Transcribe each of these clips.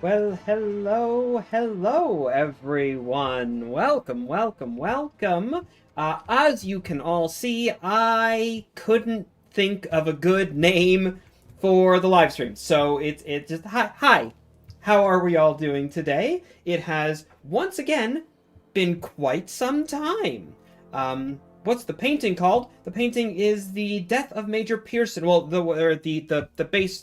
Well, hello, everyone. Welcome. As you can all see, I couldn't think of a good name for the live stream, so it's just hi. How are we all doing today? It has once again been quite some time. What's the painting called? The painting is the Death of Major Pearson. Well, the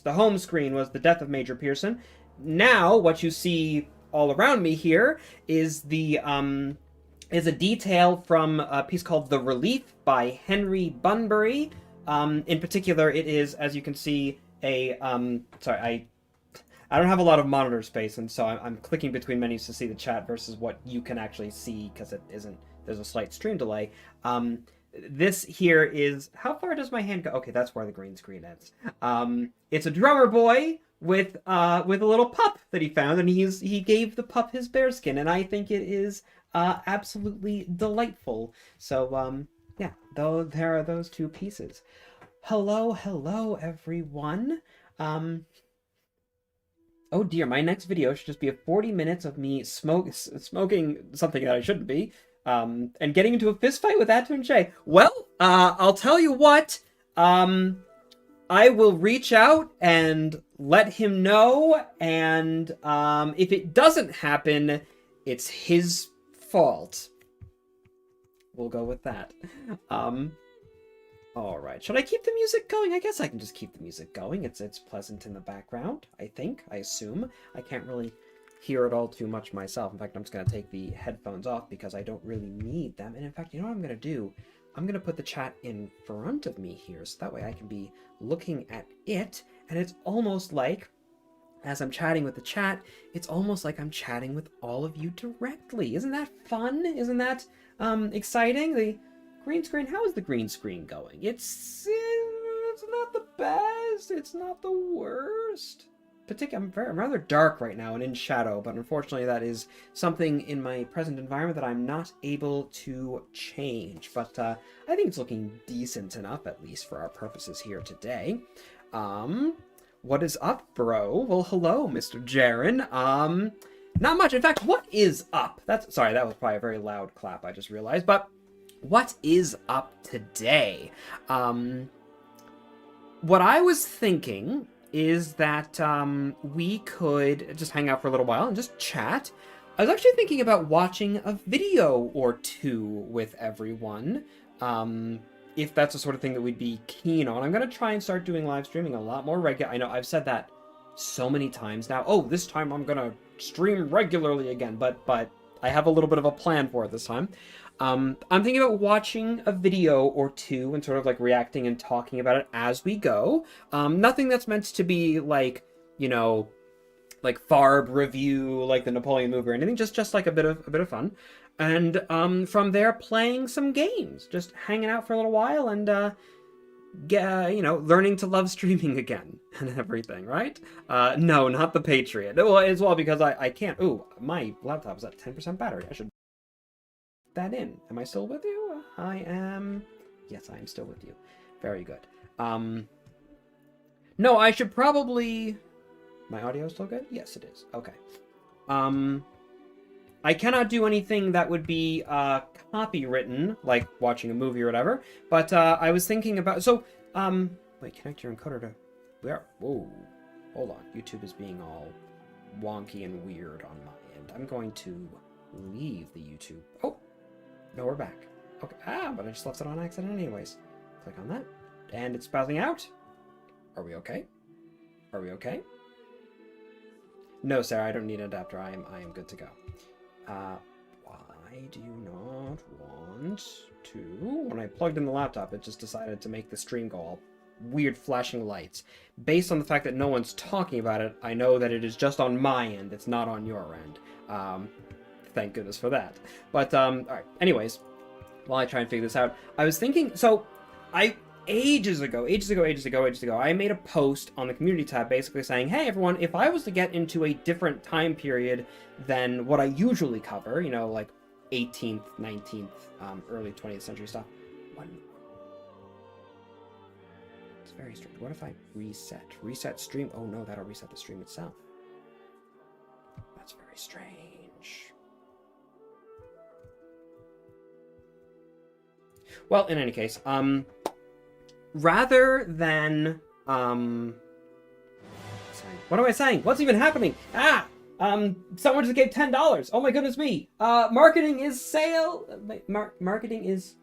home screen was the Death of Major Pearson. Now, what you see all around me here is a detail from a piece called The Relief by Henry Bunbury. In particular, it is, as you can see, a I don't have a lot of monitor space, and so I'm clicking between menus to see the chat versus what you can actually see because it isn't. There's a slight stream delay. This here is how far does my hand go? Okay, that's where the green screen ends. It's a drummer boy with a little pup that he found, and he gave the pup his bearskin, and I think it is absolutely delightful. So yeah, though there are those two pieces. Hello, everyone. Oh dear, my next video should just be 40 minutes of me smoking something that I shouldn't be, and getting into a fist fight with Atun Shay. Well, I'll tell you what, I will reach out and let him know, and if it doesn't happen, it's his fault. We'll go with that. All right. Should I keep the music going? I guess I can just keep the music going. It's pleasant in the background, I think. I assume. I can't really hear it all too much myself. In fact, I'm just going to take the headphones off because I don't really need them. And in fact, you know what I'm going to do? I'm going to put the chat in front of me here so that way I can be looking at it. And it's almost like, as I'm chatting with the chat, it's almost like I'm chatting with all of you directly. Isn't that fun? Isn't that exciting? The green screen, how is the green screen going? It's not the best. It's not the worst. I'm rather dark right now and in shadow, but unfortunately that is something in my present environment that I'm not able to change. But I think it's looking decent enough, at least for our purposes here today. What is up, bro? Well, hello, Mr. Jaren. Not much. In fact, what is up? Sorry, that was probably a very loud clap, I just realized, but what is up today? What I was thinking is that we could just hang out for a little while and just chat. I was actually thinking about watching a video or two with everyone, if that's the sort of thing that we'd be keen on. I'm going to try and start doing live streaming a lot more regular. I know I've said that so many times now. Oh, this time I'm going to stream regularly again, but I have a little bit of a plan for it this time. I'm thinking about watching a video or two and sort of like reacting and talking about it as we go. Nothing that's meant to be like, you know, like Farb review, like the Napoleon movie or anything. Just like a bit of fun. And from there, playing some games, just hanging out for a little while and learning to love streaming again and everything, right? No, not the Patriot. Well, as well because I can't. Ooh, my laptop is at 10% battery. I should that in. Am I still with you? I am. Yes, I am still with you. Very good. No, I should probably. My audio is still good? Yes, it is. Okay. I cannot do anything that would be copywritten, like watching a movie or whatever. But I was thinking about. So, wait, connect your encoder to. Where? Whoa. Hold on. YouTube is being all wonky and weird on my end. I'm going to leave the YouTube. Oh. No, we're back. Okay. But I just left it on accident anyways. Click on that. And it's spelling out. Are we okay? Are we okay? No, Sarah, I don't need an adapter. I am good to go. Why do you not want to? When I plugged in the laptop, it just decided to make the stream go all weird flashing lights. Based on the fact that no one's talking about it, I know that it is just on my end. It's not on your end. Thank goodness for that. But, alright, anyways, while I try and figure this out, I was thinking, so, ages ago, I made a post on the community tab basically saying, hey everyone, if I was to get into a different time period than what I usually cover, you know, like 18th, 19th, early 20th century stuff, it's very strange. What if I reset stream? Oh no, that'll reset the stream itself. That's very strange. Well, in any case, rather than, what am I saying? What's even happening? Someone just gave $10. Oh my goodness me. Marketing is sale. Marketing is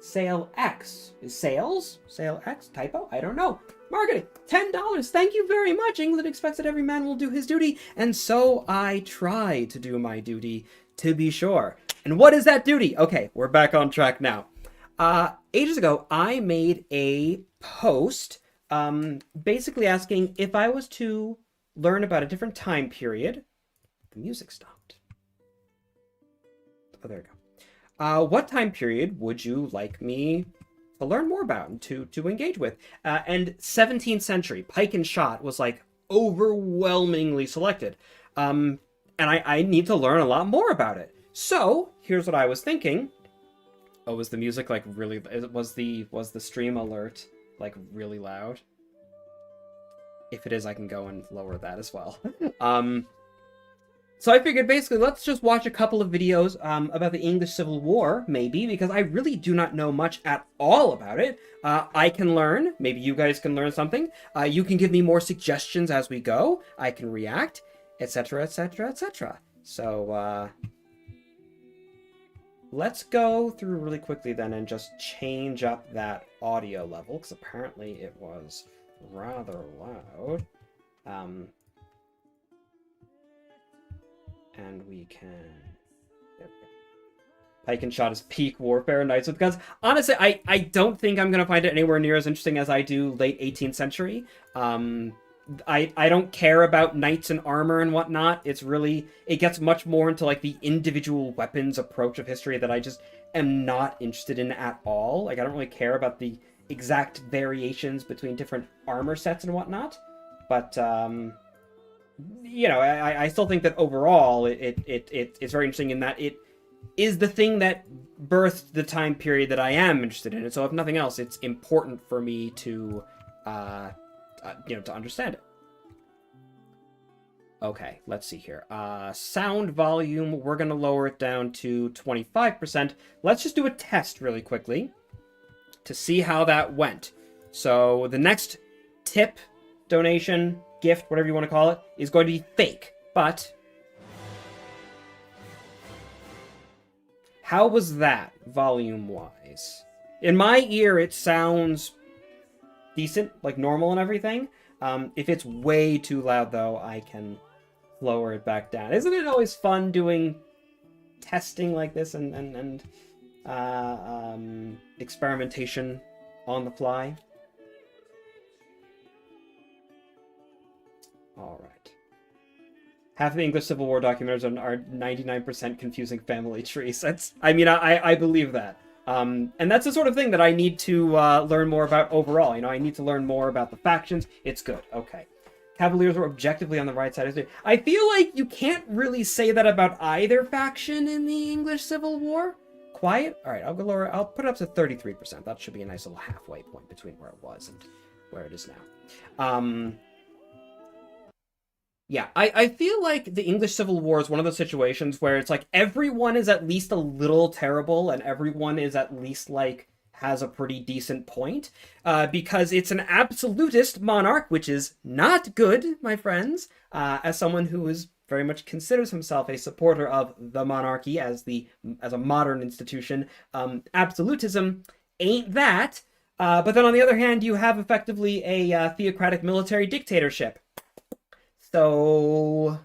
sale X. Is sales? Sale X? Typo? I don't know. Marketing. $10. Thank you very much. England expects that every man will do his duty. And so I try to do my duty, to be sure. And what is that duty? Okay, we're back on track now. Ages ago, I made a post basically asking if I was to learn about a different time period. The music stopped. Oh, there we go. What time period would you like me to learn more about and to engage with? And 17th century, pike and shot was like overwhelmingly selected. And I need to learn a lot more about it. So here's what I was thinking. Oh, was the music like really? Was the stream alert like really loud? If it is, I can go and lower that as well. So I figured basically let's just watch a couple of videos about the English Civil War, maybe, because I really do not know much at all about it. I can learn. Maybe you guys can learn something. You can give me more suggestions as we go. I can react, etc., etc., etc. So let's go through really quickly then and just change up that audio level, because apparently it was rather loud. And we can... There we go. Pike and shot is peak warfare, knights with guns. Honestly, I don't think I'm going to find it anywhere near as interesting as I do late 18th century. I don't care about knights and armor and whatnot. It's really... It gets much more into like the individual weapons approach of history that I just am not interested in at all. Like, I don't really care about the exact variations between different armor sets and whatnot. But, you know, I still think that overall it's very interesting in that it is the thing that birthed the time period that I am interested in. And so if nothing else, it's important for me to, you know, to understand it. Okay, let's see here. Sound volume, we're going to lower it down to 25%. Let's just do a test really quickly to see how that went. So the next tip, donation, gift, whatever you want to call it, is going to be fake. But how was that volume-wise? In my ear, it sounds decent, like normal and everything. If it's way too loud, though, I can lower it back down. Isn't it always fun doing testing like this and experimentation on the fly? All right. Half of the English Civil War documentaries are 99% confusing family trees. I mean, I believe that. And that's the sort of thing that I need to learn more about overall. You know, I need to learn more about the factions. It's good. Okay. Cavaliers were objectively on the right side of history. I feel like you can't really say that about either faction in the English Civil War. Quiet? All right, I'll go lower. I'll put it up to 33%. That should be a nice little halfway point between where it was and where it is now. Yeah, I feel like the English Civil War is one of those situations where it's like everyone is at least a little terrible and everyone is at least like has a pretty decent point, because it's an absolutist monarch, which is not good, my friends. As someone who is very much considers himself a supporter of the monarchy as a modern institution, absolutism ain't that. But then on the other hand, you have effectively a theocratic military dictatorship. So,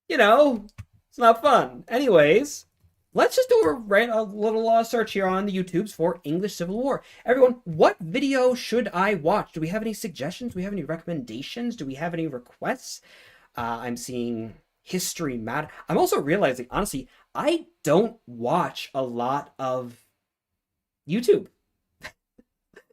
you know, it's not fun. Anyways, let's just do a little search here on the YouTubes for English Civil War. Everyone, what video should I watch? Do we have any suggestions? Do we have any recommendations? Do we have any requests? I'm seeing History Matter. I'm also realizing, honestly, I don't watch a lot of YouTube.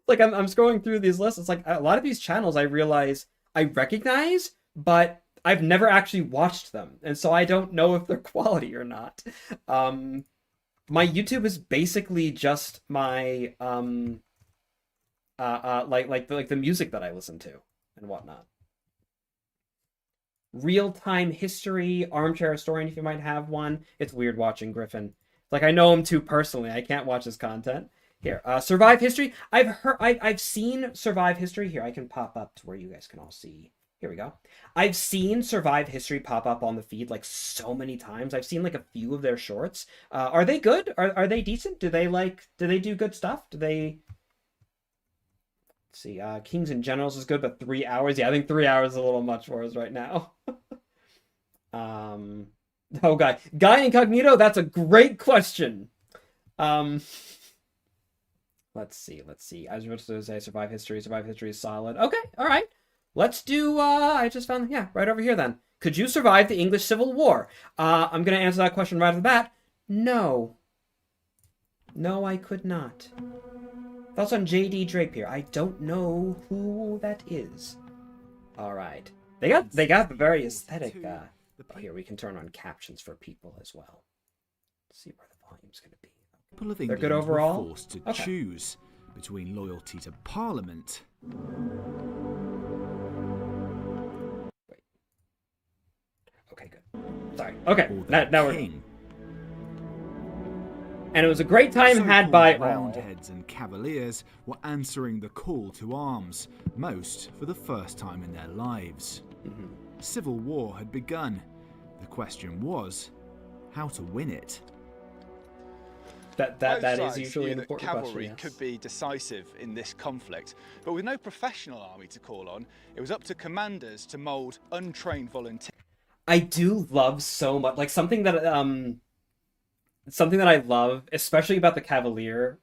Like, I'm scrolling through these lists. It's like a lot of these channels I realize I recognize, but I've never actually watched them, and so I don't know if they're quality or not. My YouTube is basically just my like the music that I listen to and whatnot. real-time history, armchair historian if you might have one. It's weird watching Griffin. Like, I know him too personally. I can't watch his content. Here, Survive History. I've seen Survive History. Here, I can pop up to where you guys can all see. Here we go. I've seen Survive History pop up on the feed like so many times. I've seen like a few of their shorts. Are they good? Are they decent? Do they do good stuff? Do they... Let's see, Kings and Generals is good, but 3 hours? Yeah, I think 3 hours is a little much for us right now. Oh, Guy Incognito, that's a great question. Let's see. I was about to say Survive History. Survive History is solid. Okay, all right. Let's do, I just found, yeah, right over here then. Could you survive the English Civil War? I'm going to answer that question right off the bat. No. No, I could not. Thoughts on J.D. Drapier? I don't know who that is. All right. They got the very aesthetic, oh, here, we can turn on captions for people as well. Let's see where the volume's going to be. People of They're England good overall? were forced to choose between loyalty to Parliament. Wait. Okay, good. Sorry. Okay, now we're... And it was a great time had by... Roundheads and Cavaliers were answering the call to arms, most for the first time in their lives. Civil war had begun. The question was, how to win it? That is usually an important cavalry question, yes. could be decisive in this conflict, but with no professional army to call on, it was up to commanders to mould untrained volunteers. I do love so much, like something that I love, especially about the Cavalier,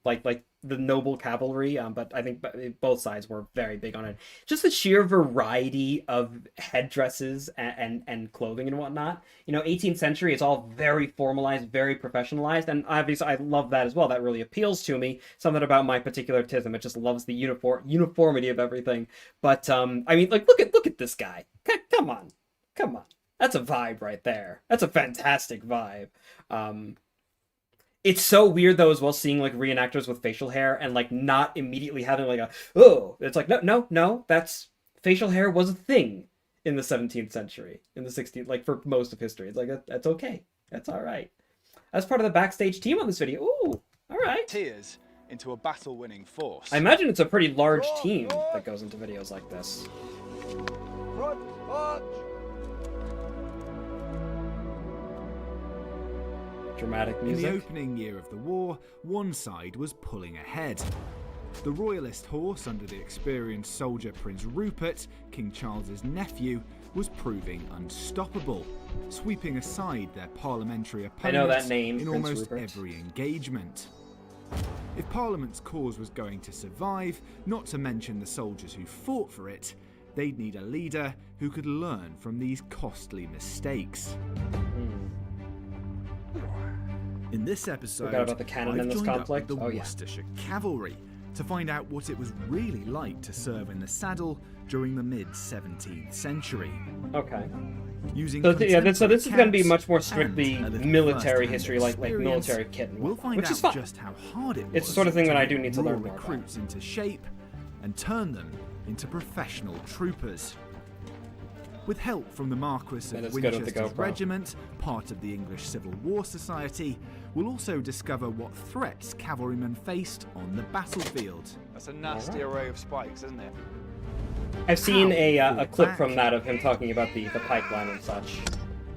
like the noble cavalry, but I think both sides were very big on it. Just the sheer variety of headdresses and clothing and whatnot. You know, 18th century, it's all very formalized, very professionalized, and obviously I love that as well. That really appeals to me. Something about my particular tism, it just loves the uniformity of everything. But I mean, like look at this guy. Come on. That's a vibe right there. That's a fantastic vibe. It's so weird though as well seeing like reenactors with facial hair and like not immediately having like a it's like no, that's facial hair was a thing in the 17th century, in the 16th, like for most of history. It's like that's okay. That's all right. As part of the backstage team on this video. Ooh, all right. Tears into a battle-winning force. I imagine it's a pretty large team that goes into videos like this. Front march! Dramatic In music. the opening year of the war, one side was pulling ahead. The royalist horse under the experienced soldier Prince Rupert, King Charles's nephew, was proving unstoppable, sweeping aside their parliamentary opponents I know that name, in Prince almost Rupert. every engagement. If Parliament's cause was going to survive, not to mention the soldiers who fought for it, they'd need a leader who could learn from these costly mistakes. In this episode, Forgot about the canon I've in this joined up conflict? with the Oh, yeah. Worcestershire Cavalry to find out what it was really like to serve in the saddle during the mid-17th century. Okay. Using So this is going to be accounts much more and strictly a little military first-hand history, like experience, military kit and we'll whatnot, find which out is fine. just how hard it was. It's the sort of thing that I do need to raw learn more about. recruits into shape and turn them into professional troopers. With help from the Marquis That of is good with the Winchester's GoPro. regiment, part of the English Civil War Society, we'll also discover what threats cavalrymen faced on the battlefield. That's a nasty array of spikes, isn't it? I've seen How a fought clip back. from that of him talking about the pipeline and such.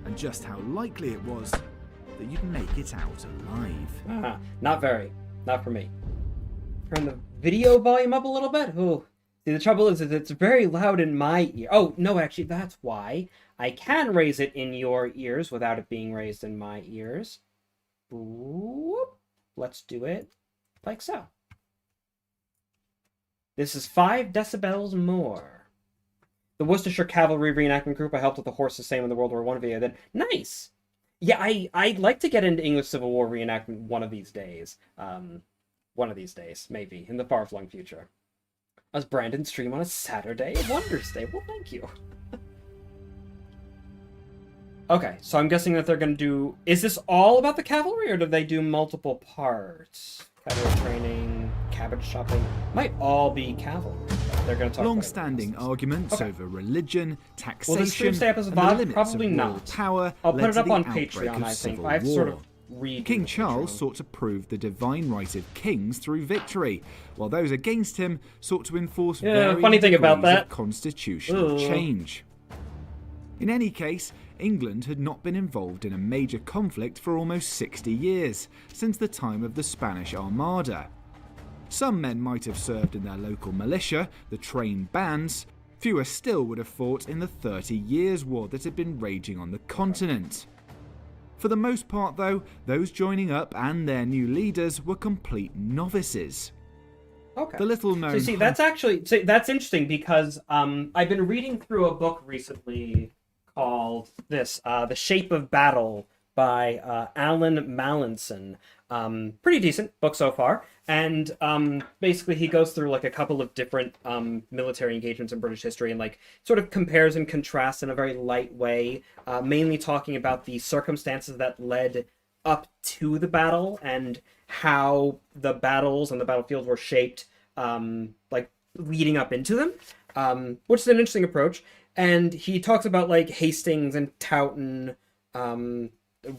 And just how likely it was that you'd make it out alive. Not very. Not for me. Turn the video volume up a little bit? Ooh. See, the trouble is that it's very loud in my ear. Oh, no, actually, that's why. I can raise it in your ears without it being raised in my ears. Whoop. Let's do it like so. This is 5 decibels more. The Worcestershire Cavalry Reenactment Group, I helped with the horses same in the World War I video. Then nice. Yeah, I'd like to get into English Civil War reenactment one of these days. One of these days, maybe, in the far-flung future. As Brandon stream on a Saturday? Wonders Day. Well, thank you. Okay, so I'm guessing that they're going to do... Is this all about the cavalry, or do they do multiple parts? Cavalry training, cabbage shopping. Might all be cavalry, I they're going to talk Long-standing about it. arguments Okay. over religion, Will the stream taxation, stay up as a and the VOD? limits Probably of royal not. power I'll led put it to up the on outbreak Patreon, of I think. civil I have to war. sort of read King the Charles Patreon. sought to prove the divine right of kings through victory, while those against him sought to enforce varying funny thing about degrees that. of constitutional Ugh. change. In any case, England had not been involved in a major conflict for almost 60 years, since the time of the Spanish Armada. Some men might have served in their local militia, the trained bands. Fewer still would have fought in the 30 Years' War that had been raging on the continent. For the most part, though, those joining up and their new leaders were complete novices. Okay. The little known that's interesting because I've been reading through a book recently called The Shape of Battle by Alan Mallinson. Pretty decent book so far, and basically he goes through like a couple of different military engagements in British history and like sort of compares and contrasts in a very light way, mainly talking about the circumstances that led up to the battle and how the battles and the battlefields were shaped like leading up into them, which is an interesting approach. And he talks about like Hastings and Towton,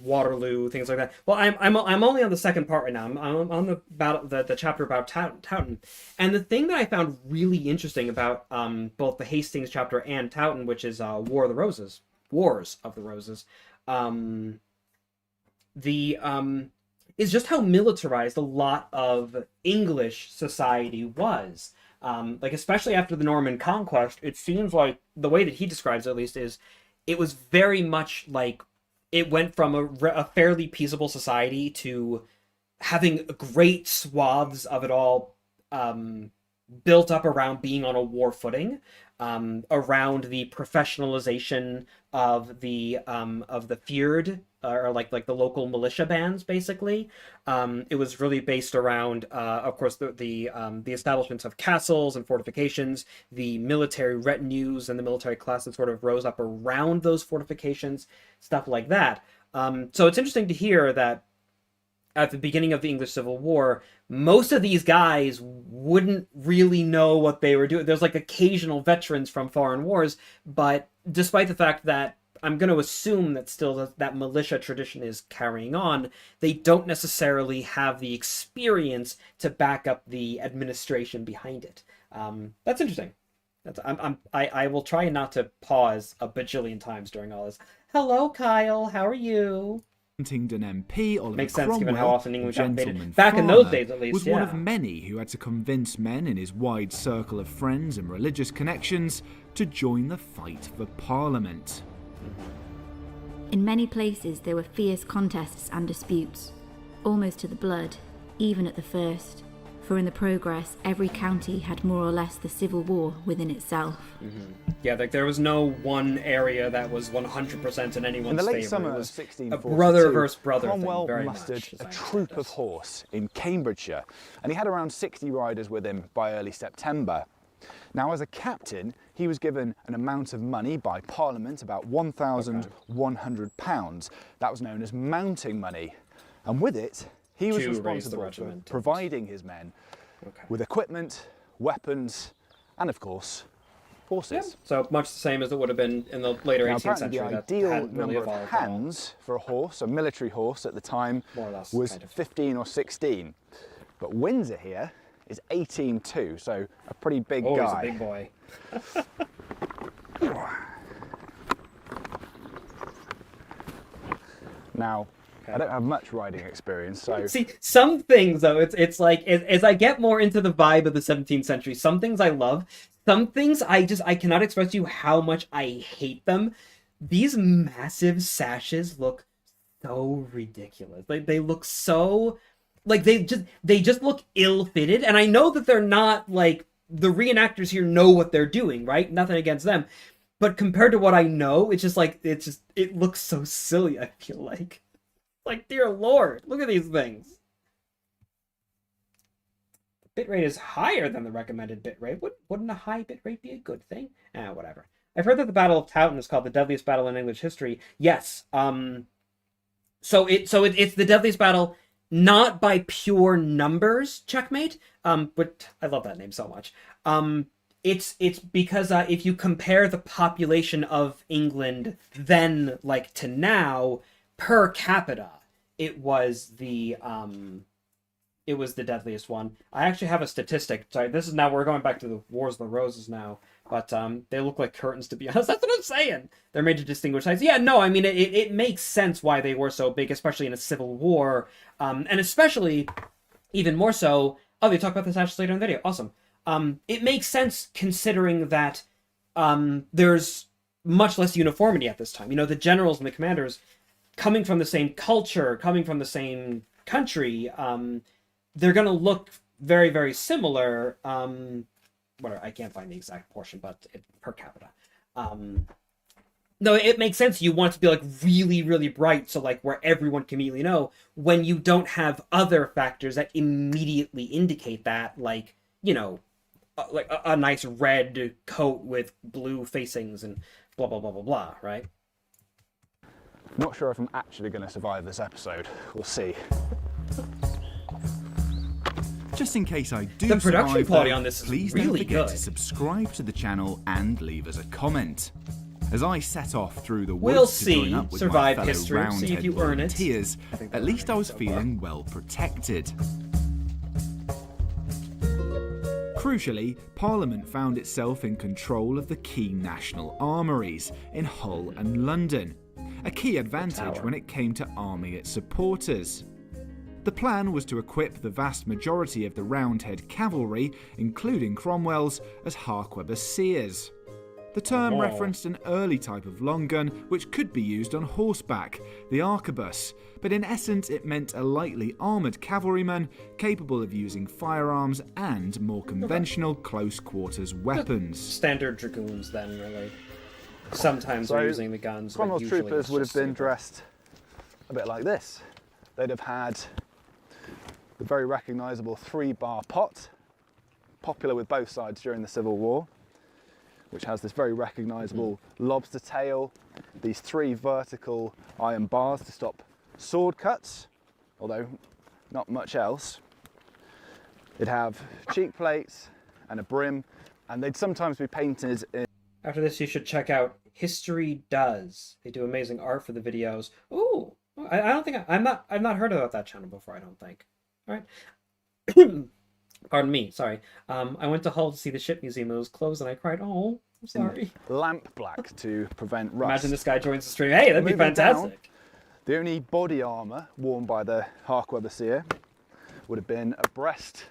Waterloo, things like that. Well, I'm only on the second part right now. I'm on the battle, the chapter about Towton, and the thing that I found really interesting about both the Hastings chapter and Towton, which is Wars of the Roses, is just how militarized a lot of English society was. Like especially after the Norman Conquest, it seems like the way that he describes it, at least, is it was very much like it went from a fairly peaceable society to having great swaths of it all built up around being on a war footing, around the professionalization of the fyrd, or like the local militia bands, basically. It was really based around, of course, the establishments of castles and fortifications, the military retinues and the military class that sort of rose up around those fortifications, stuff like that. So it's interesting to hear that at the beginning of the English Civil War, most of these guys wouldn't really know what they were doing. There's like occasional veterans from foreign wars, but despite the fact that I'm going to assume that still that militia tradition is carrying on, they don't necessarily have the experience to back up the administration behind it. That's interesting. I will try not to pause a bajillion times during all this. Hello, Kyle. How are you? Huntingdon MP Oliver Makes sense Cromwell, given how often a England got gentleman invaded. Back in those farmer, days, at least, was one yeah. of many who had to convince men in his wide circle of friends and religious connections to join the fight for Parliament. In many places there were fierce contests and disputes, almost to the blood, even at the first, for in the progress every county had more or less the civil war within itself. Yeah, like there was no one area that was 100% in anyone's In the late favor. summer It of was 1642, a brother versus brother Cromwell thing, very mustered much, as a I troop understand of it. horse in Cambridgeshire, and he had around 60 riders with him by early September. Now, as a captain, he was given an amount of money by Parliament, about £1,100. That was known as mounting money, and with it, he was To raise the responsible for regiment. providing his men Okay. with equipment, weapons, and of course, horses. Yeah, so much the same as it would have been in the later Now, 18th apparently century. the That ideal hadn't really number of evolved at all. hands for a horse, a military horse at the time, More or less, was kind of. 15 or 16. But Windsor here is 18 too, so a pretty big Oh, guy. he's a big boy. Now, I don't have much riding experience, so See, some things though, it's like as I get more into the vibe of the 17th century, some things I love, some things I cannot express to you how much I hate them. These massive sashes look so ridiculous. Like they look so like they just look ill-fitted, and I know that they're not like the reenactors here know what they're doing, right? Nothing against them. But compared to what I know, it's just like it looks so silly, I feel like. Like, dear Lord, look at these things. The bitrate is higher than the recommended bitrate. Wouldn't a high bitrate be a good thing? Whatever. I've heard that the Battle of Towton is called the deadliest battle in English history. Yes. So it's the deadliest battle, not by pure numbers, checkmate. But I love that name so much. It's because if you compare the population of England then like to now per capita, it was the deadliest one. I actually have a statistic. Sorry, this is now we're going back to the Wars of the Roses now, but they look like curtains, to be honest. That's what I'm saying. They're made to distinguish sides. Yeah, no, I mean it makes sense why they were so big, especially in a civil war, and especially even more so. Oh, they talk about this actually later in the video. Awesome. It makes sense considering that there's much less uniformity at this time. You know, the generals and the commanders coming from the same culture, coming from the same country, they're going to look very, very similar. Whatever, I can't find the exact portion, but per capita. No, it makes sense. You want it to be like really, really bright, so like where everyone can immediately know, when you don't have other factors that immediately indicate that, like, you know, like a nice red coat with blue facings and blah, blah, blah, blah, blah, right? Not sure if I'm actually going to survive this episode. We'll see. Just in case I do The production survive, quality though, on this is please really don't forget good. to subscribe to the channel and leave us a comment. As I set off through the woods We'll to see. join up with Survive my fellow history, see if Roundhead you earn it. volunteers, I think at we're least I earning it was so far. feeling well protected. Crucially, Parliament found itself in control of the key national armouries in Hull and London, a key advantage Tower. when it came to arming its supporters. The plan was to equip the vast majority of the Roundhead cavalry, including Cromwell's, as Harquebusiers. The term Oh. referenced an early type of long gun which could be used on horseback, the arquebus, but in essence it meant a lightly armoured cavalryman capable of using firearms and more conventional close quarters weapons. Standard dragoons, then, really. Sometimes So, they're using the guns. but Cromwell's usually troopers it's would have just been saber. dressed a bit like this. They'd have had the very recognisable 3-bar pot, popular with both sides during the Civil War, which has this very recognisable lobster tail, these 3 vertical iron bars to stop sword cuts, although not much else. They'd have cheek plates and a brim, and they'd sometimes be painted in After this, you should check out History Does. They do amazing art for the videos. Ooh, I don't think I've not heard about that channel before. I don't think. All right. Pardon me. Sorry. I went to Hull to see the ship museum. It was closed, and I cried. Oh, I'm sorry. lamp black to prevent rust. Imagine this guy joins the stream. Hey, that'd be Moving fantastic. The only body armour worn by the Harquebusier would have been a breast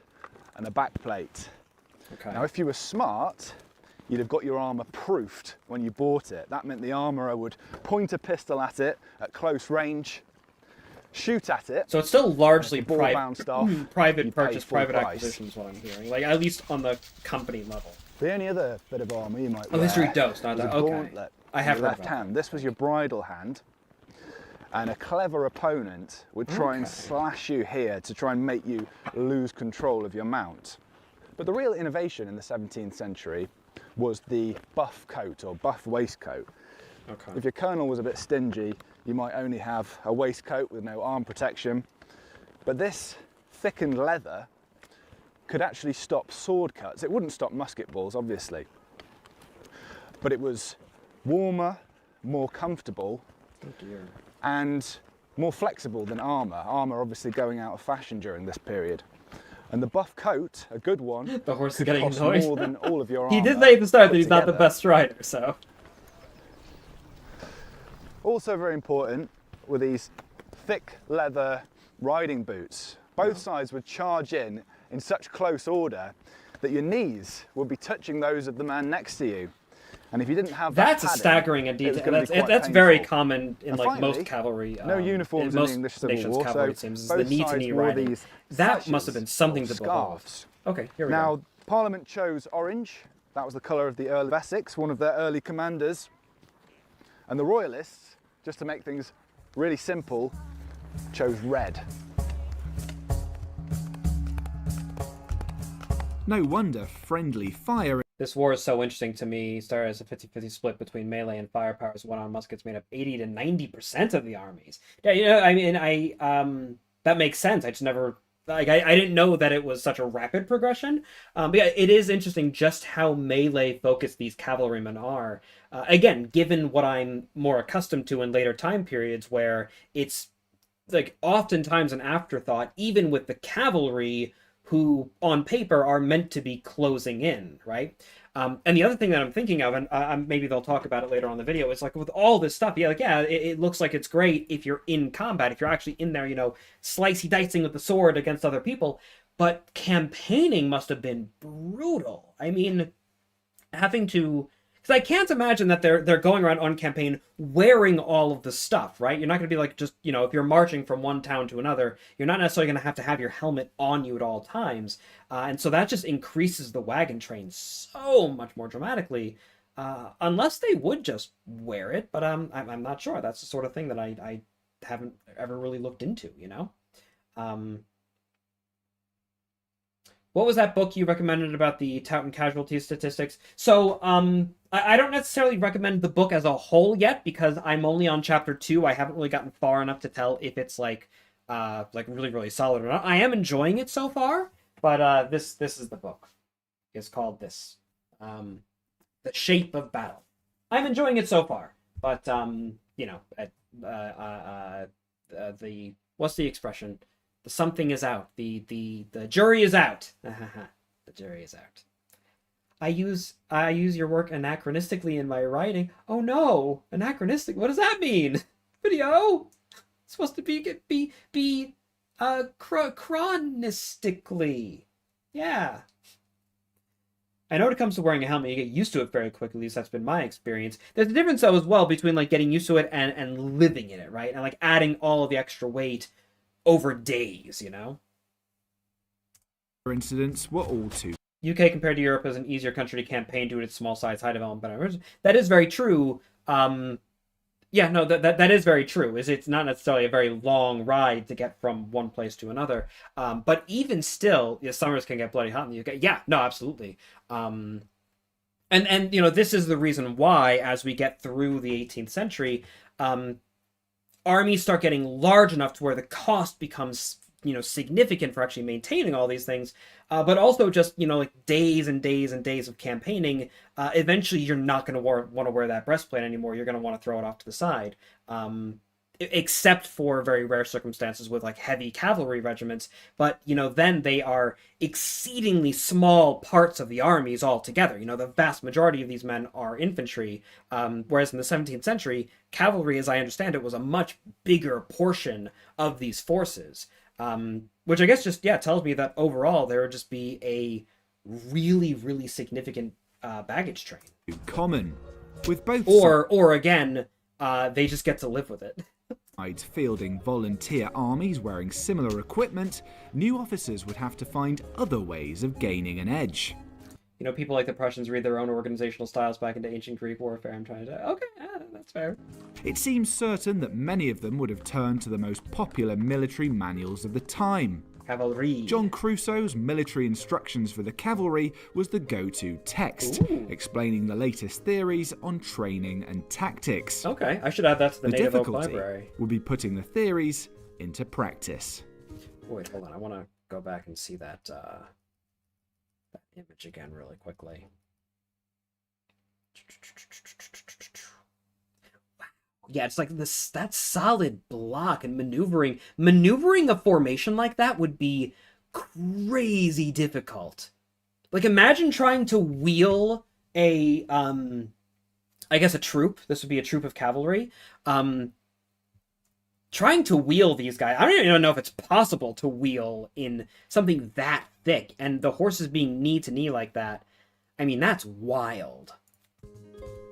and a back plate. Okay. Now, if you were smart, you'd have got your armour proofed when you bought it. That meant the armourer would point a pistol at it at close range, shoot at it. So it's still largely If the ball private, bounced off, private you paid purchase, full private price. acquisition is what I'm hearing. Like at least on the company level. The only other bit of armour you might Oh, wear History Does, not was that. a Okay. gauntlet I on have your heard left about hand. This was your bridle hand, and a clever opponent would try and Okay. slash you here to try and make you lose control of your mount. But the real innovation in the 17th century was the buff coat or buff waistcoat. Okay. If your colonel was a bit stingy, you might only have a waistcoat with no arm protection. But this thickened leather could actually stop sword cuts. It wouldn't stop musket balls, obviously. But it was warmer, more comfortable, Oh dear. and more flexible than armour. Armour obviously going out of fashion during this period. And the buff coat, a good one, The horse is could getting cost annoyed. more than all of your armour. He did say at the start that put he's not the together. best rider, so. Also very important were these thick leather riding boots. Both sides would charge in such close order that your knees would be touching those of the man next to you. And if you didn't have that That's a padding, staggering it was detail. gonna be quite That's very painful. common in And like most finally, cavalry. no uniforms in most the English Civil nations' War, cavalry so teams. Is both the knee to sides knee wore riding. these That must have sashes been something or to behold. scarves. Okay, here we Now, go. Parliament chose orange. That was the colour of the Earl of Essex, one of their early commanders. And the Royalists, just to make things really simple, chose red. No wonder friendly fire This war is so interesting to me. It started as a 50-50 split between melee and firepower. So one-armed muskets made up 80 to 90% of the armies. Yeah, you know, I mean, that makes sense. I just never like I didn't know that it was such a rapid progression. But yeah, it is interesting just how melee focused these cavalrymen are. Again, given what I'm more accustomed to in later time periods, where it's like oftentimes an afterthought, even with the cavalry, who on paper are meant to be closing in, right? And the other thing that I'm thinking of, and maybe they'll talk about it later on in the video, is like with all this stuff, it looks like it's great if you're in combat, if you're actually in there, slicey dicing with the sword against other people. But campaigning must have been brutal. I mean, having to, because I can't imagine that they're going around on campaign wearing all of the stuff, right? You're not going to be like just, if you're marching from one town to another, you're not necessarily going to have your helmet on you at all times. And so that just increases the wagon train so much more dramatically, unless they would just wear it. But I'm not sure. That's the sort of thing that I haven't ever really looked into, What was that book you recommended about the Towton casualty statistics? So, I don't necessarily recommend the book as a whole yet, because I'm only on chapter 2. I haven't really gotten far enough to tell if it's like really, really solid or not. I am enjoying it so far, but this is the book. It's called this, The Shape of Battle. I'm enjoying it so far, but what's the expression? The something is out. The jury is out. The jury is out. I use your work anachronistically in my writing. Oh no, anachronistic. What does that mean? Video. It's supposed to be chronistically. Yeah. I know when it comes to wearing a helmet, you get used to it very quickly. At least that's been my experience. There's a difference though as well between like getting used to it and living in it, right? And like adding all of the extra weight over days, Incidents were all too. UK compared to Europe is an easier country to campaign due to its small size, high development. That is very true. That is very true. It's not necessarily a very long ride to get from one place to another. But even still, summers can get bloody hot in the UK. Yeah, no, absolutely. And this is the reason why, as we get through the 18th century, armies start getting large enough to where the cost becomes, significant for actually maintaining all these things. But also just, like days and days and days of campaigning, eventually you're not going to want to wear that breastplate anymore. You're going to want to throw it off to the side. Except for very rare circumstances with like heavy cavalry regiments. But, then they are exceedingly small parts of the armies altogether. The vast majority of these men are infantry. Whereas in the 17th century, cavalry, as I understand it, was a much bigger portion of these forces. Which I guess just, tells me that overall there would just be a really, really significant baggage train. Common with both or again, they just get to live with it. sides fielding volunteer armies wearing similar equipment, new officers would have to find other ways of gaining an edge. People like the Prussians read their own organizational styles back into ancient Greek warfare. I'm trying to... Okay, that's fair. It seems certain that many of them would have turned to the most popular military manuals of the time. Cavalry. John Crusoe's Military Instructions for the Cavalry was the go-to text, explaining the latest theories on training and tactics. Okay, I should add that to the Native Oak difficulty Library. would be putting the theories into practice. Wait, hold on. I want to go back and see that, that image again really quickly. Yeah, it's like this, that solid block and maneuvering a formation like that would be crazy difficult. Like imagine trying to wheel a I guess a troop. This would be a troop of cavalry. Trying to wheel these guys. I don't even know if it's possible to wheel in something that thick, and the horses being knee to knee like that. I mean, that's wild.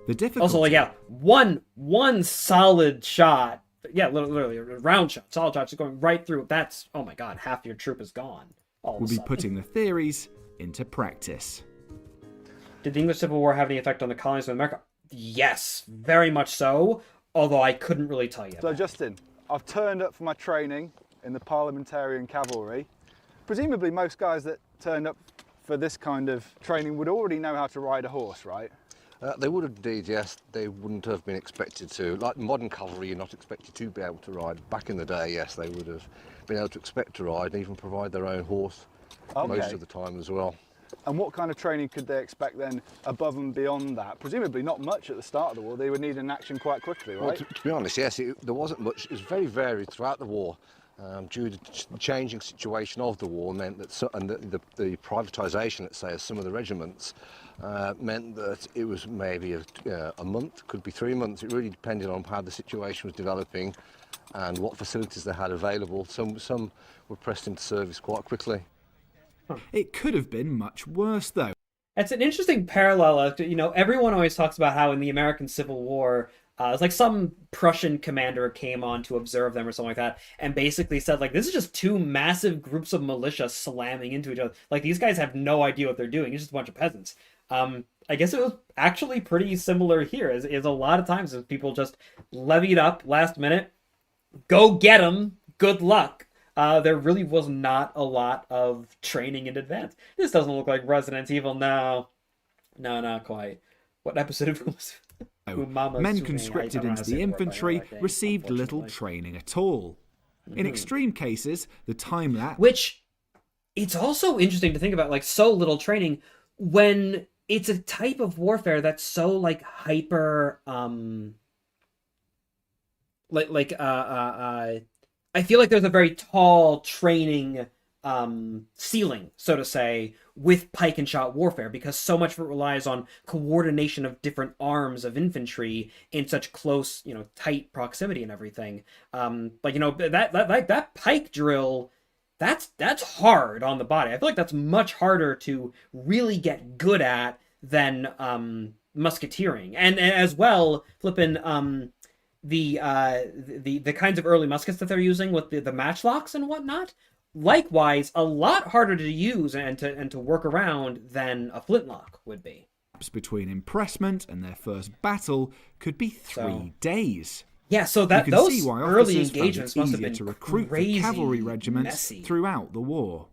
The difficulty... Also, like, yeah, one solid shot. Yeah, literally a round shot, solid shot, just going right through. That's, oh my god, half your troop is gone. Will be putting the theories into practice. Did the English Civil War have any effect on the colonies of America? Yes, very much so. Although I couldn't really tell you. So Justin, I've turned up for my training in the Parliamentarian Cavalry. Presumably most guys that turned up for this kind of training would already know how to ride a horse, right? They would have indeed, yes. They wouldn't have been expected to. Like modern cavalry, you're not expected to be able to ride. Back in the day, yes, they would have been able to expect to ride and even provide their own horse most of the time as well. And what kind of training could they expect then above and beyond that? Presumably not much at the start of the war. They would need an action quite quickly, right? Well, to be honest, yes, there wasn't much. It was very varied throughout the war. Due to the changing situation of the war meant that the privatisation, let's say, of some of the regiments meant that it was maybe a month, could be 3 months. It really depended on how the situation was developing and what facilities they had available. Some were pressed into service quite quickly. It could have been much worse, though. It's an interesting parallel. You know, everyone always talks about how in the American Civil War, it's like some Prussian commander came on to observe them or something like that, and basically said, like, this is just two massive groups of militia slamming into each other. Like, these guys have no idea what they're doing. It's just a bunch of peasants. I guess it was actually pretty similar here. Is a lot of times as people just levied up last minute, go get them, good luck. There really was not a lot of training in advance. This doesn't look like Resident Evil. No, not quite. What episode of was Men conscripted into the infantry received little training at all. In extreme cases, the time lapse... Which, it's also interesting to think about, like, so little training when it's a type of warfare that's so, like, hyper, I feel like there's a very tall training ceiling, so to say, with pike and shot warfare, because so much of it relies on coordination of different arms of infantry in such close, you know, tight proximity and everything. Like, you know, that pike drill, that's hard on the body. I feel like that's much harder to really get good at than musketeering, and as well, flipping the kinds of early muskets that they're using with the matchlocks and whatnot. Likewise, a lot harder to use and to work around than a flintlock would be. Between impressment and their first battle could be 3 days. Yeah, so that you can those see why early officers found engagements it must have easier been to recruit crazy for cavalry regiments messy. throughout the war.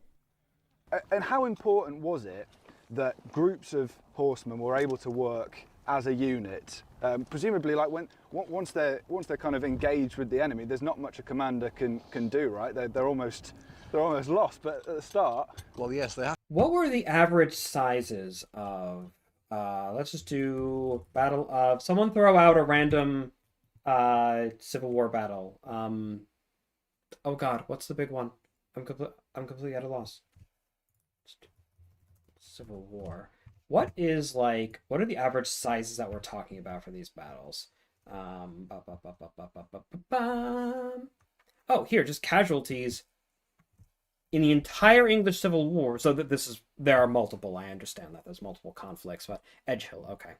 And how important was it that groups of horsemen were able to work as a unit? Presumably, like once they're kind of engaged with the enemy, there's not much a commander can do, right? They're almost lost. But at the start, well, yes, they have. What were the average sizes of? Let's just do battle of. Someone throw out a random Civil War battle. Oh God, what's the big one? I'm completely at a loss. Civil War. What are the average sizes that we're talking about for these battles? Oh, here, just casualties in the entire English Civil War. So that there are multiple. I understand that there's multiple conflicts, but Edgehill, okay.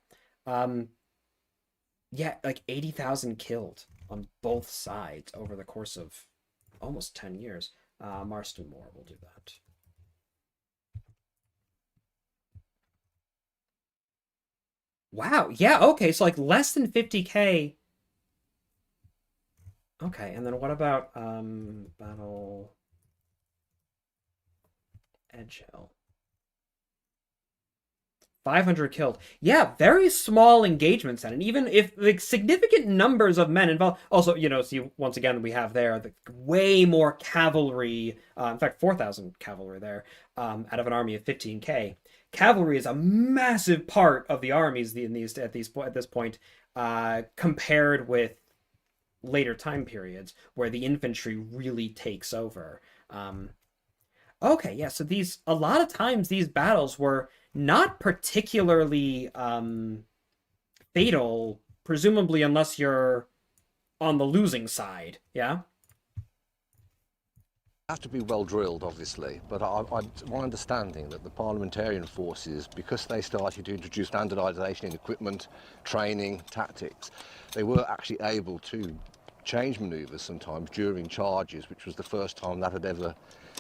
Yeah, like 80,000 killed on both sides over the course of almost 10 years. Marston Moor will do that. Wow, yeah, okay, so like less than 50k. Okay, and then what about Battle Edgehill? 500 killed. Yeah, very small engagements then. And even if like significant numbers of men involved, also, you know, see, once again, we have there the way more cavalry, in fact, 4,000 cavalry there, out of an army of 15k. Cavalry is a massive part of the armies at this point, compared with later time periods where the infantry really takes over. Okay, yeah, so a lot of times these battles were not particularly fatal, presumably unless you're on the losing side, yeah? Have to be well drilled, obviously, but my understanding that the parliamentarian forces, because they started to introduce standardisation in equipment, training, tactics, they were actually able to change manoeuvres sometimes during charges, which was the first time that had ever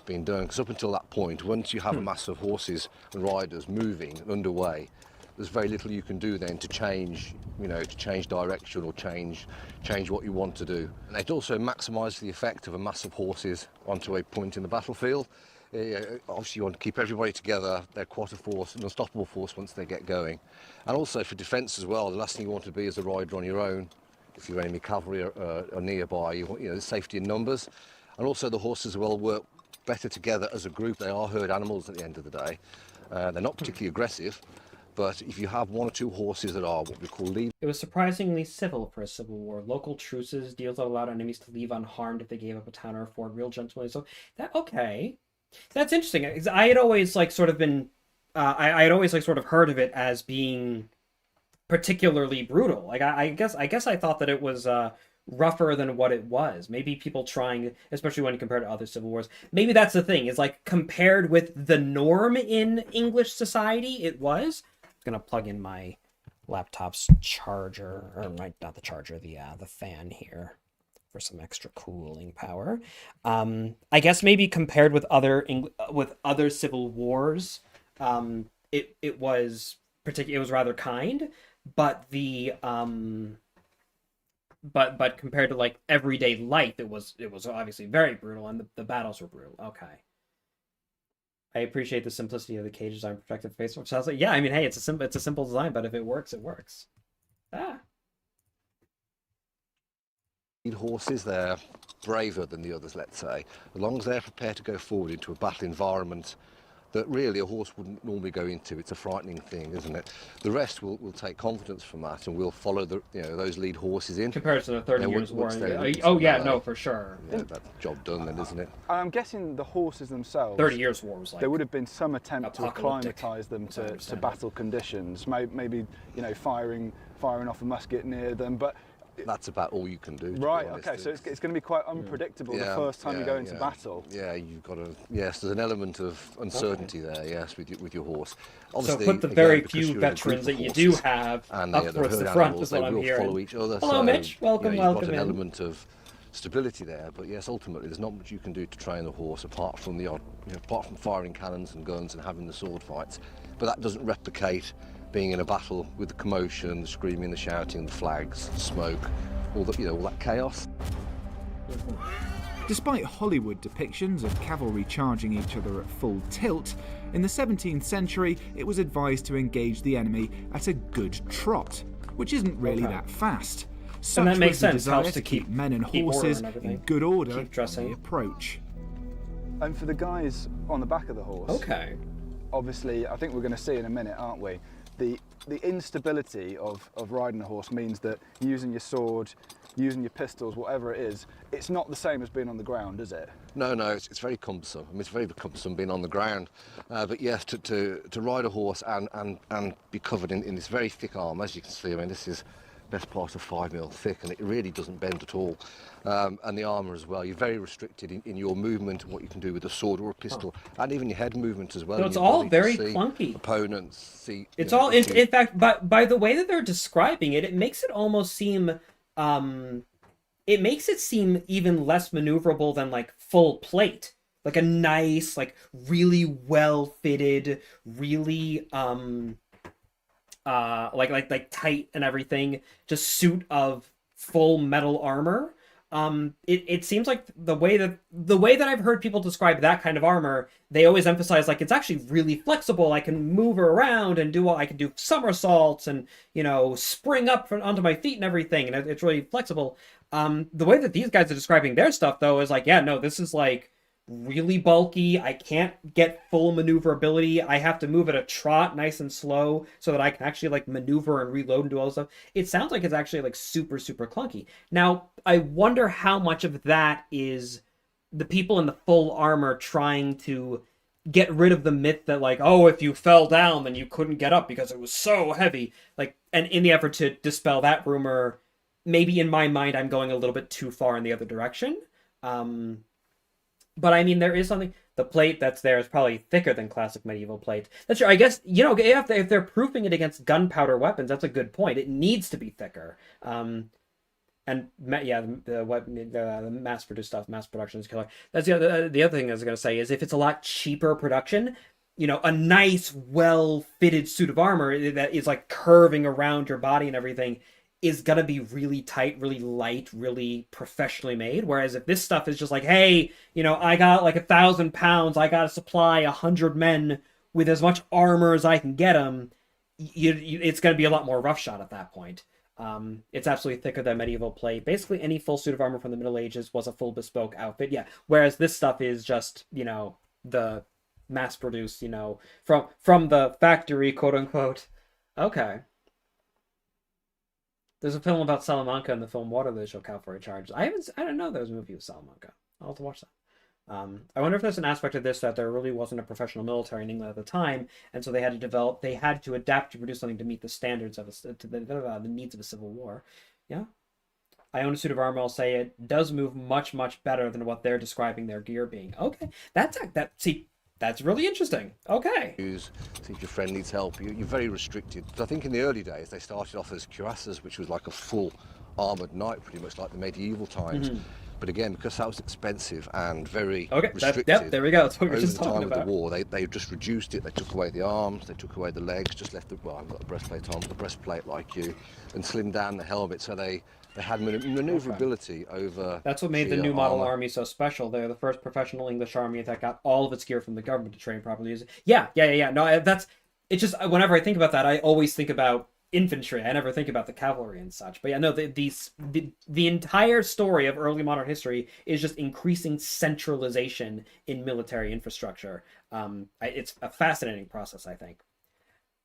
been done. Because up until that point, once you have a mass of horses and riders moving and underway, there's very little you can do then to change, direction or change what you want to do. And it also maximises the effect of a mass of horses onto a point in the battlefield. Obviously, you want to keep everybody together. They're quite a force, an unstoppable force once they get going. And also for defence as well, the last thing you want to be is a rider on your own. If your enemy cavalry are nearby, you want, safety in numbers. And also the horses will work better together as a group. They are herd animals at the end of the day. They're not particularly aggressive, but if you have one or two horses that are what we call lead. It was surprisingly civil for a civil war. Local truces, deals that allowed enemies to leave unharmed if they gave up a town or a fort. Real gentlemen. So that okay, that's interesting. I had always like sort of been, I had always like sort of heard of it as being particularly brutal. Like I guess I thought that it was rougher than what it was. Maybe people trying, especially when compared to other civil wars. Maybe that's the thing. Is like compared with the norm in English society, it was. I'm gonna plug in my laptop's charger, or not the charger, the fan here for some extra cooling power. I guess maybe compared with other civil wars, it was it was rather kind, but the but compared to like everyday life, it was obviously very brutal, and the battles were brutal. Okay. I appreciate the simplicity of the cage design, protective face. So I was like, yeah, I mean, hey, it's a simple design, but if it works, it works. Horses, they're braver than the others, let's say, as long as they're prepared to go forward into a battle environment that really a horse wouldn't normally go into. It's a frightening thing, isn't it? The rest will take confidence from that, and we'll follow those lead horses in. Compared to the 30 Years' War. No, for sure. Yeah, that's job done then, isn't it? I'm guessing the horses themselves. 30 Years' War was like. There would have been some attempt to acclimatise them to battle conditions. Maybe firing off a musket near them, but. That's about all you can do. Right, okay, so it's going to be quite unpredictable the first time you go into battle. Yeah, you've got to, yes, there's an element of uncertainty there, yes, with your horse. Obviously, so put the very few veterans that you do have up towards the front is what I'm hearing. They will follow each other. Hello, Mitch, welcome you've got an in. element of stability there, but yes, ultimately there's not much you can do to train the horse apart from apart from firing cannons and guns and having the sword fights. But that doesn't replicate being in a battle with the commotion, the screaming, the shouting, the flags, the smoke, all that chaos. Despite Hollywood depictions of cavalry charging each other at full tilt, in the 17th century it was advised to engage the enemy at a good trot, which isn't really that fast. Such and that makes was the sense. desire Helps to keep men and horses in good order as they approach. And for the guys on the back of the horse, obviously, I think we're going to see in a minute, aren't we? The instability of riding a horse means that using your sword, using your pistols, whatever it is, it's not the same as being on the ground, is it? No, it's very cumbersome. I mean, it's very cumbersome being on the ground. But yes, to ride a horse and be covered in this very thick armour, as you can see, I mean, this is best part of 5 mil thick, and it really doesn't bend at all. And the armour as well, you're very restricted in your movement and what you can do with a sword or a pistol, and even your head movement as well. No, it's all very clunky. Opponents see. It's all in fact, by the way that they're describing it, it makes it almost seem it makes it seem even less maneuverable than like full plate. Like a nice, like really well fitted, really like tight and everything, just suit of full metal armor. It seems like the way that I've heard people describe that kind of armor, they always emphasize like it's actually really flexible. I can move around and I can do somersaults and spring up onto my feet and everything, and it's really flexible. The way that these guys are describing their stuff though is like, yeah, no, this is like really bulky. I can't get full maneuverability. I have to move at a trot nice and slow so that I can actually like maneuver and reload and do all this stuff. It sounds like it's actually like super clunky. Now I wonder how much of that is the people in the full armor trying to get rid of the myth that like, oh, if you fell down then you couldn't get up because it was so heavy, like, and in the effort to dispel that rumor, maybe in my mind I'm going a little bit too far in the other direction. But I mean, there is something. The plate that's there is probably thicker than classic medieval plate. That's true. I guess if they're proofing it against gunpowder weapons, that's a good point. It needs to be thicker. The mass-produced stuff, mass production is killer. That's the other thing I was going to say is if it's a lot cheaper production, a nice, well-fitted suit of armor that is like curving around your body and everything is going to be really tight, really light, really professionally made. Whereas if this stuff is just like, hey, I got like 1,000 pounds, I got to supply 100 men with as much armor as I can get them, it's going to be a lot more roughshod at that point. It's absolutely thicker than medieval plate. Basically, any full suit of armor from the Middle Ages was a full bespoke outfit. Yeah. Whereas this stuff is just, the mass-produced, from the factory, quote unquote. Okay. There's a film about Salamanca in the film Waterloo that show cavalry charges. I don't know there was a movie with Salamanca. I'll have to watch that. I wonder if there's an aspect of this that there really wasn't a professional military in England at the time, and so they had to adapt to produce something to meet the standards of the needs of a civil war. Yeah. I own a suit of armor. I'll say it does move much, much better than what they're describing their gear being. Okay, that's really interesting. Okay. See if your friend needs help. You're very restricted. I think in the early days they started off as cuirassas, which was like a full armoured knight, pretty much like the medieval times. But again, because that was expensive and very restricted, yep, there we go. That's what we're over just the time talking of about. the war, they just reduced it. They took away the arms, they took away the legs, just left the, I've got the breastplate on, the breastplate like you, and slimmed down the helmet. So they had maneuverability over. That's what made the new model army so special. They're the first professional English army that got all of its gear from the government to train properly. Yeah. No, it's just whenever I think about that, I always think about infantry. I never think about the cavalry and such. But yeah, no, the entire story of early modern history is just increasing centralization in military infrastructure. It's a fascinating process, I think.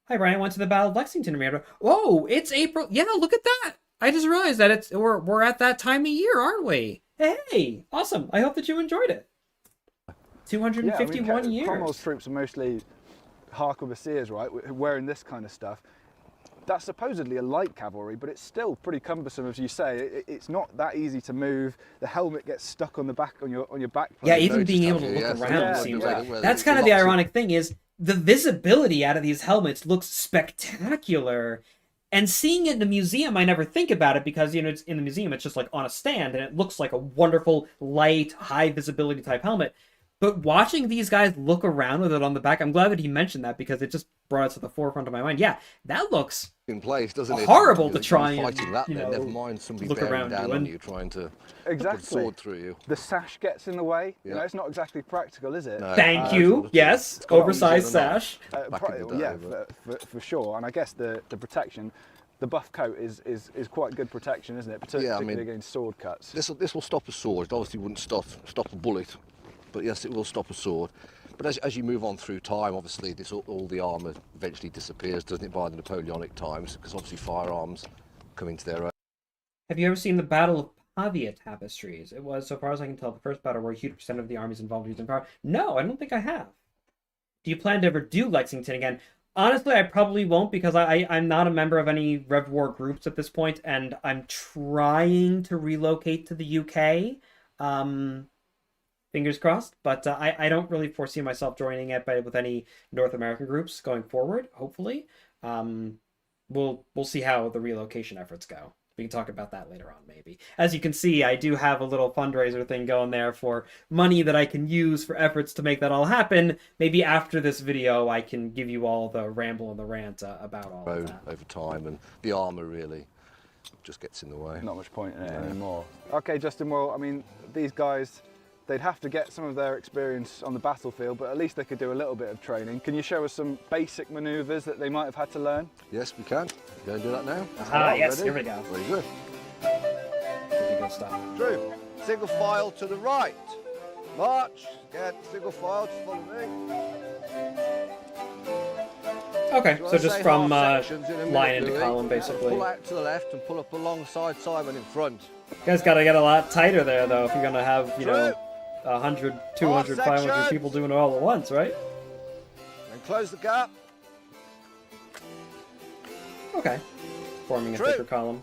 Hi, Brian. I went to the Battle of Lexington. Remember? Oh, it's April. Yeah, look at that. I just realized that we're at that time of year, aren't we? Hey, awesome. I hope that you enjoyed it. 251 years. Cromwell's troops are mostly harquebusiers, right? Wearing this kind of stuff. That's supposedly a light cavalry, but it's still pretty cumbersome, as you say. It's not that easy to move. The helmet gets stuck on the back on your back. Yeah, even being able to look around seems like that's kind of the ironic thing is the visibility out of these helmets looks spectacular. And seeing it in a museum, I never think about it because, it's in the museum, it's just like on a stand and it looks like a wonderful, light, high visibility type helmet. But watching these guys look around with it on the back, I'm glad that he mentioned that because it just brought it to the forefront of my mind. Yeah, that looks in place, doesn't it? Horrible to try and fighting that. Never mind somebody look bearing around down on you, trying to put a sword through you. The sash gets in the way. Yeah. It's not exactly practical, is it? No. Thank you. Yes, oversized sash. For sure. And I guess the protection. The buff coat is quite good protection, isn't it? Particularly against sword cuts. This will stop a sword. It obviously wouldn't stop a bullet, but yes, it will stop a sword. But as you move on through time, obviously all the armour eventually disappears, doesn't it, by the Napoleonic times? Because obviously firearms come into their own. Have you ever seen the Battle of Pavia tapestries? It was, so far as I can tell, the first battle where a huge percent of the armies involved using power. No, I don't think I have. Do you plan to ever do Lexington again? Honestly, I probably won't because I'm not a member of any Rev War groups at this point, and I'm trying to relocate to the UK. Fingers crossed, but I don't really foresee myself joining it with any North American groups going forward, hopefully. We'll see how the relocation efforts go. We can talk about that later on, maybe. As you can see, I do have a little fundraiser thing going there for money that I can use for efforts to make that all happen. Maybe after this video, I can give you all the ramble and the rant about all of that. Over time, and the armour really just gets in the way. Not much point in it anymore. Okay, Justin, well, I mean, these guys, they'd have to get some of their experience on the battlefield, but at least they could do a little bit of training. Can you show us some basic manoeuvres that they might have had to learn? Yes, we can. We're going to do that now. Yes, ready? Here we go. Very good. Pretty good stuff. Troop, single file to the right. March, get single file to follow me. Okay, so just from half sections in a minute, line into Louis. column, basically. Pull out to the left and pull up alongside Simon in front. You guys gotta get a lot tighter there, though, if you're gonna have, Troop, 100, 200, half 500 section. people doing it all at once, right? and close the gap. Okay. Forming a Troop. thicker column.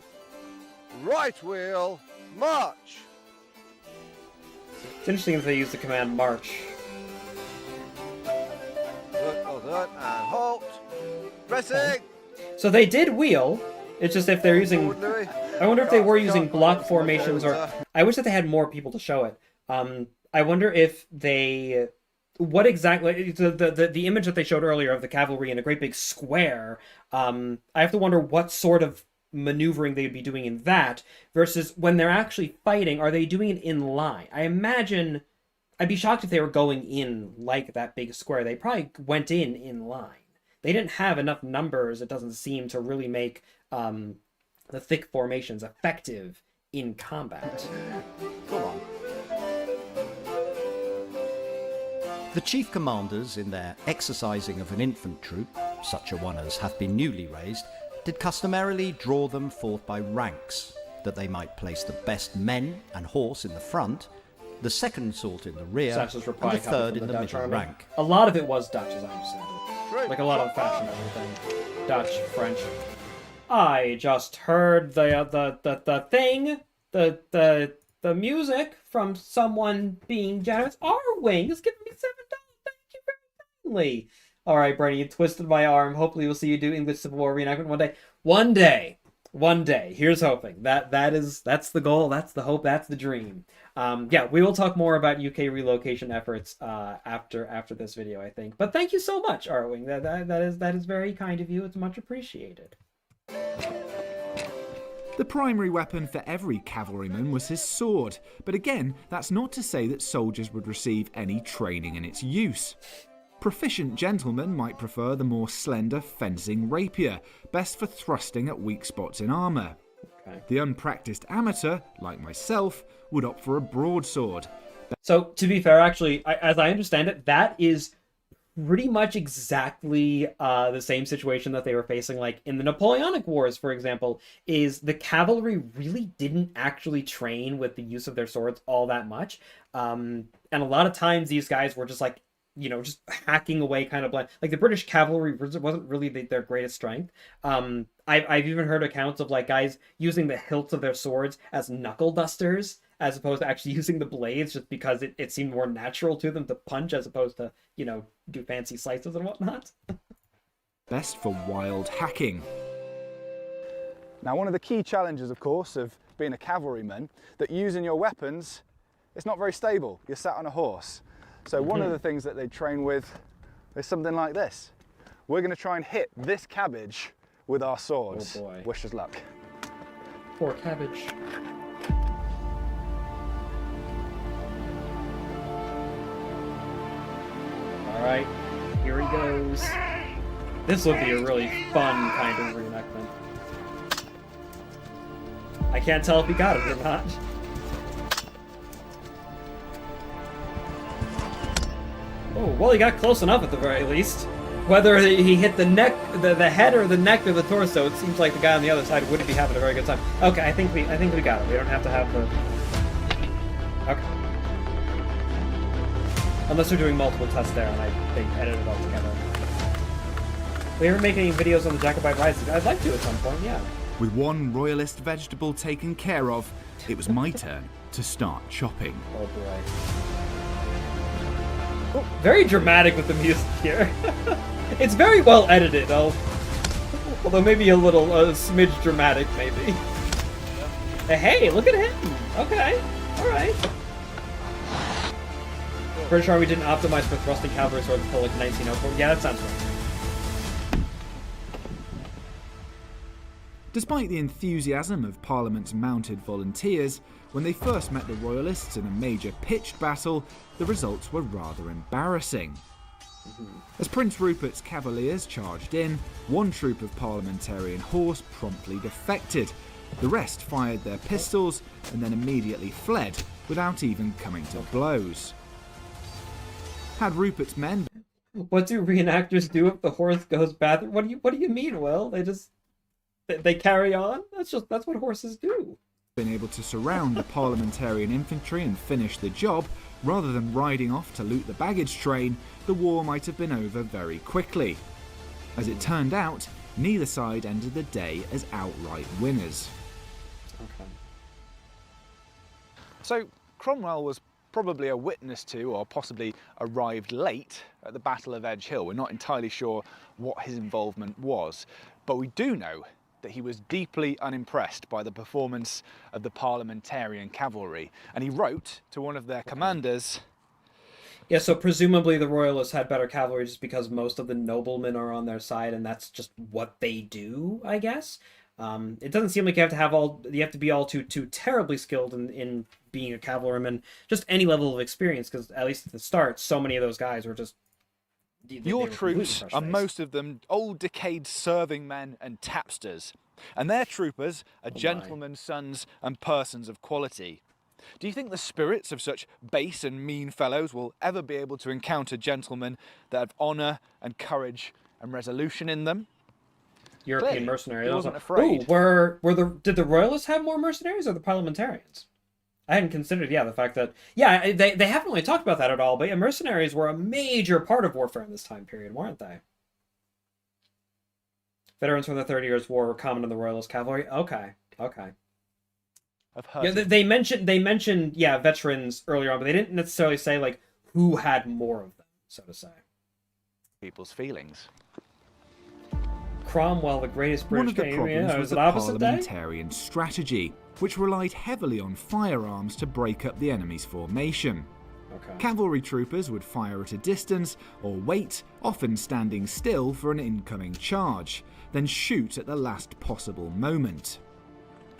Right wheel, march. It's interesting if they use the command march. Good, well done, and halt. Pressing. So they did wheel. It's just if they're using... Forward, Louis. I wonder if they were using Can't- block formations or... Over. I wish that they had more people to show it. I wonder if they... What exactly... The image that they showed earlier of the cavalry in a great big square, I have to wonder what sort of maneuvering they'd be doing in that versus when they're actually fighting, are they doing it in line? I imagine... I'd be shocked if they were going in like that big square. They probably went in line. They didn't have enough numbers, it doesn't seem, to really make the thick formations effective in combat. Come on. The chief commanders, in their exercising of an infant troop, such a one as hath been newly raised, did customarily draw them forth by ranks, that they might place the best men and horse in the front, the second sort in the rear, Satch's and reply the copy third from in the Dutch middle army. rank. A lot of it was Dutch, as I understand it. Like a lot of fashion and everything. Dutch, French. I just heard the thing, the music from someone being generous. Arwing is giving me $7. Thank you very kindly. All right, Bernie, you twisted my arm. Hopefully, we'll see you do English Civil War reenactment one day. One day. Here's hoping. That's the goal. That's the hope. That's the dream. Yeah, we will talk more about UK relocation efforts after this video, I think. But thank you so much, Arwing. That is very kind of you. It's much appreciated. The primary weapon for every cavalryman was his sword, but again, that's not to say that soldiers would receive any training in its use. Proficient gentlemen might prefer the more slender fencing rapier, best for thrusting at weak spots in armour. Okay. The unpracticed amateur, like myself, would opt for a broadsword. So, to be fair, actually, as I understand it, that is pretty much exactly the same situation that they were facing, like in the Napoleonic Wars, for example, is the cavalry really didn't actually train with the use of their swords all that much. And a lot of times these guys were just like, just hacking away kind of blind. Like the British cavalry wasn't really their greatest strength. I've even heard accounts of like guys using the hilts of their swords as knuckle dusters as opposed to actually using the blades just because it seemed more natural to them to punch as opposed to, do fancy slices and whatnot. Best for wild hacking. Now, one of the key challenges, of course, of being a cavalryman, that using your weapons, it's not very stable. You're sat on a horse. So one of the things that they train with is something like this. We're going to try and hit this cabbage with our swords. Oh boy. Wish us luck. Poor cabbage. Alright, here he goes. This would be a really fun kind of reenactment. I can't tell if he got it or not. Oh, well, he got close enough at the very least. Whether he hit the neck, the head, or the neck, or the torso, it seems like the guy on the other side wouldn't be having a very good time. Okay, I think we got it. We don't have to have the. Okay. Unless they're doing multiple tests there, and they edit it all together. We ever make any videos on the Jacobite Rising? I'd like to at some point, yeah. With one royalist vegetable taken care of, it was my turn to start chopping. Oh boy. Oh, very dramatic with the music here. It's very well edited, although maybe a smidge dramatic, maybe. Hey, look at him! Okay, alright. British Army didn't optimize for thrusting cavalry swords until like 1904. Yeah, that sounds right. Despite the enthusiasm of Parliament's mounted volunteers, when they first met the Royalists in a major pitched battle, the results were rather embarrassing. As Prince Rupert's cavaliers charged in, one troop of parliamentarian horse promptly defected. The rest fired their pistols and then immediately fled without even coming to blows. Had Rupert's men What do reenactors do if the horse goes bad? What do you mean, Will? They carry on? That's what horses do. been able to surround the parliamentarian infantry and finish the job, rather than riding off to loot the baggage train, the war might have been over very quickly. As it turned out, neither side ended the day as outright winners. Okay. So Cromwell was probably a witness to, or possibly arrived late at the Battle of Edge Hill. We're not entirely sure what his involvement was, but we do know that he was deeply unimpressed by the performance of the parliamentarian cavalry, and he wrote to one of their commanders. Yeah, so presumably the royalists had better cavalry just because most of the noblemen are on their side, and that's just what they do, I guess. It doesn't seem like you have to be all too terribly skilled in being a cavalryman, just any level of experience, because at least at the start, so many of those guys were just. Your troops are most of them old decayed serving men and tapsters. And their troopers are my. gentlemen, sons and persons of quality. Do you think the spirits of such base and mean fellows will ever be able to encounter gentlemen that have honour and courage and resolution in them? European Clearly, mercenaries. he wasn't also. afraid. Ooh, did the royalists have more mercenaries or the parliamentarians? I hadn't considered, the fact that, they haven't really talked about that at all, but yeah, mercenaries were a major part of warfare in this time period, weren't they? Veterans from the 30 Years' War were common in the royalist cavalry. Okay. I've heard Yeah, of they mentioned veterans earlier on, but they didn't necessarily say like who had more of them, so to say. people's feelings. Cromwell, the greatest One British of the king, problems was was the it opposite day? parliamentarian strategy, which relied heavily on firearms to break up the enemy's formation. Okay. Cavalry troopers would fire at a distance or wait, often standing still for an incoming charge, then shoot at the last possible moment.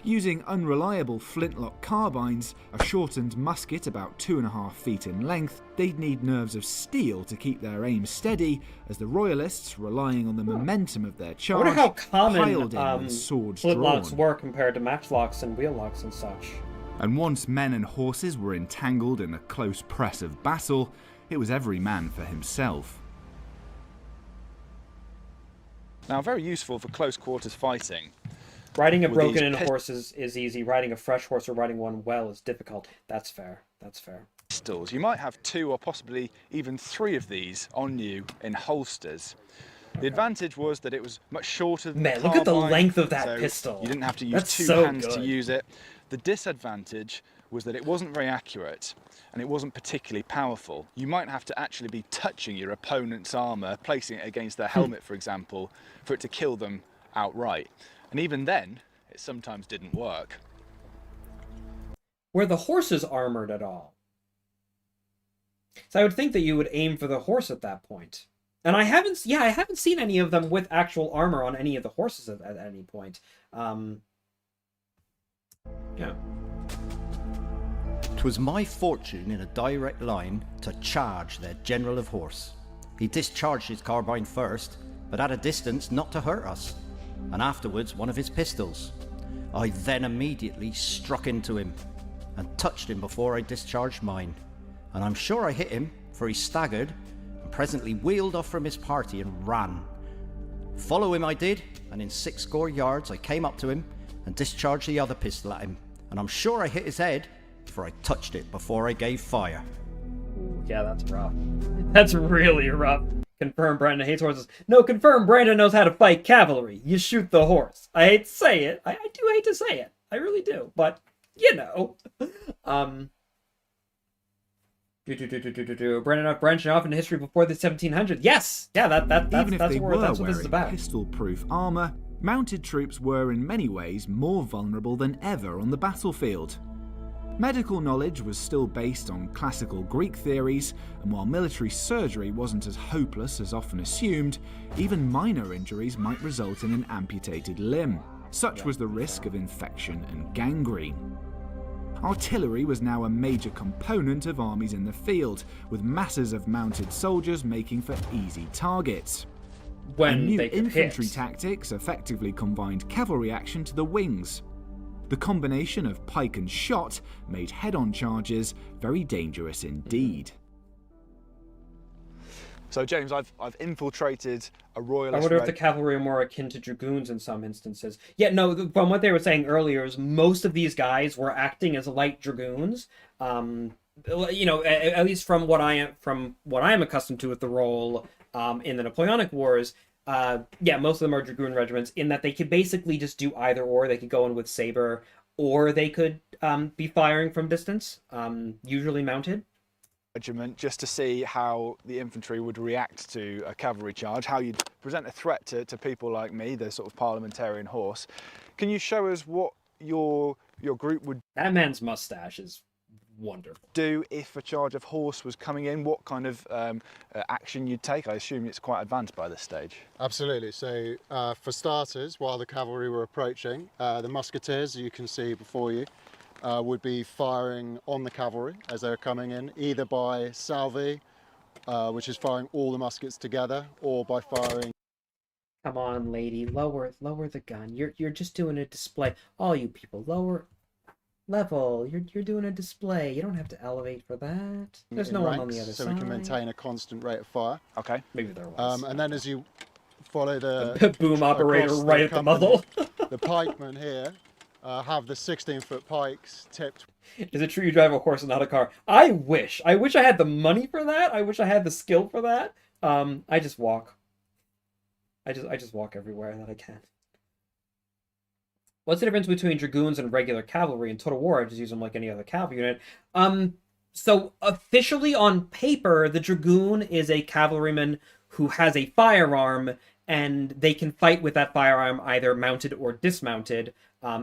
Using unreliable flintlock carbines, a shortened musket about 2.5 feet in length, they'd need nerves of steel to keep their aim steady, as the royalists, relying on the momentum of their I charge, wonder how piled in common with swords flintlocks drawn. were compared to matchlocks and wheellocks and such. And once men and horses were entangled in the close press of battle, it was every man for himself. Now, very useful for close quarters fighting. Riding a With these broken-in pis- horse is easy. Riding a fresh horse or riding one well is difficult. That's fair. Pistols. You might have 2 or possibly even 3 of these on you in holsters. The advantage was that it was much shorter than Man, the look at the carbine, length of that so pistol. You didn't have to use That's 2 so hands to good. use it. The disadvantage was that it wasn't very accurate and it wasn't particularly powerful. You might have to actually be touching your opponent's armour, placing it against their helmet, for example, for it to kill them outright. And even then, it sometimes didn't work. Were the horses armored at all? So I would think that you would aim for the horse at that point. And I haven't seen any of them with actual armor on any of the horses at any point. Yeah. 'Twas my fortune in a direct line to charge their general of horse. He discharged his carbine first, but at a distance not to hurt us, and afterwards one of his pistols. I then immediately struck into him, and touched him before I discharged mine, and I'm sure I hit him, for he staggered, and presently wheeled off from his party and ran. Follow him I did, and in 60 yards I came up to him, and discharged the other pistol at him, and I'm sure I hit his head, for I touched it before I gave fire. Ooh, yeah, that's rough. That's really rough. Confirm Brandon hates horses. No, confirm Brandon knows how to fight cavalry. You shoot the horse. I hate to say it. I do hate to say it. I really do. But, you know. Brandon branching off into history before the 1700s. Yes! Yeah, that's Even if that's they what were this is wearing about. pistol-proof armour, mounted troops were in many ways more vulnerable than ever on the battlefield. Medical knowledge was still based on classical Greek theories, and while military surgery wasn't as hopeless as often assumed, even minor injuries might result in an amputated limb. Such was the risk of infection and gangrene. Artillery was now a major component of armies in the field, with masses of mounted soldiers making for easy targets. When And new they could infantry hit. tactics effectively combined cavalry action to the wings. The combination of pike and shot made head-on charges very dangerous indeed. So James, I've infiltrated a I royalist wonder if the cavalry are more akin to dragoons in some instances. Yeah, no, from what they were saying earlier, is most of these guys were acting as light dragoons. You know, at least from what I am accustomed to with the role in the Napoleonic Wars. Yeah, most of them are dragoon regiments in that they could basically just do either or. They could go in with saber, or they could be firing from distance, usually mounted. regiment, just to see how the infantry would react to a cavalry charge, how you'd present a threat to people like me, the sort of parliamentarian horse. Can you show us what your group would That man's mustache is wonderful. do if a charge of horse was coming in? What kind of action you'd take? I assume it's quite advanced by this stage. Absolutely. So for starters, while the cavalry were approaching, the musketeers you can see before you would be firing on the cavalry as they were coming in, either by salve, which is firing all the muskets together, or by firing Come on, lady, lower the gun. You're just doing a display. All you people, lower level. You're doing a display. You don't have to elevate for that. There's in no one on ranks, the other so side. we can maintain a constant rate of fire. Okay. Maybe there was. And then as you follow the Boom operator across right at the company, muzzle. the pikemen here have the 16-foot pikes tipped. Is it true you drive a horse and not a car? I wish. I wish I had the money for that. I wish I had the skill for that. I just walk. I just walk everywhere that I can. What's the difference between dragoons and regular cavalry? In Total War, I just use them like any other cavalry unit. So officially on paper, the dragoon is a cavalryman who has a firearm, and they can fight with that firearm either mounted or dismounted.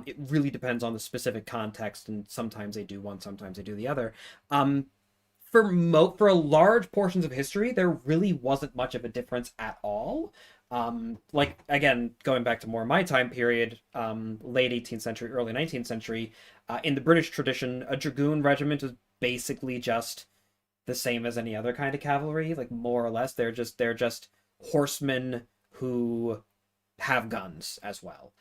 It really depends on the specific context, and sometimes they do one, sometimes they do the other. For large portions of history, there really wasn't much of a difference at all. Like, again, going back to more my time period, late 18th century, early 19th century, in the British tradition, a dragoon regiment was basically just the same as any other kind of cavalry, like more or less. They're just horsemen who have guns as well.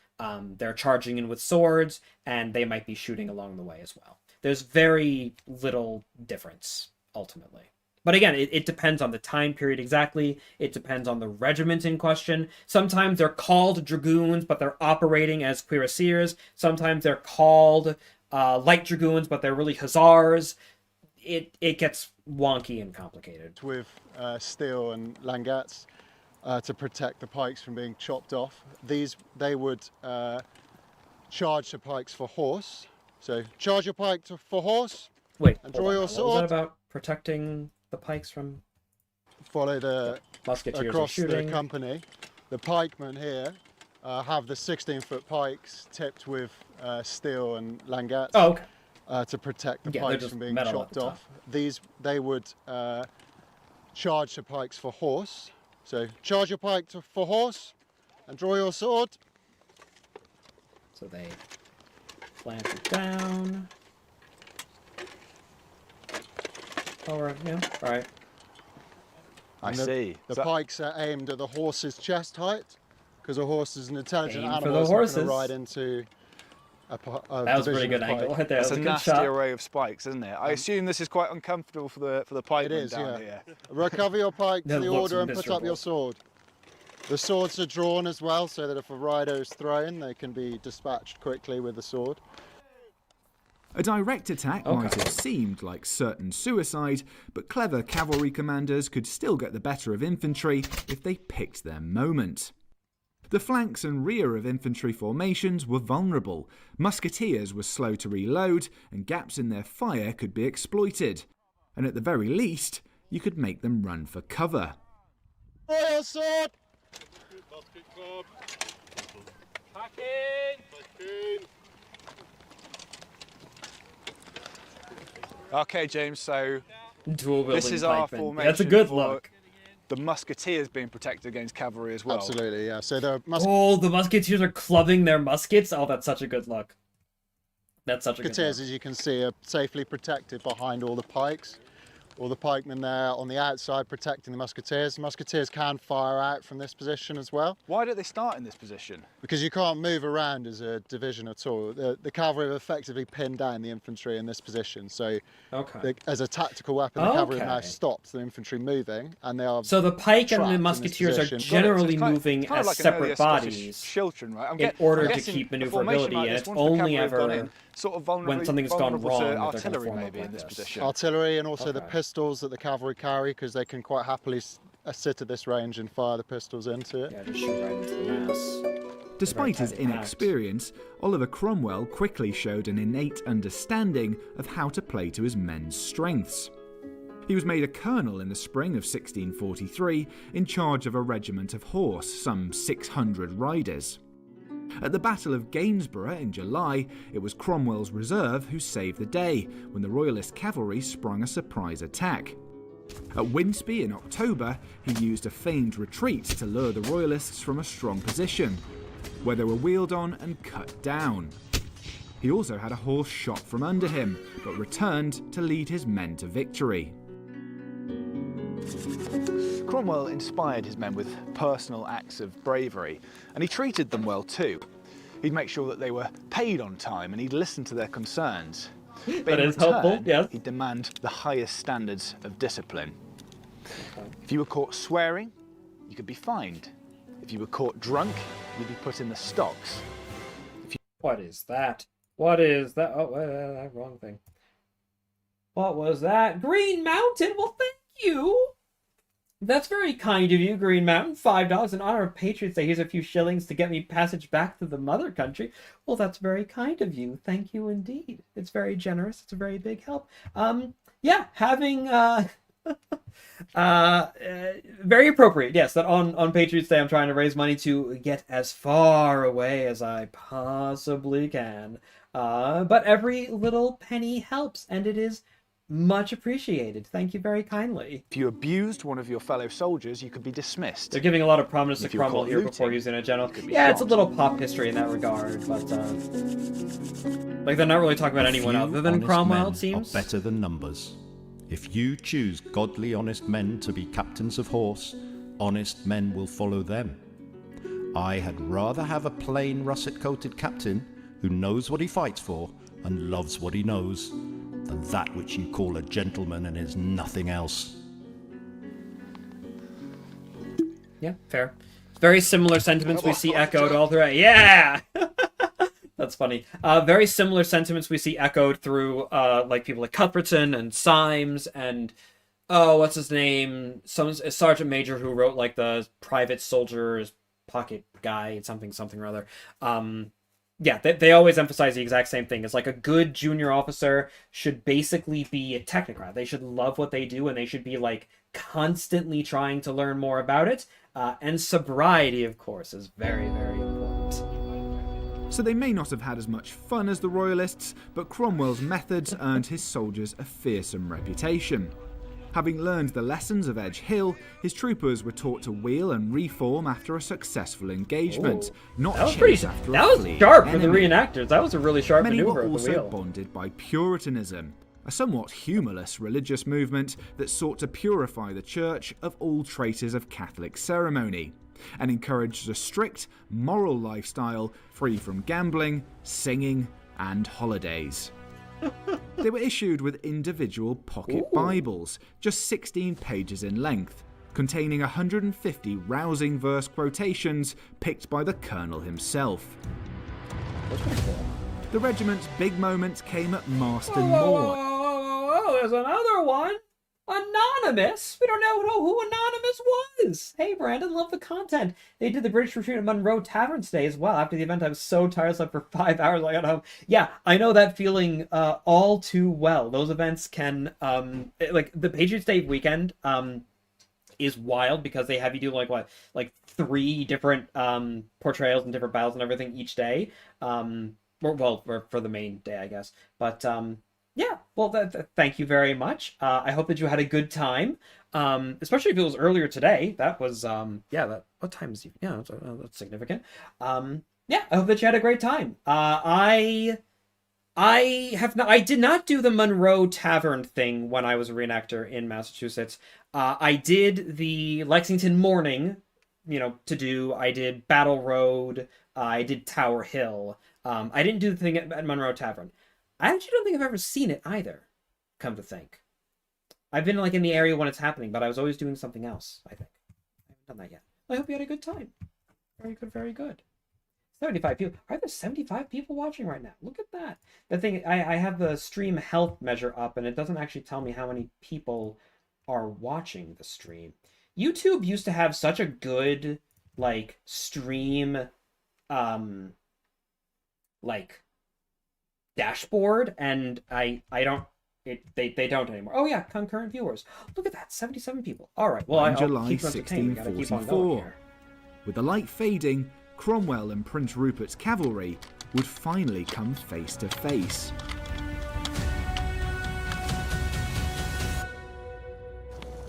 They're charging in with swords, and they might be shooting along the way as well. There's very little difference, ultimately. But again, it depends on the time period exactly. It depends on the regiment in question. Sometimes they're called dragoons, but they're operating as cuirassiers. Sometimes they're called light dragoons, but they're really hussars. It gets wonky and complicated. With steel and langettes to protect the pikes from being chopped off. They would charge the pikes for horse. So charge your pike for horse. Wait, And hold draw on. your What was sword. that about protecting the pikes from Follow the musketeers across shooting? the company. The pikemen here have the 16-foot pikes tipped with steel and langettes. Oh, okay. To protect the Yeah, they're pikes just from being metal at chopped the off. They would charge the pikes for horse. So charge your pike for horse and draw your sword. So they plant it down. Lower, yeah, all right. I And see. The So- pikes are aimed at the horse's chest height because a horse is an intelligent Aim for animal. the It's not horses. going to ride into a That was a pretty division good of angle pike. right there. That's That a was a good nasty shot. array of spikes, isn't it? I assume this is quite uncomfortable for the pikemen is, down yeah. here. Recover your pike to That the looks order and put up miserable. your sword. The swords are drawn as well, so that if a rider is thrown, they can be dispatched quickly with the sword. A direct attack Okay. might have seemed like certain suicide, but clever cavalry commanders could still get the better of infantry if they picked their moment. The flanks and rear of infantry formations were vulnerable, musketeers were slow to reload, and gaps in their fire could be exploited. And at the very least, you could make them run for cover. Draw your sword! Okay, James, so Dual this wielding is our pikemen. formation. That's a good for look. The musketeers being protected against cavalry as well. Absolutely, yeah. So the Oh, the musketeers are clubbing their muskets. Oh, that's such a good look. That's such a good musketeers, look. as you can see, are safely protected behind all the pikes. All the pikemen there on the outside protecting the musketeers. Musketeers can fire out from this position as well, Why don't they start in this position? because you can't move around as a division at all. The cavalry have effectively pinned down the infantry in this position. So Okay. as a tactical weapon, the cavalry have now Okay. stopped the infantry moving, and they are So the pike and trapped the in this musketeers are position. generally It's moving kind of as like an separate earlier Scottish bodies Chiltern, right? in order to guessing keep a formation maneuverability, like and this, it's once the only cavalry have gone ever in, sort of when something's gone vulnerable wrong to that they're gonna artillery form up maybe like in this this. position. artillery and also the Okay. pistols that the cavalry carry, because they can quite happily sit at this range and fire the pistols into it. Yeah, just shoot right into the mass. Despite his tightly packed. inexperience, Oliver Cromwell quickly showed an innate understanding of how to play to his men's strengths. He was made a colonel in the spring of 1643, in charge of a regiment of horse, some 600 riders. At the Battle of Gainsborough in July, it was Cromwell's reserve who saved the day when the Royalist cavalry sprung a surprise attack. At Winsby in October, he used a feigned retreat to lure the Royalists from a strong position, where they were wheeled on and cut down. He also had a horse shot from under him, but returned to lead his men to victory. Cromwell inspired his men with personal acts of bravery, and he treated them well too. He'd make sure that they were paid on time and he'd listen to their concerns. But That in is helpful, return, yes. he'd demand the highest standards of discipline. If you were caught swearing, you could be fined. If you were caught drunk, you'd be put in the stocks. What is that? What is that? Oh, wrong thing. What was that? Green Mountain? Well, thank you. That's very kind of you, Green Mountain. $5 in honor of Patriots Day. Here's a few shillings to get me passage back to the mother country. Well, that's very kind of you. Thank you indeed. It's very generous. It's a very big help. Yeah, having very appropriate. Yes, that on Patriots Day I'm trying to raise money to get as far away as I possibly can. But every little penny helps, and it is much appreciated. Thank you very kindly. If you abused one of your fellow soldiers, you could be dismissed. They're giving a lot of prominence to If you're Cromwell caught here before looting, using a general. you could be Yeah, it's a shot. little pop history in that regard, but like they're not really talking about anyone Few other than honest Cromwell, men it seems. are better than numbers. If you choose godly, honest men to be captains of horse, honest men will follow them. I had rather have a plain russet-coated captain who knows what he fights for and loves what he knows, than that which you call a gentleman and is nothing else. Yeah, fair. Very similar sentiments we see echoed all throughout. Yeah! That's funny. Very similar sentiments we see echoed through like people like Cuthbertson and Symes and what's his name? A sergeant major who wrote like the private soldier's pocket guide, something or other. Yeah, they always emphasize the exact same thing. It's like a good junior officer should basically be a technocrat. They should love what they do and they should be like constantly trying to learn more about it. And sobriety, of course, is very, very important. So they may not have had as much fun as the Royalists, but Cromwell's methods earned his soldiers a fearsome reputation. Having learned the lessons of Edge Hill, his troopers were taught to wheel and reform after a successful engagement, not That was chase pretty. after That a was fleeing sharp for the enemy. reenactors. That was a really sharp Many maneuver were of the also wheel. bonded by Puritanism, a somewhat humorless religious movement that sought to purify the Church of all traces of Catholic ceremony, and encouraged a strict, moral lifestyle free from gambling, singing, and holidays. They were issued with individual pocket Bibles, just 16 pages in length, containing 150 rousing verse quotations picked by the colonel himself. The regiment's big moment came at Marston Moor. Whoa, there's another one. Anonymous? We don't know who Anonymous was. Hey, Brandon, love the content. They did the British retreat at Monroe Tavern today as well. After the event, I was so tired, slept for 5 hours. I got home. Yeah, I know that feeling all too well. Those events can, like the Patriots Day weekend, is wild because they have you do like 3 different portrayals and different battles and everything each day. For the main day, I guess. But yeah, well, thank you very much. I hope that you had a good time, especially if it was earlier today. That was, what time is it? Yeah, that's significant. Yeah, I hope that you had a great time. I did not do the Monroe Tavern thing when I was a reenactor in Massachusetts. I did the Lexington Morning, I did Battle Road, I did Tower Hill. I didn't do the thing at Monroe Tavern. I actually don't think I've ever seen it either, come to think. I've been in the area when it's happening, but I was always doing something else, I think. I haven't done that yet. I hope you had a good time. Very good, very good. 75 people. Are there 75 people watching right now? Look at that. The thing, I have the stream health measure up, and it doesn't actually tell me how many people are watching the stream. YouTube used to have such a good, stream, dashboard, and they don't anymore. Oh yeah, concurrent viewers. Look at that, 77 people. All right, well, In I'll July keep you entertained. We gotta keep on going 1644, here. with the light fading, Cromwell and Prince Rupert's cavalry would finally come face to face.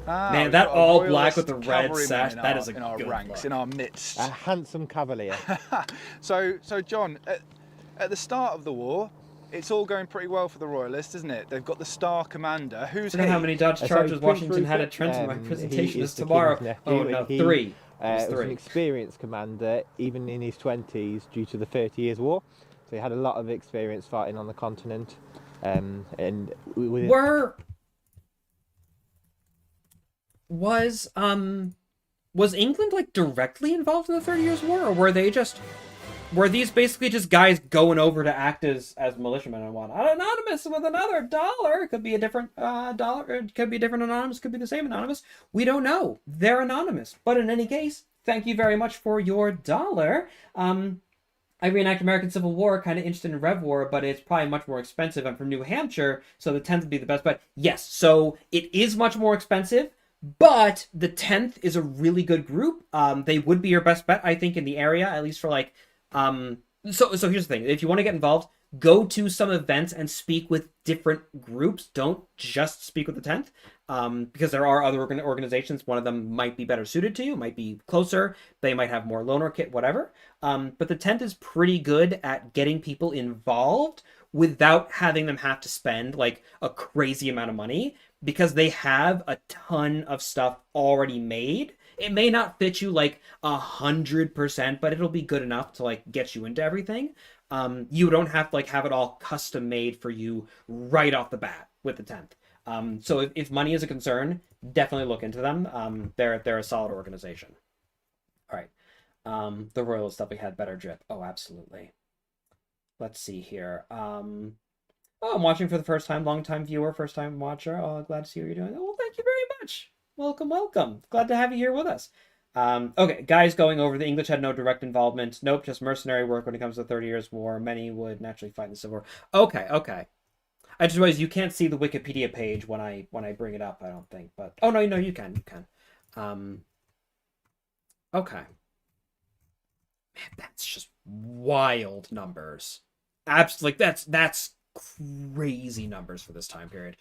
Man, we've that got a all royalist black with the red cavalryman sash, in that our- is a in our good ranks, look. in our midst. A handsome cavalier. So John, at the start of the war, it's all going pretty well for the Royalists, isn't it? They've got the Star Commander. Who's I don't know how many Dodge So Chargers Prince Washington had at Rupert, Trenton. My he presentation is is the tomorrow. king's nephew, Oh no, and he, 3. It was was an 3. experienced commander, even in his 20s, due to the 30 Years' War. So he had a lot of experience fighting on the continent. And within Was England like directly involved in the 30 Years' War, or were these basically just guys going over to act as militiamen and whatnot? Anonymous with another dollar. It could be a different dollar. It could be a different anonymous. Could be the same anonymous. We don't know. They're anonymous. But in any case, thank you very much for your dollar. I reenact American Civil War, kind of interested in Rev War, but it's probably much more expensive. I'm from New Hampshire, so the 10th would be the best. But yes, so it is much more expensive, but the 10th is a really good group. They would be your best bet, I think, in the area, at least for like... So here's the thing. If you want to get involved, go to some events and speak with different groups. Don't just speak with the 10th, because there are other organizations. One of them might be better suited to you, might be closer. They might have more loaner kit, whatever. But the 10th is pretty good at getting people involved without having them have to spend like a crazy amount of money, because they have a ton of stuff already made. It may not fit you like 100%, but it'll be good enough to like get you into everything. You don't have to like have it all custom made for you right off the bat with the 10th. So if money is a concern, definitely look into them. They're a solid organization. All right. The Royalist stuff, we had better drip. Oh, absolutely. Let's see here. Oh, I'm watching for the first time. Long-time viewer, first-time watcher. Oh, glad to see what you're doing. Well, thank you very much. Welcome. Glad to have you here with us. Okay, guys going over, the English had no direct involvement. Nope, just mercenary work when it comes to the 30 Years' War. Many would naturally fight in the Civil War. Okay. I just realized you can't see the Wikipedia page when I bring it up, I don't think. But oh no, you can. Okay. Man, that's just wild numbers. Absolutely, that's crazy numbers for this time period.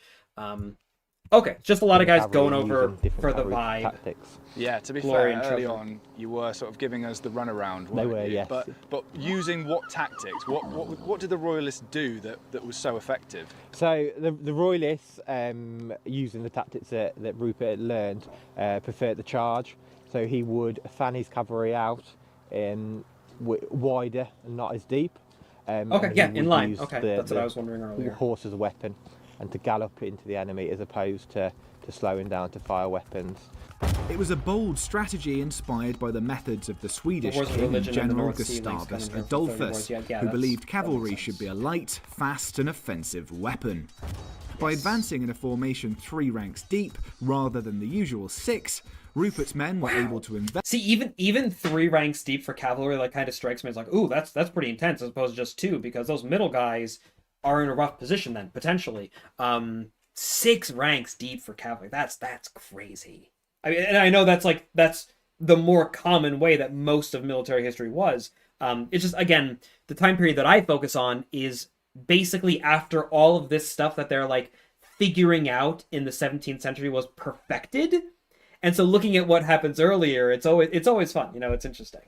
Okay, just a lot of guys going over for the vibe. Tactics. Yeah, to be Glory fair, and early treasure. on you were sort of giving us the runaround. They weren't were, you? yes. But using what tactics? What did the Royalists do that was so effective? So the Royalists, using the tactics that Rupert had learned, preferred the charge. So he would fan his cavalry out wider and not as deep. Okay, yeah, in line. Okay, that's what I was wondering earlier. Horse as a weapon, and to gallop into the enemy as opposed to slowing down to fire weapons. It was a bold strategy inspired by the methods of the Swedish wars of king religion in the General North Sea links Gustavus coming here for 30 Adolphus, wars. Yeah, who that's- believed that cavalry makes should be a sense. light, fast and offensive weapon. By advancing in a formation 3 ranks deep rather than the usual 6, Rupert's men were able to invest. See, even 3 ranks deep for cavalry, like, kind of strikes me as like, ooh, that's pretty intense, as opposed to just 2, because those middle guys are in a rough position then, potentially. 6 ranks deep for cavalry, that's crazy. I mean, and I know that's the more common way that most of military history was. It's just, again, the time period that I focus on is basically after all of this stuff that they're like figuring out in the 17th century was perfected. And so looking at what happens earlier, it's always fun. It's interesting.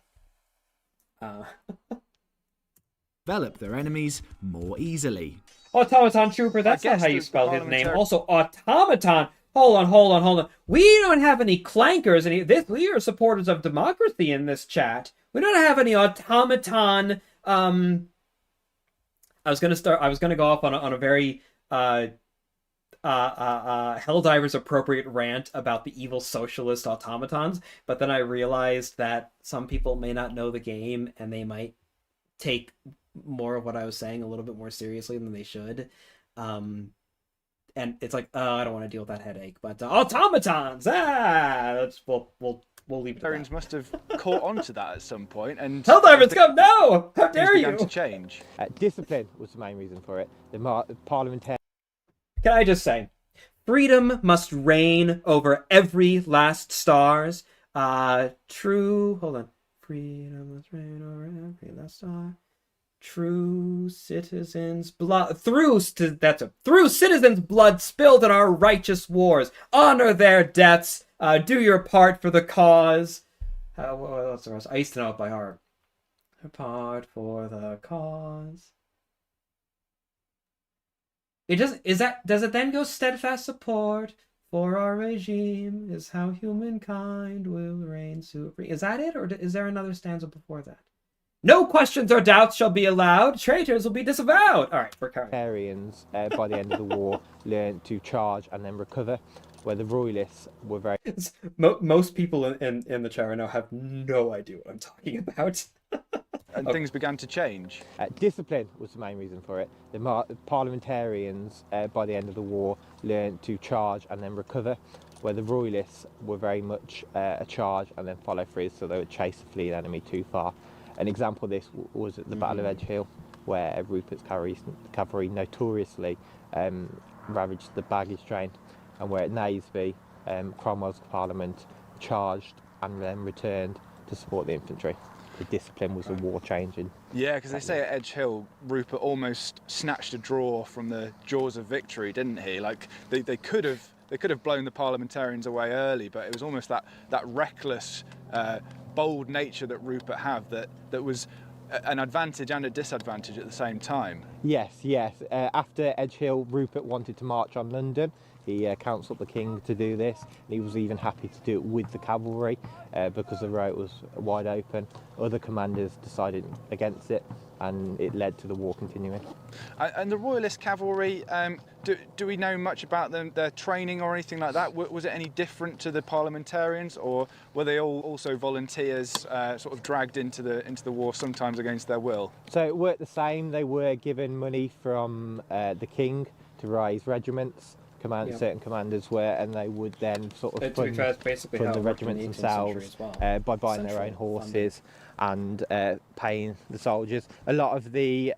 Develop their enemies more easily. Automaton Trooper, that's I not guess how you the spell his name. parliamentary- Also, Automaton. Hold on. We don't have any clankers. We are supporters of democracy in this chat. We don't have any automaton. I was gonna go off on a very Helldivers appropriate rant about the evil socialist automatons, but then I realized that some people may not know the game and they might take more of what I was saying a little bit more seriously than they should. And it's like, I don't want to deal with that headache. But automatons, we'll leave it at Veterans that. must have caught on to that at some point, and Helldivers, come! No! How things dare began you! to change. Discipline was the main reason for it. The parliamentary. Can I just say, freedom must reign over every last stars. Freedom must reign over every last star. True citizens' blood through citizens' blood spilled in our righteous wars. Honor their deaths. Do your part for the cause. What's the rest? I used to know it by heart. A part for the cause. It doesn't. Does it then go steadfast support for our regime is how humankind will reign supreme? Is that it, or is there another stanza before that? No questions or doubts shall be allowed. Traitors will be disavowed. All right, we're carrying. Parliamentarians, by the end of the war, learned to charge and then recover, where the Royalists were very... Most people in the chat right now have no idea what I'm talking about. And things began to change. Discipline was the main reason for it. The parliamentarians, by the end of the war, learned to charge and then recover, where the Royalists were very much a charge and then follow through, so they would chase the fleeing enemy too far. An example of this was at the Battle of Edge Hill, where Rupert's cavalry notoriously ravaged the baggage train, and where at Naseby, Cromwell's Parliament charged and then returned to support the infantry. The discipline was a war changing. Yeah, because they say at Edge Hill, Rupert almost snatched a draw from the jaws of victory, didn't he? Like they could have blown the parliamentarians away early, but it was almost that reckless, bold nature that Rupert had that was an advantage and a disadvantage at the same time. Yes. After Edge Hill, Rupert wanted to march on London. He counselled the king to do this, and he was even happy to do it with the cavalry because the road was wide open. Other commanders decided against it, and it led to the war continuing. And the Royalist cavalry, do we know much about them, their training or anything like that? Was it any different to the parliamentarians, or were they all also volunteers, sort of dragged into the war sometimes against their will? So it worked the same. They were given money from the king to raise regiments. Certain commanders were, and they would then sort of fund the regiments themselves by buying their own horses and paying the soldiers. A lot of the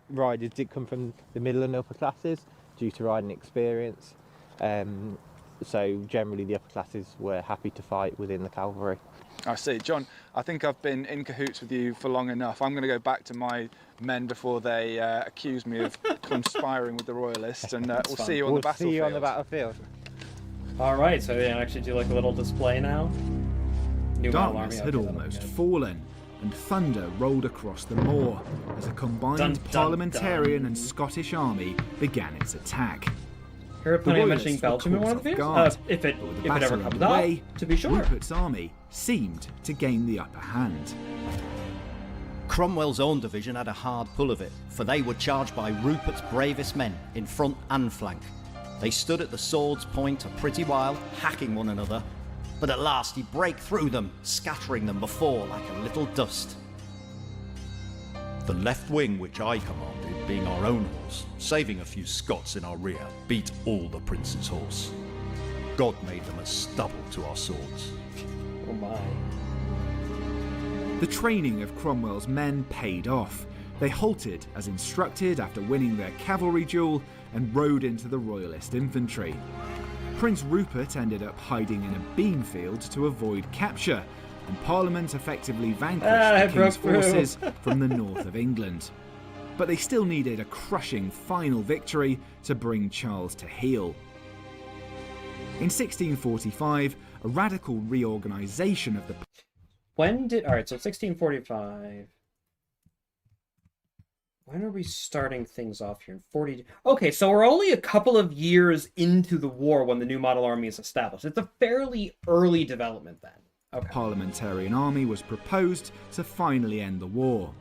riders did come from the middle and upper classes due to riding experience. So generally the upper classes were happy to fight within the cavalry. I see. John, I think I've been in cahoots with you for long enough. I'm going to go back to my men before they accuse me of conspiring with the Royalists, and we'll see you on the battlefield. See you on the battlefield. All right, so they actually do like a little display now. Darkness had almost fallen, and thunder rolled across the moor as a combined parliamentarian and Scottish army began its attack. Here are plenty of mentioning Belgium in one of the videos, if it ever comes up, to be sure. Rupert's army seemed to gain the upper hand. Cromwell's own division had a hard pull of it, for they were charged by Rupert's bravest men in front and flank. They stood at the sword's point a pretty while, hacking one another, but at last he brake through them, scattering them before like a little dust. The left wing, which I commanded, being our own horse, saving a few Scots in our rear, beat all the prince's horse. God made them as stubble to our swords. Oh my. The training of Cromwell's men paid off. They halted as instructed after winning their cavalry duel and rode into the Royalist infantry. Prince Rupert ended up hiding in a bean field to avoid capture, and Parliament effectively vanquished the king's forces from the north of England. But they still needed a crushing final victory to bring Charles to heel. In 1645, a radical reorganisation of the... Alright, so 1645. When are we starting things off here? In 40... Okay, so we're only a couple of years into the war when the new model army is established. It's a fairly early development then. Okay. Parliamentarian army was proposed to finally end the war.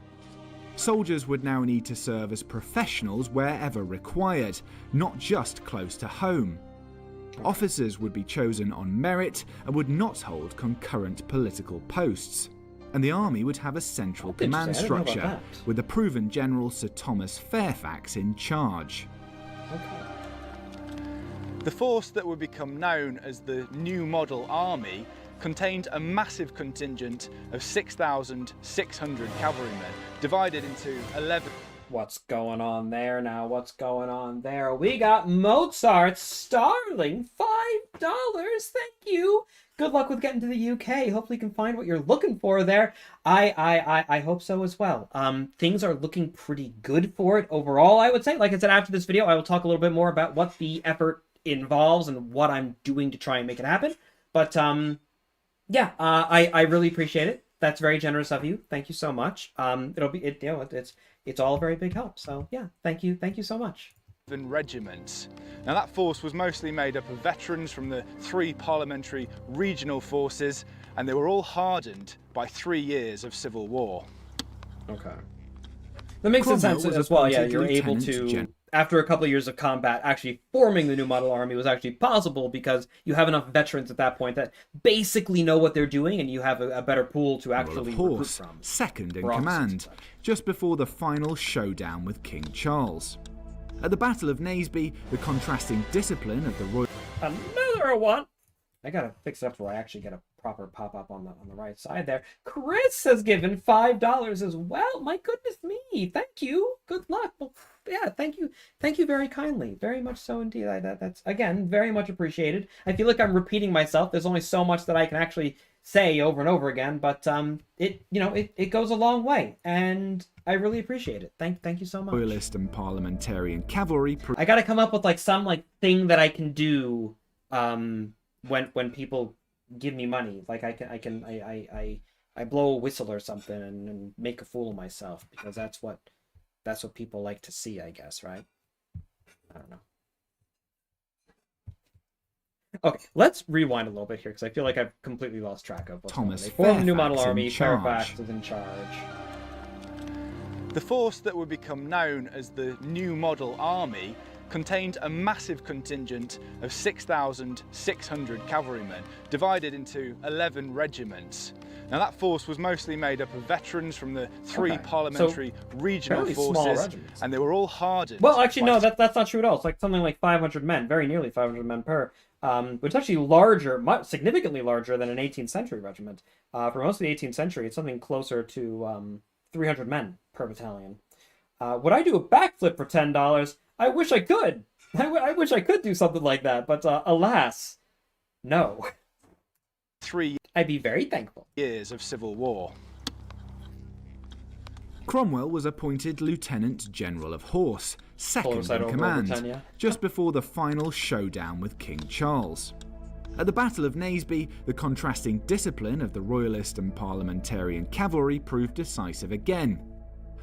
Soldiers would now need to serve as professionals wherever required, not just close to home. Officers would be chosen on merit and would not hold concurrent political posts. And the army would have a central command structure, with the proven General Sir Thomas Fairfax in charge. Okay. The force that would become known as the New Model Army contained a massive contingent of 6,600 cavalrymen, divided into 11... What's going on there now? What's going on there? We got Mozart's Starling, $5. Thank you. Good luck with getting to the UK. Hopefully you can find what you're looking for there. I hope so as well. Things are looking pretty good for it overall, I would say. Like I said, after this video, I will talk a little bit more about what the effort involves and what I'm doing to try and make it happen. But yeah, I really appreciate it. That's very generous of you. Thank you so much. It's all a very big help. So yeah, thank you so much. Regiments. Now that force was mostly made up of veterans from the 3 parliamentary regional forces, and they were all hardened by 3 years of civil war. Okay. That makes Cromwell sense was as well. Yeah, appointed you're able Lieutenant to, Gen- after a couple of years of combat, actually forming the new model army was actually possible because you have enough veterans at that point that basically know what they're doing, and you have a better pool to General actually of recruit Horse, from. second in for officers and command, such. just before the final showdown with King Charles. At the Battle of Naseby, the contrasting discipline of the royal Another one. I gotta fix it up where I actually get a proper pop-up on the right side there. Chris has given $5 as well. My goodness me. Thank you. Good luck. Well, yeah, thank you. Thank you very kindly. Very much so indeed. That's, again, very much appreciated. I feel like I'm repeating myself. There's only so much that I can actually say over and over again, but it goes a long way, and I really appreciate it. Thank you so much. Royalist and Parliamentarian cavalry I gotta come up with like some like thing that I can do when people give me money. Like I blow a whistle or something and make a fool of myself, because that's what people like to see, I guess, right? I don't know. Okay, let's rewind a little bit here because I feel like I've completely lost track of what's going on. Thomas They formed a new model Fairfax in army. charge. Fairfax is in charge. The force that would become known as the New Model Army contained a massive contingent of 6,600 cavalrymen, divided into 11 regiments. Now that force was mostly made up of veterans from the 3 Okay, parliamentary regional fairly small forces, regiments. and they were all hardened. Well, actually, by no, that's not true at all. It's like something like 500 men, very nearly 500 men per, which is actually larger, significantly larger than an 18th century regiment. For most of the 18th century, it's something closer to 300 men per battalion. Would I do a backflip for $10? I wish I could. I wish I could do something like that, but alas, no. 3 I'd be very thankful. years of civil war. Cromwell was appointed Lieutenant General of Horse, second Alongside in over command, Britannia. just before the final showdown with King Charles. At the Battle of Naseby, the contrasting discipline of the Royalist and Parliamentarian cavalry proved decisive again.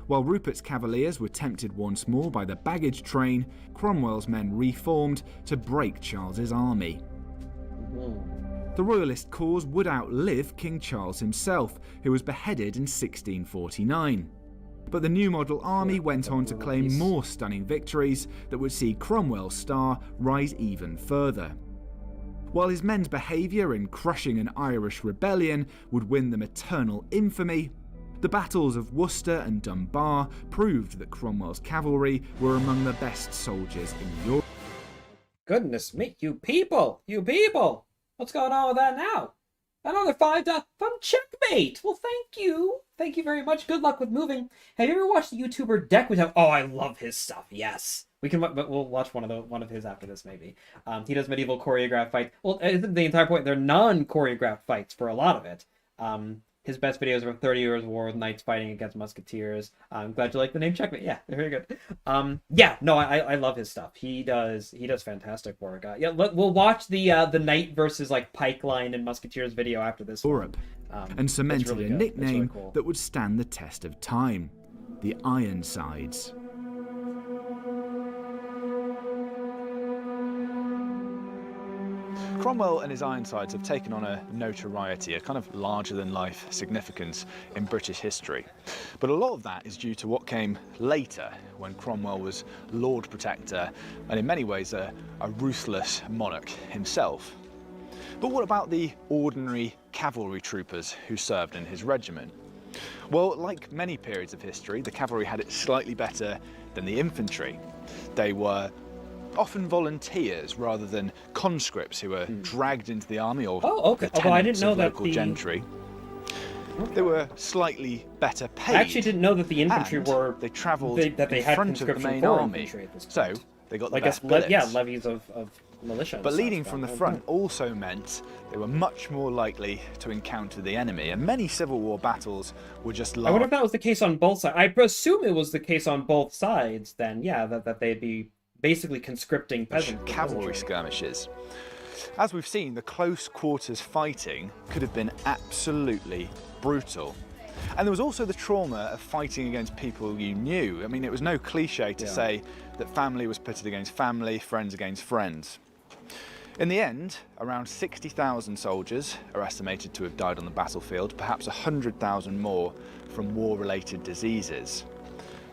While Rupert's cavaliers were tempted once more by the baggage train, Cromwell's men reformed to break Charles's army. The Royalist cause would outlive King Charles himself, who was beheaded in 1649. But the new model army went on to claim more stunning victories that would see Cromwell's star rise even further. While his men's behaviour in crushing an Irish rebellion would win them eternal infamy, the battles of Worcester and Dunbar proved that Cromwell's cavalry were among the best soldiers in Europe. Goodness me, you people! What's going on with that now? Another $5 from Checkmate! Well, thank you. Thank you very much. Good luck with moving. Have you ever watched the YouTuber Deck? Oh, I love his stuff. Yes. We'll watch one of his after this, maybe. He does medieval choreographed fights. Well, the entire point, they're non-choreographed fights for a lot of it. His best videos are 30 Years of War with knights fighting against musketeers. I'm glad you like the name Checkmate. Yeah, very good. I love his stuff. He does fantastic work. We'll watch the knight versus like pike line and musketeers video after this Europe, one. and cemented really a good. It's nickname really cool. that would stand the test of time: the Ironsides. Cromwell and his Ironsides have taken on a notoriety, a kind of larger-than-life significance in British history. But a lot of that is due to what came later, when Cromwell was Lord Protector and in many ways a ruthless monarch himself. But what about the ordinary cavalry troopers who served in his regiment? Well, like many periods of history, the cavalry had it slightly better than the infantry. They were often volunteers rather than conscripts who were dragged into the army or okay. the Although I didn't tenants know of that local the gentry. They were slightly better paid. I actually didn't know that the infantry and were they travelled that they in had front of the conscription main for army, infantry at this so point. they got the I best guess billets. levies of militia. and But stuff, leading from the so- front also meant they were much more likely to encounter the enemy, and many Civil War battles were just I wonder large. if that was the case on both sides. I presume it was the case on both sides. Then, yeah, that they'd be basically conscripting peasants. for cavalry peasantry. skirmishes. As we've seen, the close quarters fighting could have been absolutely brutal. And there was also the trauma of fighting against people you knew. I mean, it was no cliche to say that family was pitted against family, friends against friends. In the end, around 60,000 soldiers are estimated to have died on the battlefield, perhaps 100,000 more from war-related diseases.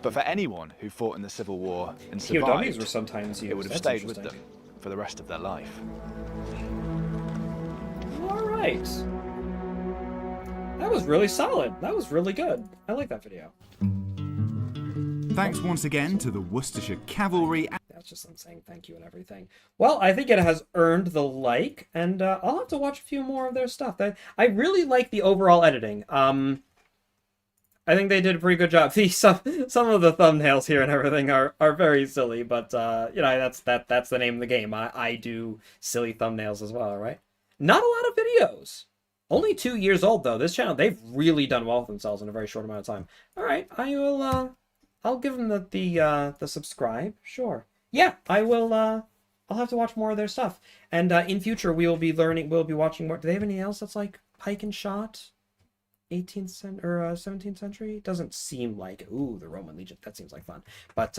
But for anyone who fought in the Civil War and survived, POWs were sometimes used. it would have stayed with them for the rest of their life. All right. That was really solid. That was really good. I like that video. Thanks once again to the Worcestershire Cavalry. That's just them saying thank you and everything. Well, I think it has earned the like, and I'll have to watch a few more of their stuff. I really like the overall editing. I think they did a pretty good job. Some of the thumbnails here and everything are very silly, but you know, that's the name of the game. I do silly thumbnails as well, right? Not a lot of videos. Only 2 years old though. This channel, they've really done well for themselves in a very short amount of time. All right, I will. I'll give them the subscribe. Sure. Yeah, I will. I'll have to watch more of their stuff. And in future, we'll be watching more. Do they have anything else that's like pike and shot? 18th century or 17th century? Doesn't seem like. Ooh, the Roman Legion. That seems like fun. But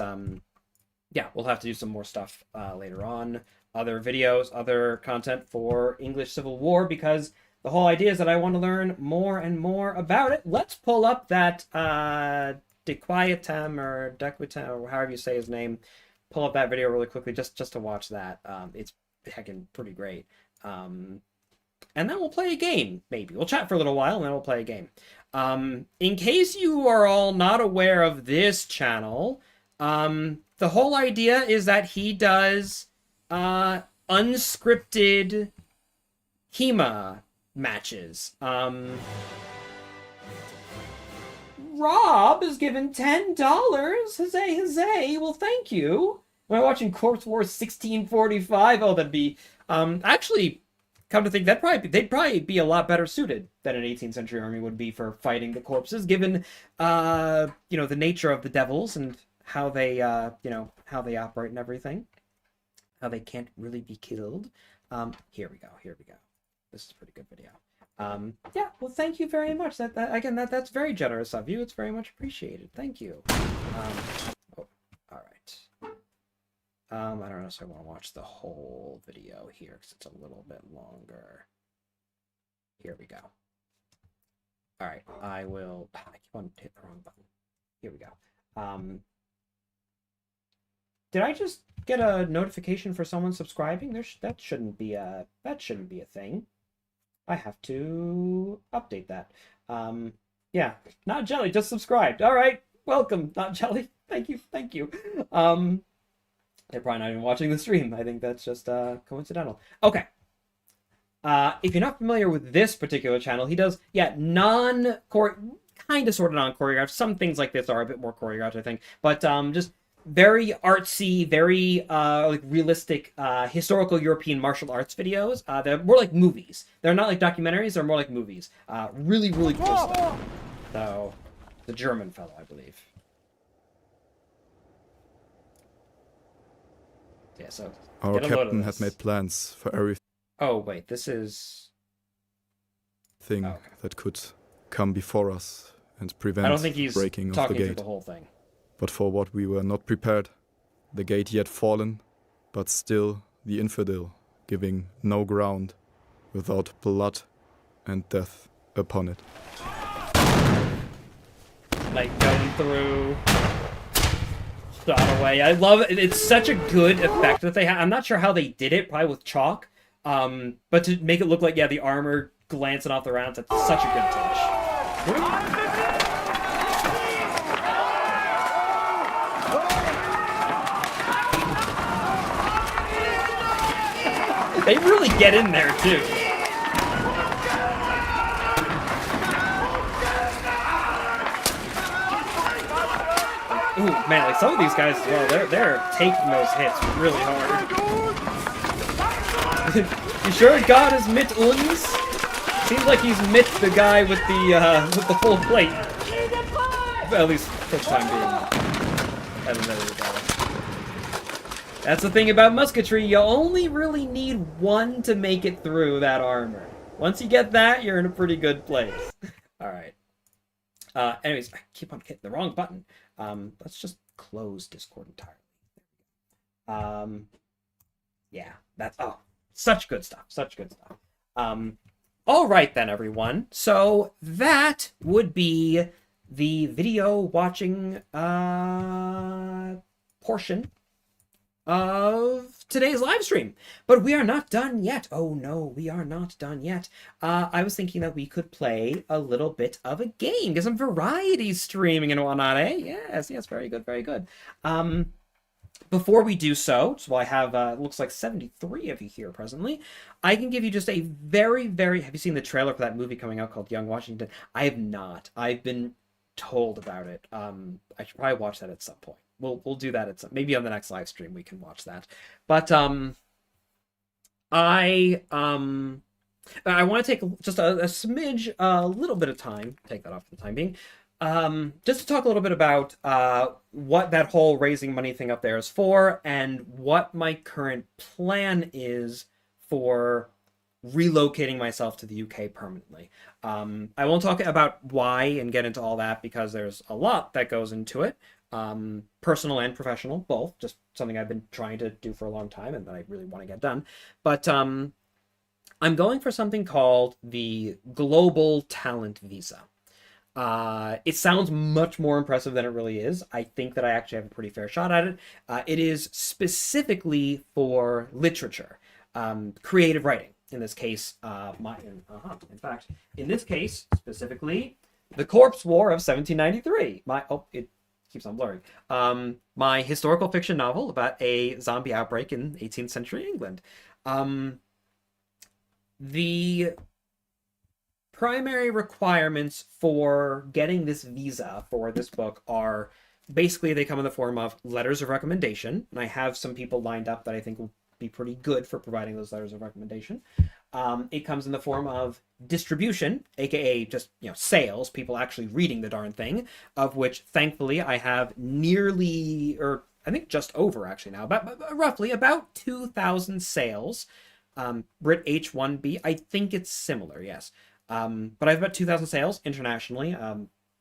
yeah, we'll have to do some more stuff later on. Other videos, other content for English Civil War, because the whole idea is that I want to learn more and more about it. Let's pull up that Dequitam or Dequitam, or however you say his name. Pull up that video really quickly just to watch that. It's heckin' pretty great. And then we'll play a game, maybe. We'll chat for a little while, and then we'll play a game. In case you are all not aware of this channel, the whole idea is that he does unscripted HEMA matches. Rob is given $10. Huzzay, huzzay. Well, thank you. Am I watching Corpse Wars 1645? Oh, that'd be... actually, come to think, they'd probably be a lot better suited than an 18th century army would be for fighting the corpses, given, you know, the nature of the devils and how they, you know, how they operate and everything. How they can't really be killed. Here we go. This is a pretty good video. Yeah, well, thank you very much. That's very generous of you. It's very much appreciated. Thank you. Oh, all right. I don't know if I want to watch the whole video here because it's a little bit longer. Here we go. All right, I will. I keep on hitting the wrong button. Here we go. Did I just get a notification for someone subscribing? That shouldn't be a thing. I have to update that. Yeah, Not Jelly just subscribed. All right, welcome, Not Jelly. Thank you. They're probably not even watching the stream. I think that's just coincidental. Okay. If you're not familiar with this particular channel, he does, kind of sort of non-choreographed. Some things like this are a bit more choreographed, I think. But just very artsy, very like realistic historical European martial arts videos. They're more like movies. They're not like documentaries. They're more like movies. Really, really cool stuff. So, the German fellow, I believe. Yeah, so our captain had made plans for everything Oh, wait, this is... that could come before us and prevent I don't think he's breaking of the talking through gate. the whole thing. But for what we were not prepared, the gate yet fallen, but still the infidel giving no ground without blood and death upon it. Like going through, shot away. I love it. It's such a good effect that they have. I'm not sure how they did it, probably with chalk. But to make it look like, yeah, the armor glancing off the rounds, that's such a good touch. They really get in there too. Ooh, man, like some of these guys as well, they're taking those hits really hard. You sure God has mit uns? Seems like he's mit the guy with the full plate. Well, at least for the time being. I don't know the guy. That's the thing about musketry, you only really need one to make it through that armor. Once you get that, you're in a pretty good place. Alright. Anyways, I keep on hitting the wrong button. Let's just close Discord entirely. Yeah, that's such good stuff. Such good stuff. All right then, everyone. So that would be the video watching portion of today's live stream. But we are not done yet. Oh no, we are not done yet. I was thinking that we could play a little bit of a game, get some variety streaming and whatnot, eh? Yes, very good, very good. Before we do so I have, looks like 73 of you here presently, I can give you just a very, have you seen the trailer for that movie coming out called Young Washington? I have not. I've been told about it. I should probably watch that at some point. We'll do that at maybe on the next live stream we can watch that. But I want to take just a smidge, a little bit of time, take that off for the time being, just to talk a little bit about what that whole raising money thing up there is for, and what my current plan is for relocating myself to the UK permanently. I won't talk about why and get into all that, because there's a lot that goes into it. Personal and professional, both. Just something I've been trying to do for a long time and that I really want to get done. But I'm going for something called the Global Talent Visa. It sounds much more impressive than it really is. I think that I actually have a pretty fair shot at it. It is specifically for literature, creative writing. In this case, in fact, in this case, specifically, the Corpse War of 1793. It keeps on blurring. My historical fiction novel about a zombie outbreak in 18th century England. The primary requirements for getting this visa for this book are basically, they come in the form of letters of recommendation, and I have some people lined up that I think will be pretty good for providing those letters of recommendation. It comes in the form of distribution, aka just sales, people actually reading the darn thing, of which thankfully I have nearly, or I think just over actually now, roughly about 2,000 sales. Brit H1B, I think it's similar, yes. But I have about 2,000 sales internationally.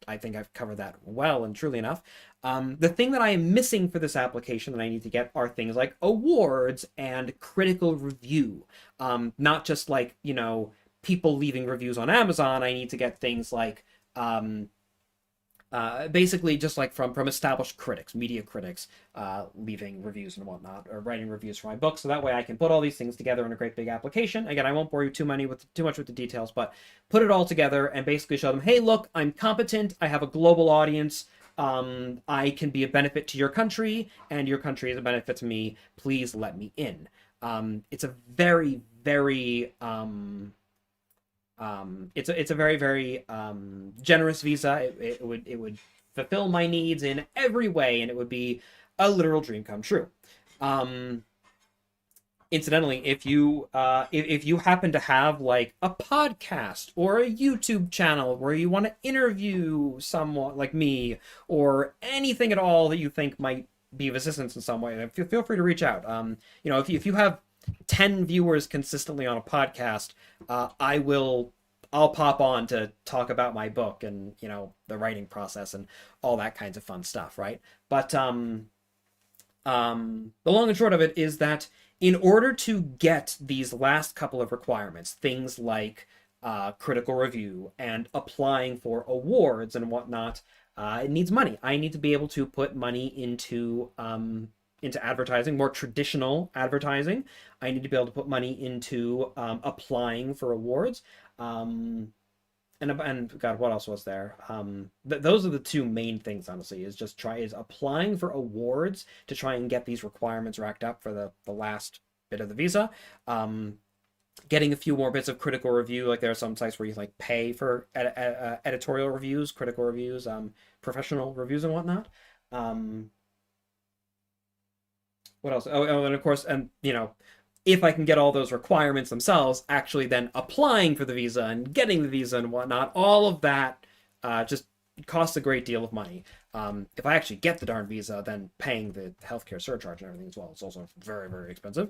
I think I've covered that well and truly enough. The thing that I am missing for this application that I need to get are things like awards and critical review. Not just like, people leaving reviews on Amazon. I need to get things like, basically just like from established critics, media critics, leaving reviews and whatnot, or writing reviews for my book. So that way I can put all these things together in a great big application. Again, I won't bore you too much with the details, but put it all together and basically show them, hey, look, I'm competent. I have a global audience. I can be a benefit to your country, and your country is a benefit to me. Please let me in. It's a very, very, it's a very, very generous visa. It would fulfill my needs in every way, and it would be a literal dream come true. Incidentally, if you happen to have like a podcast or a YouTube channel where you want to interview someone like me, or anything at all that you think might be of assistance in some way, feel free to reach out. If you have 10 viewers consistently on a podcast, I'll pop on to talk about my book and, the writing process and all that kinds of fun stuff, right? But the long and short of it is that in order to get these last couple of requirements, things like critical review and applying for awards and whatnot, it needs money. I need to be able to put money into advertising, more traditional advertising. I need to be able to put money into applying for awards. And God, what else was there? Those are the two main things, honestly, is applying for awards to try and get these requirements racked up for the last bit of the visa. Getting a few more bits of critical review, like there are some sites where you like pay for editorial reviews, critical reviews, professional reviews and whatnot. What else? Oh, and of course, if I can get all those requirements themselves, actually then applying for the visa and getting the visa and whatnot, all of that just costs a great deal of money. If I actually get the darn visa, then paying the healthcare surcharge and everything as well, it's also very, very expensive.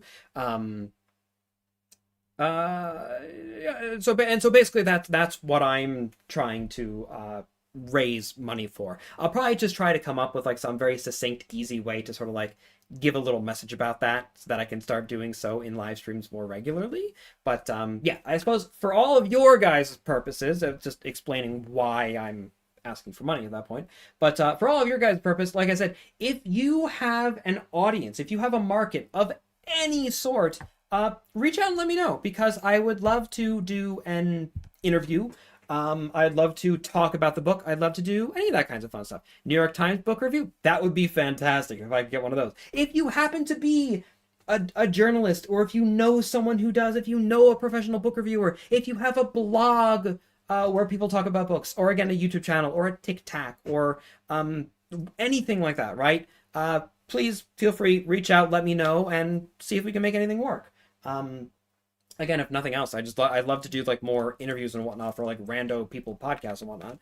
So basically that's what I'm trying to raise money for. I'll probably just try to come up with like some very succinct, easy way to sort of like give a little message about that so that I can start doing so in live streams more regularly. But yeah, I suppose for all of your guys' purposes of just explaining why I'm asking for money at that point, but for all of your guys' purpose, like I said, if you have an audience, if you have a market of any sort, reach out and let me know, because I would love to do an interview. I'd love to talk about the book. I'd love to do any of that kinds of fun stuff. New York Times book review. That would be fantastic if I could get one of those. If you happen to be a journalist, or if you know someone who does, if you know a professional book reviewer, if you have a blog where people talk about books, or again, a YouTube channel, or a TikTok, or anything like that, right? Please feel free, reach out, let me know, and see if we can make anything work. Again, if nothing else, I'd love to do like more interviews and whatnot for like rando people podcasts and whatnot,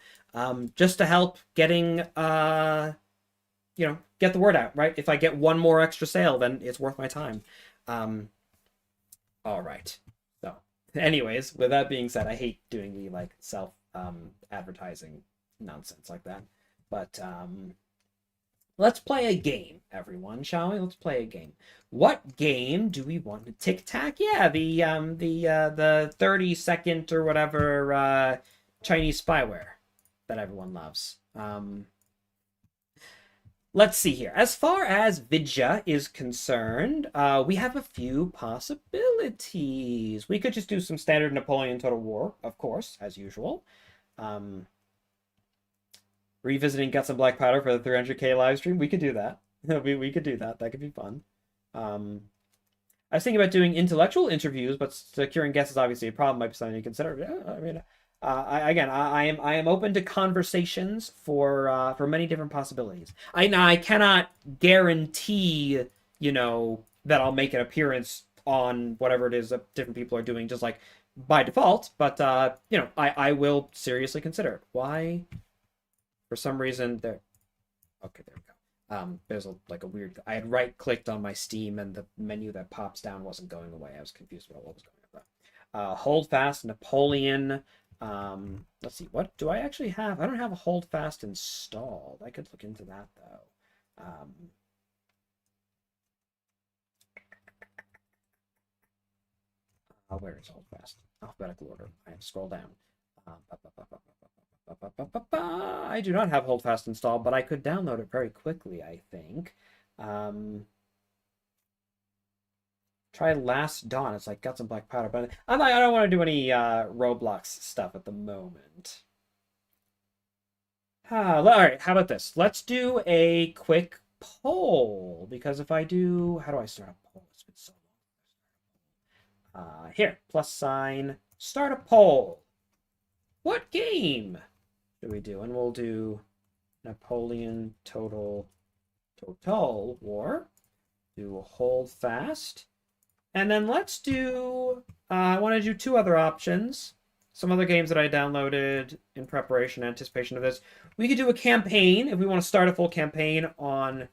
just to help getting get the word out, right? If I get one more extra sale, then it's worth my time. All right. So anyways, with that being said, I hate doing the like self advertising nonsense like that, but let's play a game, everyone, shall we? Let's play a game. What game do we want to tic-tac? Yeah, the 30-second or whatever Chinese spyware that everyone loves. Let's see here. As far as Vidya is concerned, we have a few possibilities. We could just do some standard Napoleon Total War, of course, as usual. Revisiting Guts and Black Powder for the 300k live stream. We could do that. we could do that. That could be fun. I was thinking about doing intellectual interviews, but securing guests is obviously a problem. Might be something to consider. Yeah, I mean, I am open to conversations for many different possibilities. I cannot guarantee, that I'll make an appearance on whatever it is that different people are doing, just like by default. But I will seriously consider it. Why? For some reason, there. Okay, there we go. There's a weird. I had right-clicked on my Steam, and the menu that pops down wasn't going away. I was confused about what was going on. Hold fast, Napoleon. Let's see. What do I actually have? I don't have a hold fast installed. I could look into that though. Where is hold fast? Alphabetical order. I have to scroll down. I do not have Hold Fast installed, but I could download it very quickly, I think. Try Last Dawn. It's like Guts and Black Powder, but I don't want to do any Roblox stuff at the moment. All right, how about this? Let's do a quick poll, because if I do... How do I start a poll? It's been so long. Here, +, start a poll. What game should we do? And we'll do Napoleon Total War. Do Hold Fast. And then let's do... I want to do two other options. Some other games that I downloaded in preparation, anticipation of this. We could do a campaign, if we want to start a full campaign on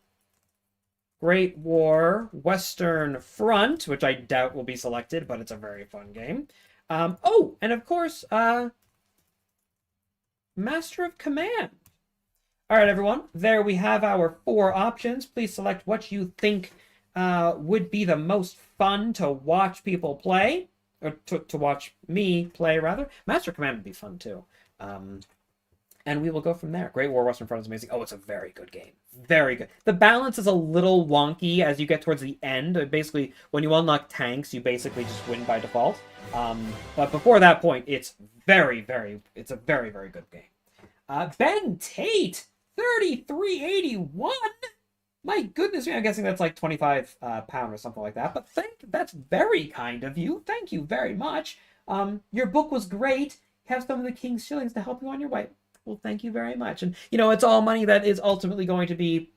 Great War Western Front, which I doubt will be selected, but it's a very fun game. And of course... Master of Command. All right, everyone. There we have our 4 options. Please select what you think would be the most fun to watch people play, or to watch me play, rather. Master of Command would be fun, too. And we will go from there. Great War Western Front is amazing. Oh, it's a very good game. Very good. The balance is a little wonky as you get towards the end. Basically, when you unlock tanks, you basically just win by default. But before that point, it's it's a very, very good game. Ben Tate, 3381. My goodness, I'm guessing that's like 25 pound or something like that. But that's very kind of you. Thank you very much. Your book was great. Have some of the King's shillings to help you on your way. Well, thank you very much. And, it's all money that is ultimately going to be,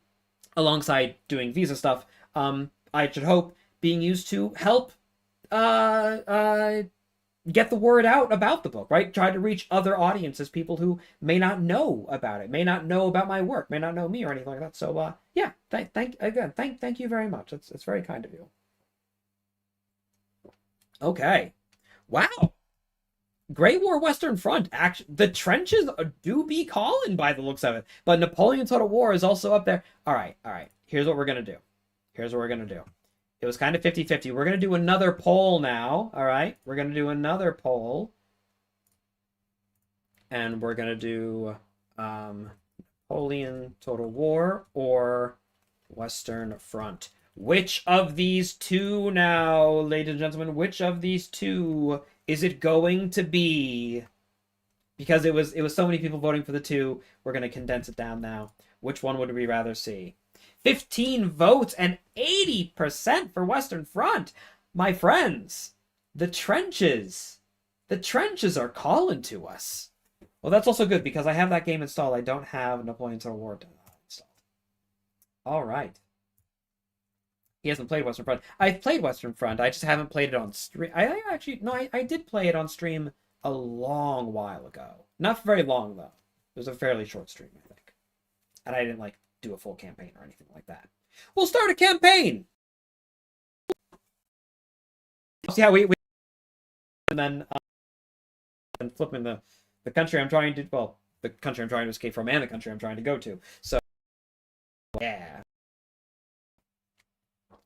alongside doing visa stuff, I should hope, being used to help get the word out about the book, right? Try to reach other audiences, people who may not know about it, may not know about my work, may not know me or anything like that. So, yeah, thank you very much. It's very kind of you. Okay. Wow. Great War Western Front, actually, the trenches do be calling by the looks of it. But Napoleon Total War is also up there. All right. Here's what we're going to do. It was kind of 50-50. We're going to do another poll now. All right. We're going to do another poll. And we're going to do Napoleon Total War or Western Front. Which of these two now, ladies and gentlemen, which of these two is it going to be? Because it was so many people voting for the two, we're going to condense it down now. Which one would we rather see? 15 votes and 80% for Western Front. My friends, the trenches are calling to us. Well, that's also good because I have that game installed. I don't have Napoleon Total War installed. All right. He hasn't played Western Front. I've played Western Front. I just haven't played it on stream. I did play it on stream a long while ago. Not very long, though. It was a fairly short stream, I think. And I didn't, do a full campaign or anything like that. We'll start a campaign! See how we and then and flipping the country I'm trying to, the country I'm trying to escape from and the country I'm trying to go to. So, yeah.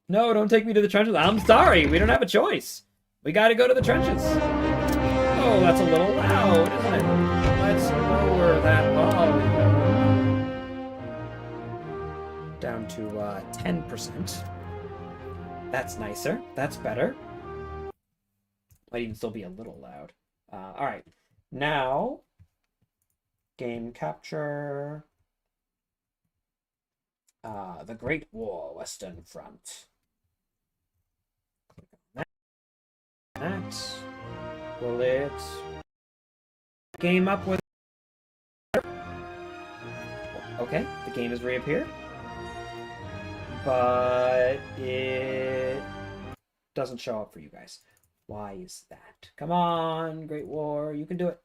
No, don't take me to the trenches. I'm sorry, we don't have a choice. We gotta go to the trenches. Oh, that's a little loud, isn't it? Let's lower that volume down to 10%. That's nicer. That's better. Might even still be a little loud. All right. Now, game capture. The Great War Western Front. Click on that. Will it game up with? Okay, the game has reappeared, but it doesn't show up for you guys. Why is that? Come on, Great War, you can do it.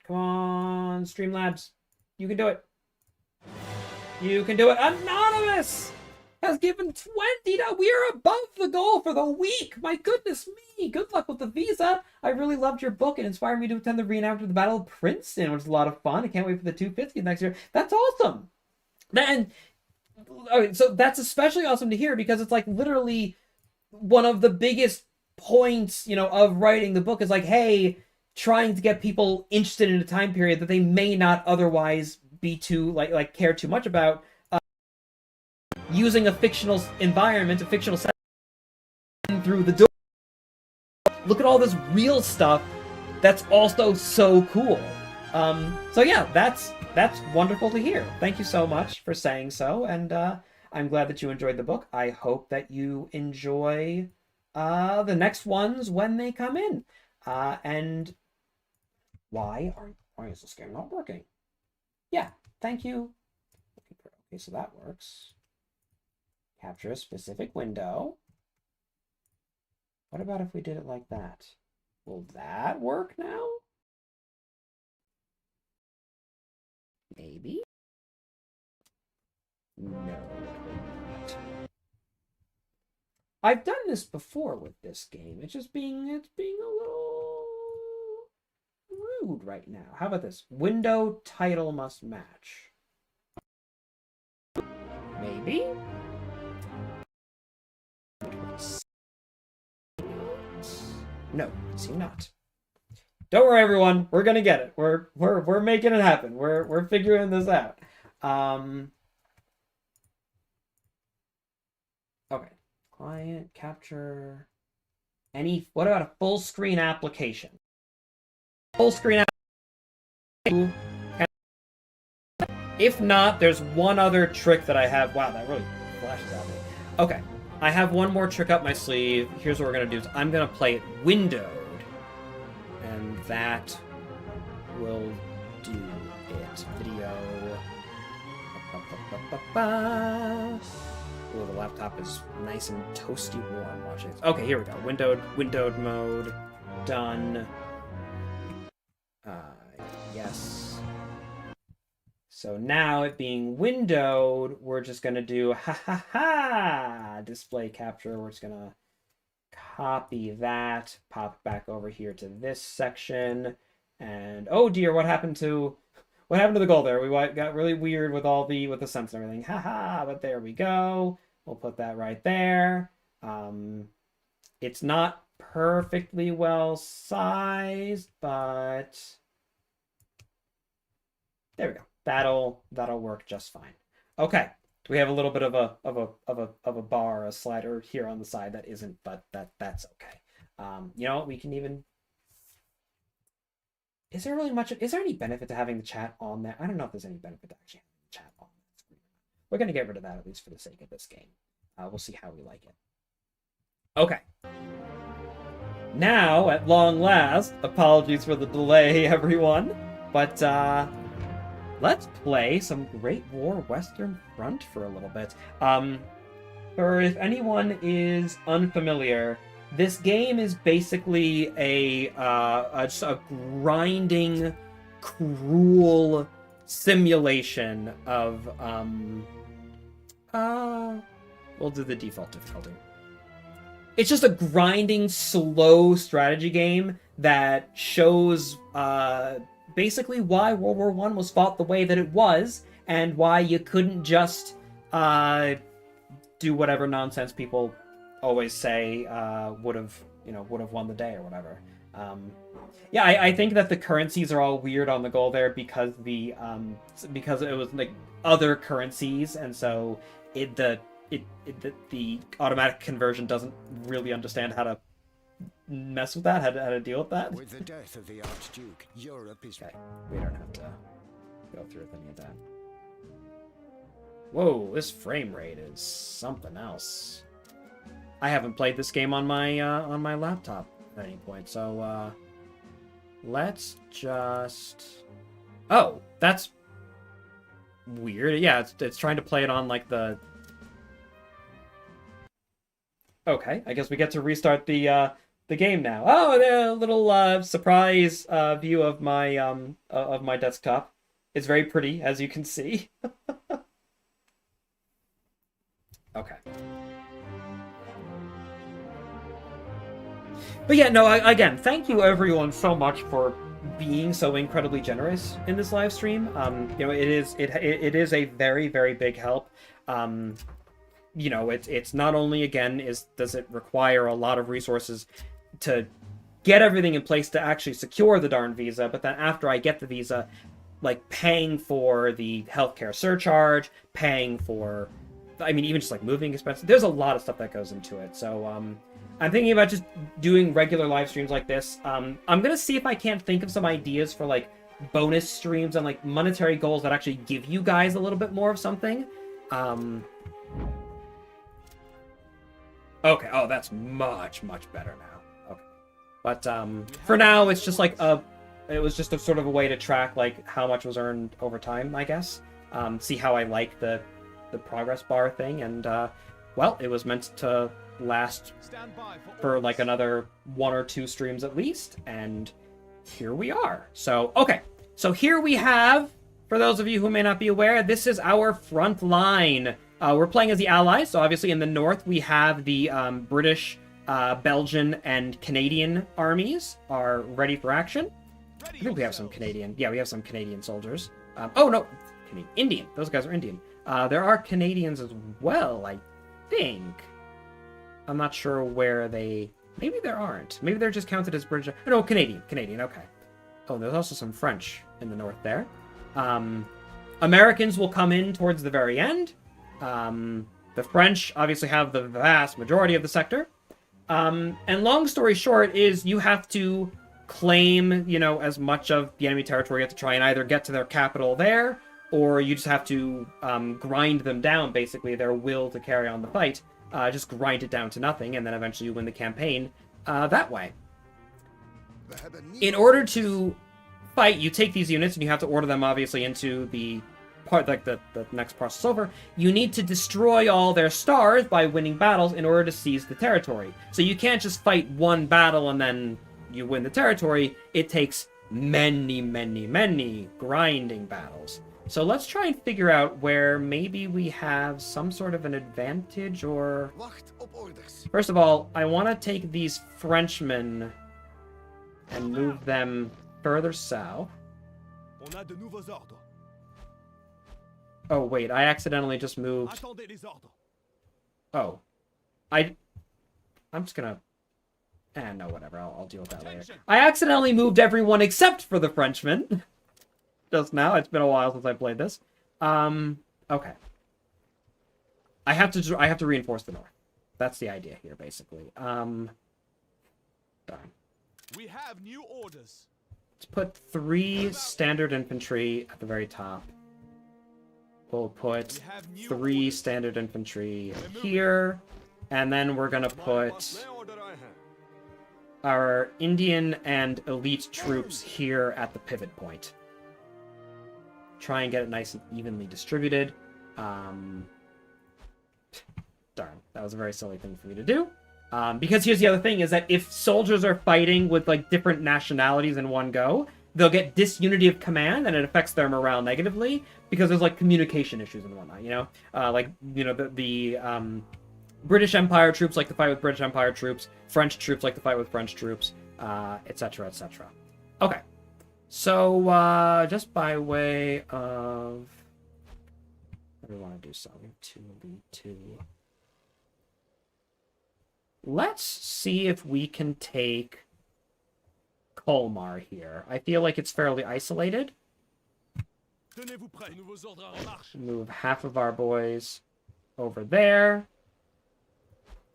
Come on, Streamlabs, you can do it. You can do it. Anonymous has given 20. We are above the goal for the week. My goodness me. Good luck with the visa. I really loved your book. It inspired me to attend the reenactment of the Battle of Princeton, which was a lot of fun. I can't wait for the 250th next year. That's awesome. And okay, so that's especially awesome to hear because it's literally one of the biggest points, of writing the book is hey, trying to get people interested in a time period that they may not otherwise be too care too much about, using a fictional environment, a fictional setting through the door. Look at all this real stuff that's also so cool. So yeah, that's wonderful to hear. Thank you so much for saying so, and I'm glad that you enjoyed the book. I hope that you enjoy the next ones when they come in. And why is this game not working? Yeah, thank you. Okay, so that works. Capture a specific window. What about if we did it like that? Will that work now? Maybe? No, it will not. I've done this before with this game. It's being a little rude right now. How about this? Window title must match. Maybe? No, see not. Don't worry, everyone. We're gonna get it. We're making it happen. We're figuring this out. Okay. Client capture. What about a full screen application? Full screen application. If not, there's one other trick that I have. Wow, that really flashes at me. Okay. I have one more trick up my sleeve. Here's what we're going to do. Is I'm going to play it windowed. And that will do it. Video. Oh, the laptop is nice and toasty warm watching this. Okay, here we go. Windowed mode. Done. Yes. So now it being windowed, we're just going to do display capture. We're just going to copy that, pop back over here to this section, And oh dear, what happened to the goal there? We got really weird with the sense and everything. Haha, but there we go. We'll put that right there. It's not perfectly well sized, but there we go. That'll work just fine. Okay. We have a little bit of a bar, a slider here on the side that isn't, but that's okay. You know what? We can even. Is there any benefit to having the chat on there? I don't know if there's any benefit to actually having the chat on that screen. We're gonna get rid of that at least for the sake of this game. We'll see how we like it. Okay. Now, at long last, apologies for the delay, everyone, but let's play some Great War Western Front for a little bit. For if anyone is unfamiliar, this game is basically just a grinding, cruel simulation of we'll do the default difficulty. It's just a grinding, slow strategy game that shows basically why World War I was fought the way that it was, and why you couldn't just do whatever nonsense people always say would have won the day or whatever. Yeah, I think that the currencies are all weird on the goal there because because it was like other currencies, and so the automatic conversion doesn't really understand how to mess with that, how to deal with that. With the death of the Archduke, Europe is... Okay, we don't have to go through with any of that. Whoa, this frame rate is something else. I haven't played this game on my laptop at any point, so let's just... Oh, that's weird. Yeah, it's trying to play it on like the... Okay, I guess we get to restart the game now. Oh, a little surprise view of my desktop. It's very pretty, as you can see. Okay. But yeah, no, again, thank you everyone so much for being so incredibly generous in this live stream. You know, it is a very, very big help. You know, it's not only, again, does it require a lot of resources to get everything in place to actually secure the darn visa, but then after I get the visa, like paying for the healthcare surcharge, paying for, I mean, even just like moving expenses, there's a lot of stuff that goes into it. So I'm thinking about just doing regular live streams like this. I'm gonna see if I can't think of some ideas for like bonus streams and like monetary goals that actually give you guys a little bit more of something. Okay, oh, that's much, much better now. Okay. But for now, it's just like it was just a sort of a way to track like how much was earned over time, I guess. See how I like the progress bar thing, and well, it was meant to last for like another 1 or 2 streams at least, and here we are. So, okay. So here we have, for those of you who may not be aware, this is our front line. We're playing as the Allies, so obviously in the north we have the British, Belgian, and Canadian armies are ready for action. I think we have some Canadian. Yeah, we have some Canadian soldiers. Oh, no. Indian. Those guys are Indian. There are Canadians as well, I think. I'm not sure where they... Maybe there aren't. Maybe they're just counted as British... Oh, no, Canadian. Canadian, okay. Oh, there's also some French in the north there. Americans will come in towards the very end. The French obviously have the vast majority of the sector. And long story short is you have to claim, you know, as much of the enemy territory. You have to try and either get to their capital there, or you just have to grind them down, basically, their will to carry on the fight. Just grind it down to nothing, and then eventually you win the campaign that way. In order to fight, you take these units, and you have to order them, obviously, into the part, like the next process over. You need to destroy all their stars by winning battles in order to seize the territory. So you can't just fight one battle and then you win the territory. It takes many, many, many grinding battles. So let's try and figure out where maybe we have some sort of an advantage, or... First of all, I want to take these Frenchmen and move them further south. On a de nouveaux ordres. Oh, wait, I accidentally just moved... Attendez les ordres. Oh. I'm just gonna... no, whatever, I'll deal with that later. I accidentally moved everyone except for the Frenchman. Just now, it's been a while since I played this. Okay. I have to reinforce the north. That's the idea here, basically. Darn. We have new orders. Let's put 3 standard infantry at the very top. We'll put 3 standard infantry here. And then we're gonna put our Indian and elite troops here at the pivot point. Try and get it nice and evenly distributed. Darn, that was a very silly thing for me to do. Because here's the other thing, is that if soldiers are fighting with, like, different nationalities in one go, they'll get disunity of command, and it affects their morale negatively, because there's, like, communication issues and whatnot, you know? The British Empire troops like to fight with British Empire troops, French troops like to fight with French troops, etc., etc. Okay. So, just by way of... What do we want to do? So, 2, lead 2... Let's see if we can take Colmar here. I feel like it's fairly isolated. Move half of our boys over there.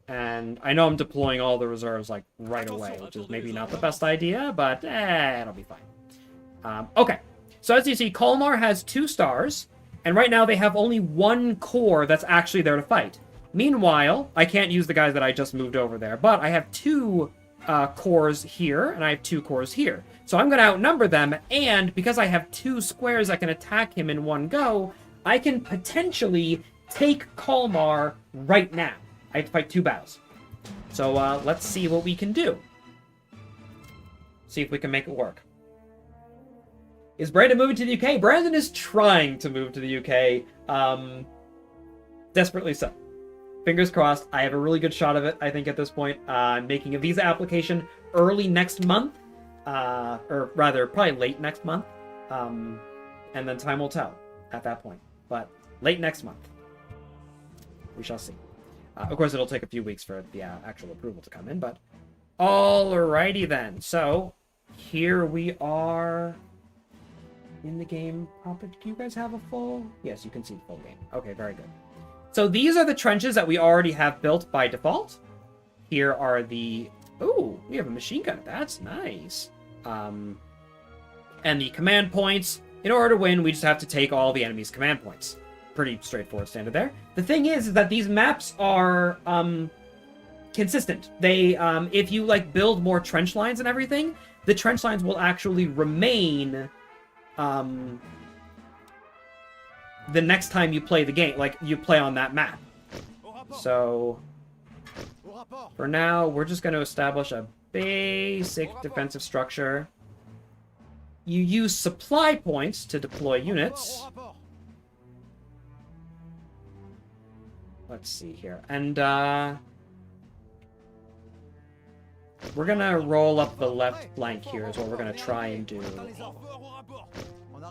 And I know I'm deploying all the reserves, like, right away, which is maybe not the best idea, but it'll be fine. Okay, so as you see, Colmar has 2 stars, and right now they have only 1 corps that's actually there to fight. Meanwhile, I can't use the guys that I just moved over there, but I have 2 corps here, and I have 2 corps here. So I'm going to outnumber them, and because I have 2 squares that can attack him in one go, I can potentially take Colmar right now. I have to fight 2 battles. So let's see what we can do. See if we can make it work. Is Brandon moving to the UK? Brandon is trying to move to the UK. Desperately so. Fingers crossed. I have a really good shot of it, I think, at this point. I'm making a visa application early next month. Or rather, probably late next month. And then time will tell at that point. But late next month. We shall see. Of course, it'll take a few weeks for the actual approval to come in, but... Alrighty then. So, here we are... in the game. Do you guys have a full... Yes, you can see the full game. Okay, very good. So these are the trenches that we already have built by default. Here are the... Ooh, we have a machine gun. That's nice. And the command points. In order to win, we just have to take all the enemy's command points. Pretty straightforward standard there. The thing is that these maps are consistent. They, if you like build more trench lines and everything, the trench lines will actually remain... the next time you play the game, like, you play on that map. So, for now, we're just going to establish a basic defensive structure. You use supply points to deploy units. Let's see here. And, we're going to roll up the left flank here is what we're going to try and do.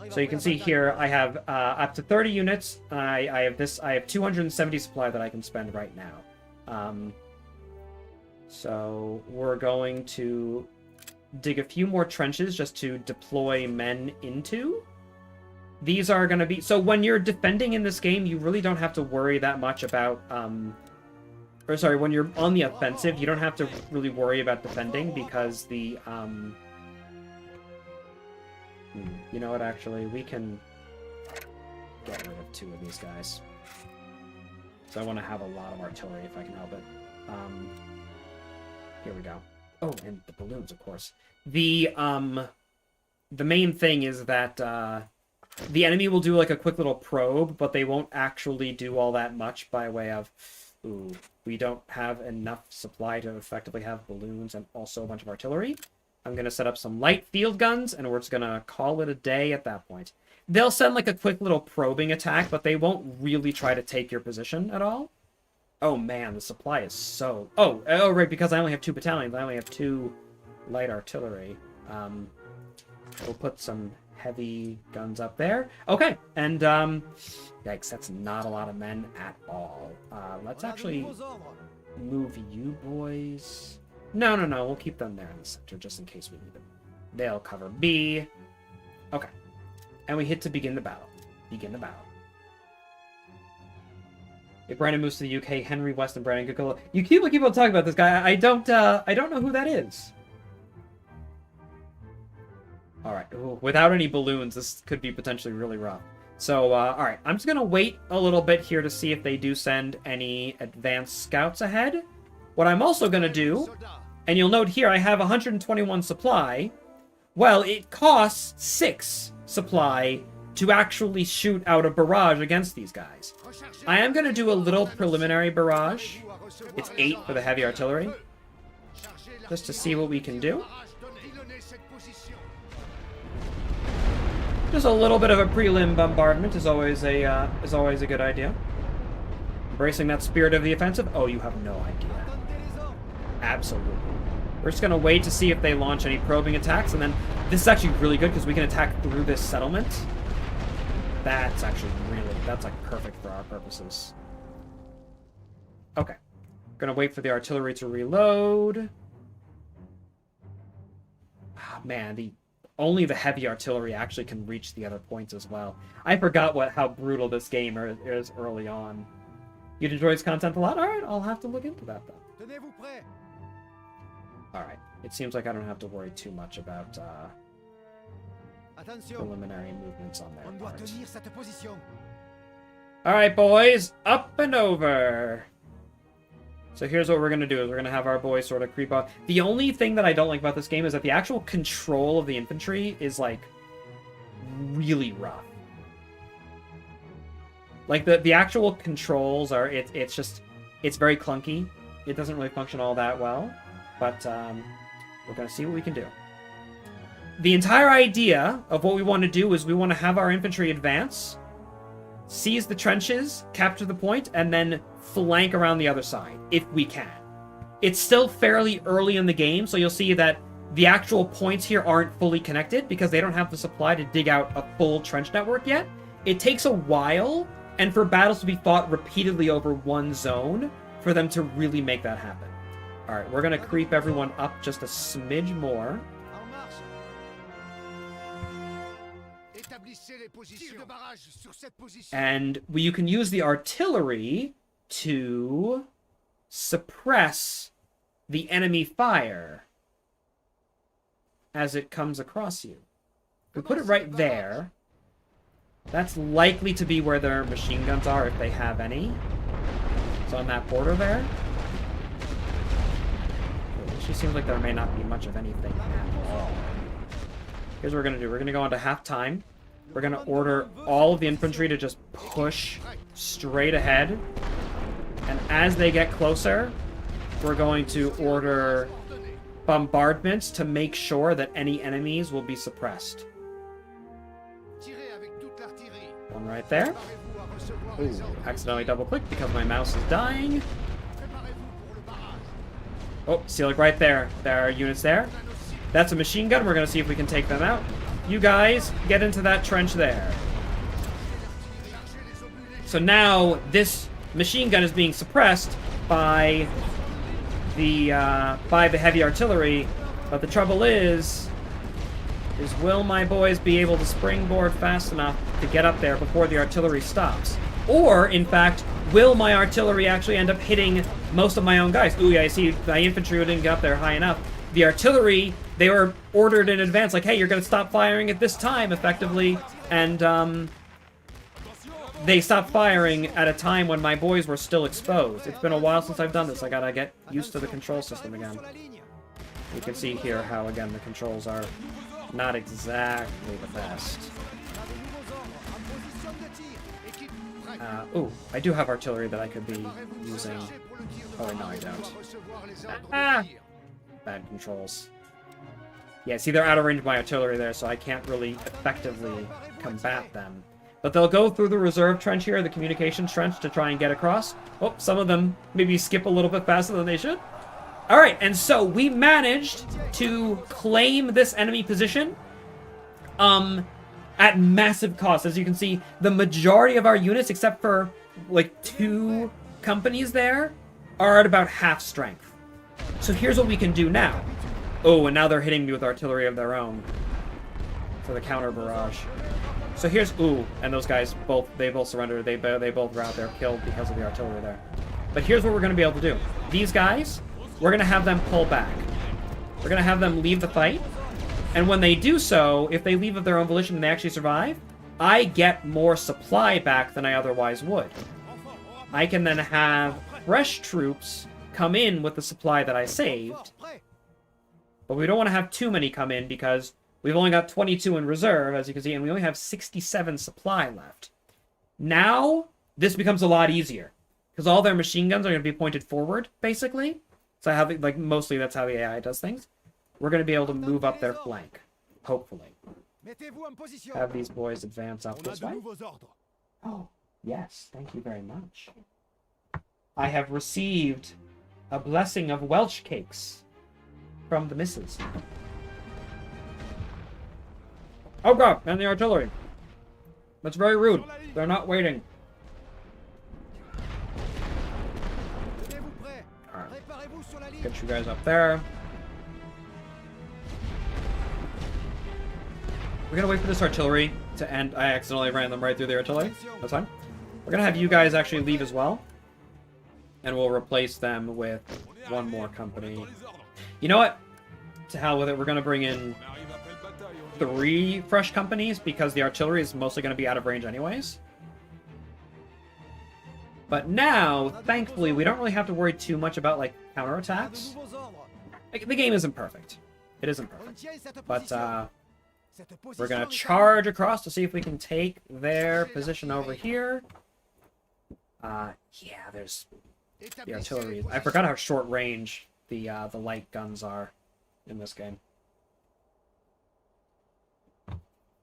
So you can see here, I have up to 30 units. I have 270 supply that I can spend right now. So we're going to dig a few more trenches just to deploy men into. These are going to be... So when you're defending in this game, you really don't have to worry that much about... Or sorry, when you're on the offensive, you don't have to really worry about defending because the... You know what, actually, we can get rid of 2 of these guys. So I want to have a lot of artillery if I can help it. Here we go. Oh, and the balloons, of course. The main thing is that the enemy will do like a quick little probe, but they won't actually do all that much by way of... Ooh, we don't have enough supply to effectively have balloons and also a bunch of artillery. I'm going to set up some light field guns, and we're just going to call it a day at that point. They'll send, like, a quick little probing attack, but they won't really try to take your position at all. Oh, man, the supply is so... Oh, right, because I only have 2 battalions. I only have 2 light artillery. We'll put some heavy guns up there. Okay, and yikes, that's not a lot of men at all. Let's actually move you boys. No, we'll keep them there in the center just in case we need them. They'll cover B. Okay, and we hit to begin the battle. Begin the battle. If Brandon moves to the UK, Henry West and Brandon could go. You keep on talking about this guy. I don't know who that is. All right. Ooh, without any balloons, this could be potentially really rough. So, all right. I'm just gonna wait a little bit here to see if they do send any advanced scouts ahead. What I'm also gonna do, and you'll note here, I have 121 supply. Well, it costs 6 supply to actually shoot out a barrage against these guys. I am going to do a little preliminary barrage. It's 8 for the heavy artillery. Just to see what we can do. Just a little bit of a prelim bombardment is always a good idea. Embracing that spirit of the offensive. Oh, you have no idea. Absolutely. We're just going to wait to see if they launch any probing attacks, and then this is actually really good because we can attack through this settlement. That's actually that's like perfect for our purposes. Okay. Gonna wait for the artillery to reload. Oh, man, only the heavy artillery actually can reach the other points as well. I forgot how brutal this game is early on. You'd enjoy its content a lot? Alright, I'll have to look into that then. Alright. It seems like I don't have to worry too much about preliminary movements on their part. Alright, boys, up and over. So here's what we're going to do, is we're going to have our boys sort of creep up. The only thing that I don't like about this game is that the actual control of the infantry is, like, really rough. Like, the actual controls are, it's very clunky. It doesn't really function all that well. But, we're going to see what we can do. The entire idea of what we want to do is we want to have our infantry advance, seize the trenches, capture the point, and then flank around the other side, if we can. It's still fairly early in the game, so you'll see that the actual points here aren't fully connected because they don't have the supply to dig out a full trench network yet. It takes a while, and for battles to be fought repeatedly over one zone, for them to really make that happen. Alright, we're going to creep everyone up just a smidge more. And you can use the artillery to suppress the enemy fire as it comes across you. If we put it right there, that's likely to be where their machine guns are, if they have any. So on that border there. It actually seems like there may not be much of anything at all. Here's what we're going to do. We're going to go into half-time. We're going to order all of the infantry to just push straight ahead. And as they get closer, we're going to order bombardments to make sure that any enemies will be suppressed. One right there. Ooh, accidentally double-clicked because my mouse is dying. Oh, see, like right there. There are units there. That's a machine gun. We're going to see if we can take them out. You guys, get into that trench there. So now, this machine gun is being suppressed by the heavy artillery. But the trouble is will my boys be able to springboard fast enough to get up there before the artillery stops? Or, in fact, will my artillery actually end up hitting most of my own guys? Ooh, yeah, I see my infantry didn't get up there high enough. The artillery, they were ordered in advance, like, hey, you're going to stop firing at this time, effectively. And, they stopped firing at a time when my boys were still exposed. It's been a while since I've done this. I gotta get used to the control system again. You can see here how, again, the controls are not exactly the best. Ooh, I do have artillery that I could be using. Oh, wait, no, I don't. Ah! Bad controls. Yeah, see, they're out of range of my artillery there, so I can't really effectively combat them. But they'll go through the reserve trench here, the communications trench, to try and get across. Oh, some of them maybe skip a little bit faster than they should. Alright, and so we managed to claim this enemy position. at massive cost. As you can see, the majority of our units, except for like 2 companies there, are at about half strength. So here's what we can do now. Oh, and now they're hitting me with artillery of their own for the counter barrage. So here's and those guys both surrendered. They both were out there killed because of the artillery there. But here's what we're going to be able to do. These guys, we're going to have them pull back. We're going to have them leave the fight. And when they do so, if they leave of their own volition and they actually survive, I get more supply back than I otherwise would. I can then have fresh troops come in with the supply that I saved. But we don't want to have too many come in because we've only got 22 in reserve, as you can see, and we only have 67 supply left. Now, this becomes a lot easier. Because all their machine guns are going to be pointed forward, basically. So I have, like, mostly that's how the AI does things. We're going to be able to move up their flank, hopefully. Have these boys advance up this way. Oh, yes, thank you very much. I have received a blessing of Welsh cakes from the missus. Oh god, and the artillery. That's very rude. They're not waiting. Alright. Get you guys up there. We're gonna wait for this artillery to end. I accidentally ran them right through the artillery. That's fine. We're gonna have you guys actually leave as well. And we'll replace them with one more company. You know what? To hell with it. We're gonna bring in 3 fresh companies because the artillery is mostly gonna be out of range anyways. But now, thankfully, we don't really have to worry too much about, like, counterattacks. Like, the game isn't perfect. It isn't perfect. But, we're gonna charge across to see if we can take their position over here. Yeah, there's the artillery. I forgot how short range the light guns are in this game.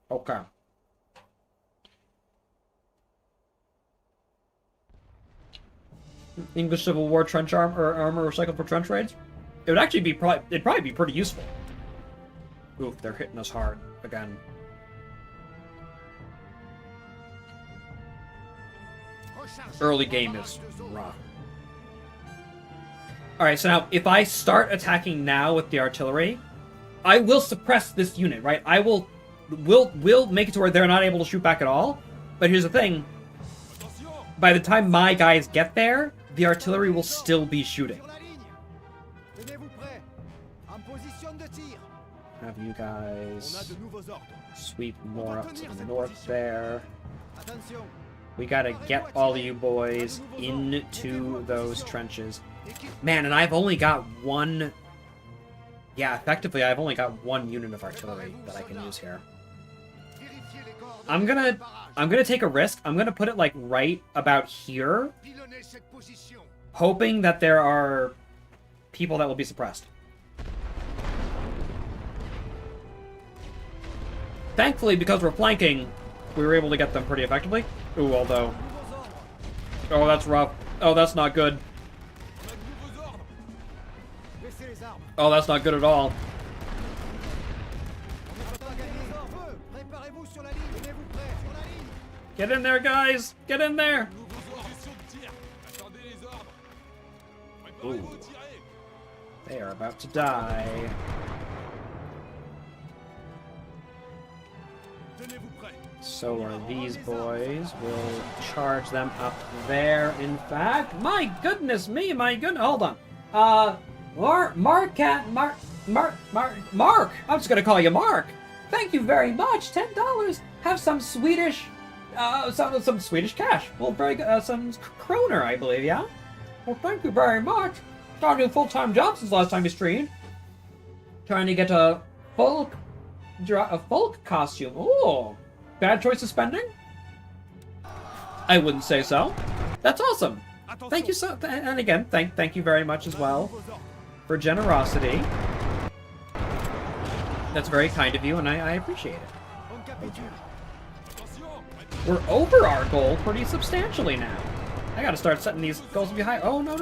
Okay. English Civil War trench armor recycled for trench raids. It would actually be it'd probably be pretty useful. Oof, they're hitting us hard again. Early game is rough. Alright, so now, if I start attacking now with the artillery, I will suppress this unit, right? I will make it to where they're not able to shoot back at all. But here's the thing. By the time my guys get there, the artillery will still be shooting. Have you guys sweep more up to the north there. We gotta get all of you boys into those trenches. Man, and I've only got 1... Yeah, effectively, I've only got 1 unit of artillery that I can use here. I'm gonna take a risk. I'm gonna put it, like, right about here. Hoping that there are people that will be suppressed. Thankfully, because we're flanking, we were able to get them pretty effectively. Ooh, although... Oh, that's rough. Oh, that's not good. Oh, that's not good at all. Get in there, guys! Get in there! Ooh. They are about to die. So are these boys. We'll charge them up there, in fact. My goodness me, my goodness. Hold on. Mark. I'm just gonna call you Mark. Thank you very much. $10. Have some Swedish, some Swedish cash. Well, very good. Some kroner, I believe, yeah? Well, thank you very much. Started a full-time job since last time you streamed. Trying to get a folk costume. Ooh. Bad choice of spending? I wouldn't say so. That's awesome. Thank you so, and again, thank you very much as well for generosity. That's very kind of you, and I appreciate it. We're over our goal pretty substantially now. I gotta start setting these goals to be high. Oh, no,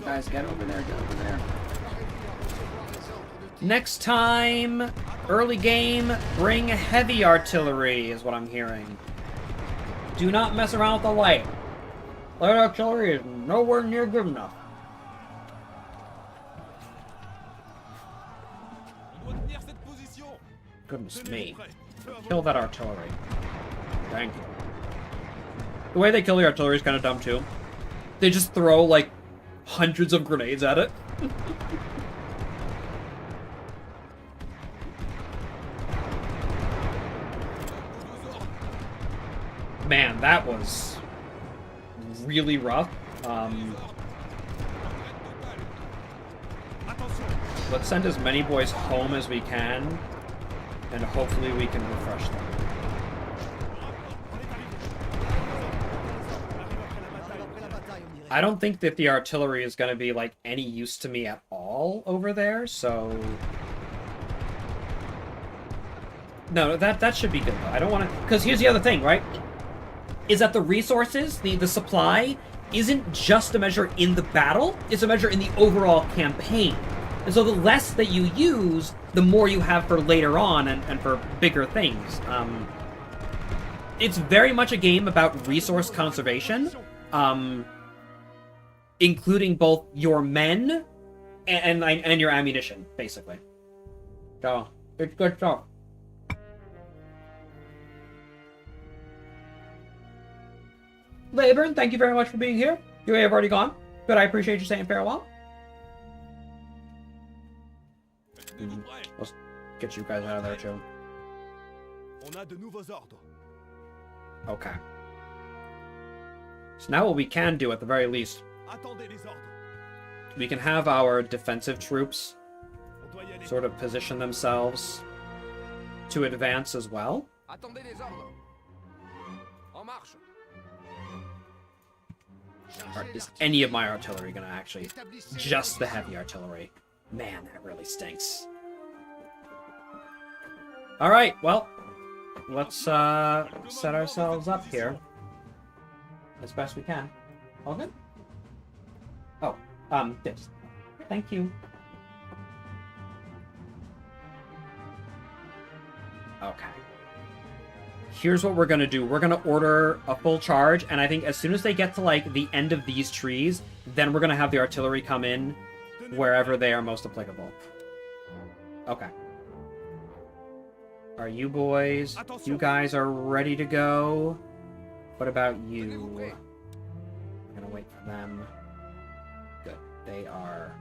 guys, get over there, get over there. Next time, Early game, bring heavy artillery, is what I'm hearing. Do not mess around with the light. Light artillery is nowhere near good enough. Goodness me. Kill that artillery. Thank you. The way they kill the artillery is kind of dumb, too. They just throw, like, hundreds of grenades at it. Man, that was really rough. Let's send as many boys home as we can, and hopefully we can refresh them. I don't think that the artillery is going to be, like, any use to me at all over there, so... No, that should be good, though. I don't want to... Because here's the other thing, right? Is that the resources, the supply, isn't just a measure in the battle, it's a measure in the overall campaign. And so the less that you use, the more you have for later on and for bigger things. It's very much a game about resource conservation, including both your men and your ammunition, basically. So, it's good stuff. Leyburn, thank you very much for being here. You may have already gone, but I appreciate you saying farewell. Let's get you guys out of there, too. Okay. So now what we can do, at the very least, we can have our defensive troops sort of position themselves to advance as well. Is any of my artillery gonna actually... Just the heavy artillery. Man, that really stinks. Alright, well, let's set ourselves up here as best we can. All good? Oh, this. Thank you. Okay. Here's what we're gonna do. We're gonna order a full charge, and I think as soon as they get to, like, the end of these trees, then we're gonna have the artillery come in wherever they are most applicable. Okay. Are you boys? You guys are ready to go? What about you? I'm gonna wait for them. Good. They are...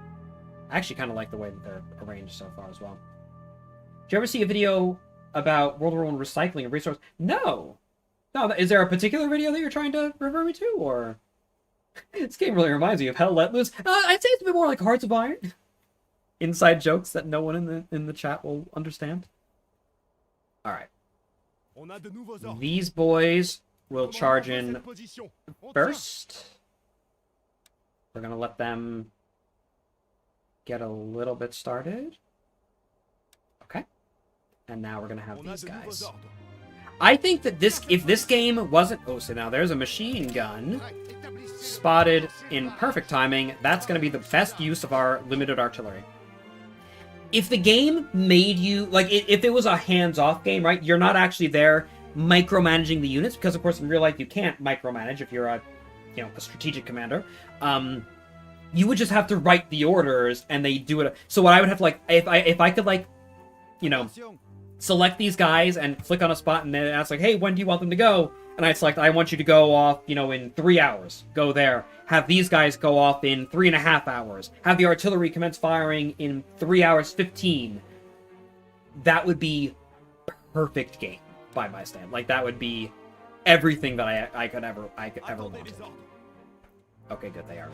I actually kind of like the way that they're arranged so far as well. Did you ever see a video about World War I recycling of resources? No! No, is there a particular video that you're trying to refer me to, or... This game really reminds me of Hell Let Loose. I'd say it's a bit more like Hearts of Iron. Inside jokes that no one in the chat will understand. Alright. These boys will charge in first. We're gonna let them get a little bit started. Okay. And now we're gonna have these guys. I think that if this game wasn't... Oh, so now there's a machine gun spotted in perfect timing. That's gonna be the best use of our limited artillery. If the game made you... Like, if it was a hands-off game, right? You're not actually there micromanaging the units, because, of course, in real life, you can't micromanage if you're a strategic commander. You would just have to write the orders, and they do it. So what I would have to, like... If I could, like, select these guys and click on a spot and then ask, like, hey, when do you want them to go? And I'd select, I want you to go off, in 3 hours. Go there. Have these guys go off in 3.5 hours. Have the artillery commence firing in 3 hours 15. That would be perfect game by my stand. Like, that would be everything that I could ever want. Okay, good, they are.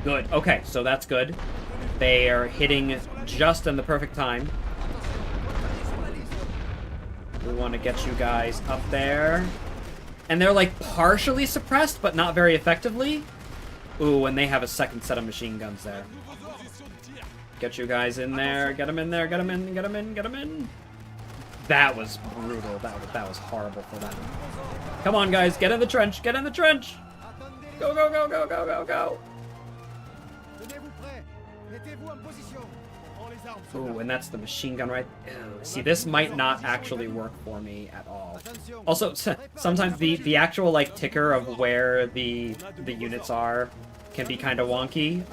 Good, okay, so that's good. They are hitting just in the perfect time. We want to get you guys up there. And they're, like, partially suppressed, but not very effectively. Ooh, and they have a second set of machine guns there. Get you guys in there. Get them in there. Get them in. Get them in. Get them in. That was brutal. That was horrible for them. Come on, guys. Get in the trench. Get in the trench. Go, go, go, go, go, go, go. Ooh, and that's the machine gun, right? Ew. See, this might not actually work for me at all. Also, sometimes the actual like ticker of where the units are can be kind of wonky.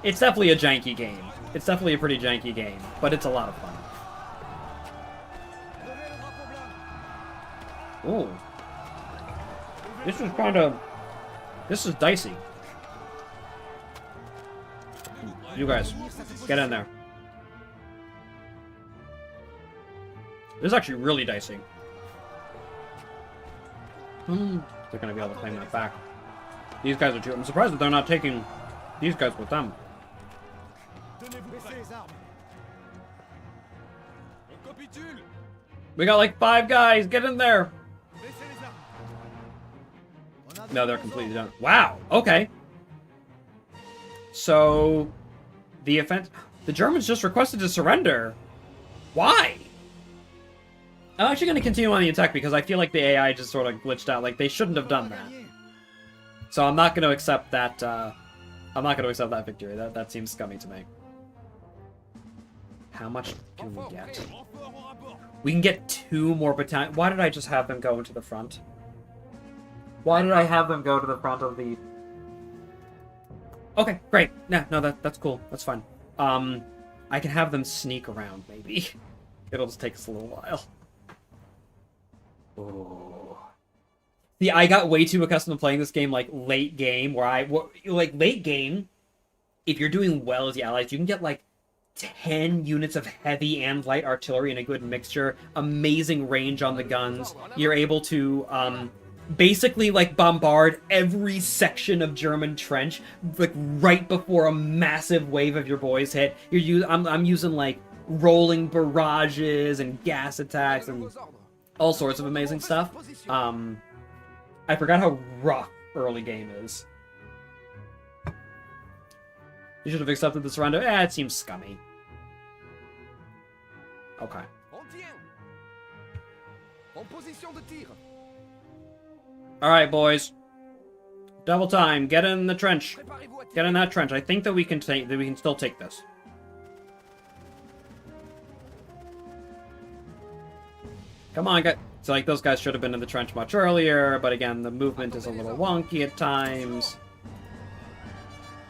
It's definitely a janky game. It's definitely a pretty janky game, but it's a lot of fun. Ooh. This is dicey. You guys, get in there. This is actually really dicey. They're gonna be able to claim that back. These guys are too. I'm surprised that they're not taking these guys with them. We got like 5 guys. Get in there. No, they're completely done. Wow. Okay. So, the Germans just requested to surrender. Why? I'm actually going to continue on the attack because I feel like the AI just sort of glitched out. Like, they shouldn't have done that. So I'm not going to accept that, I'm not going to accept that victory. That seems scummy to me. How much can we get? We can get 2 more battalions. Why did I just have them go into the front? Why did I have them go to the front of the... Okay, great. No, that's cool. That's fine. I can have them sneak around, maybe. It'll just take us a little while. Oh. See, I got way too accustomed to playing this game, like, late game, where like, late game, if you're doing well as the allies, you can get, like, 10 units of heavy and light artillery in a good mixture, amazing range on the guns. You're able to, basically, like, bombard every section of German trench, like, right before a massive wave of your boys hit. I'm using, like, rolling barrages and gas attacks and all sorts of amazing stuff. I forgot how rough early game is. You should have accepted the surrender. It seems scummy. Okay. Alright, boys. Double time. Get in the trench. Get in that trench. I think that we can still take this. Come on, guys. So, like, those guys should have been in the trench much earlier, but again, the movement is a little wonky at times.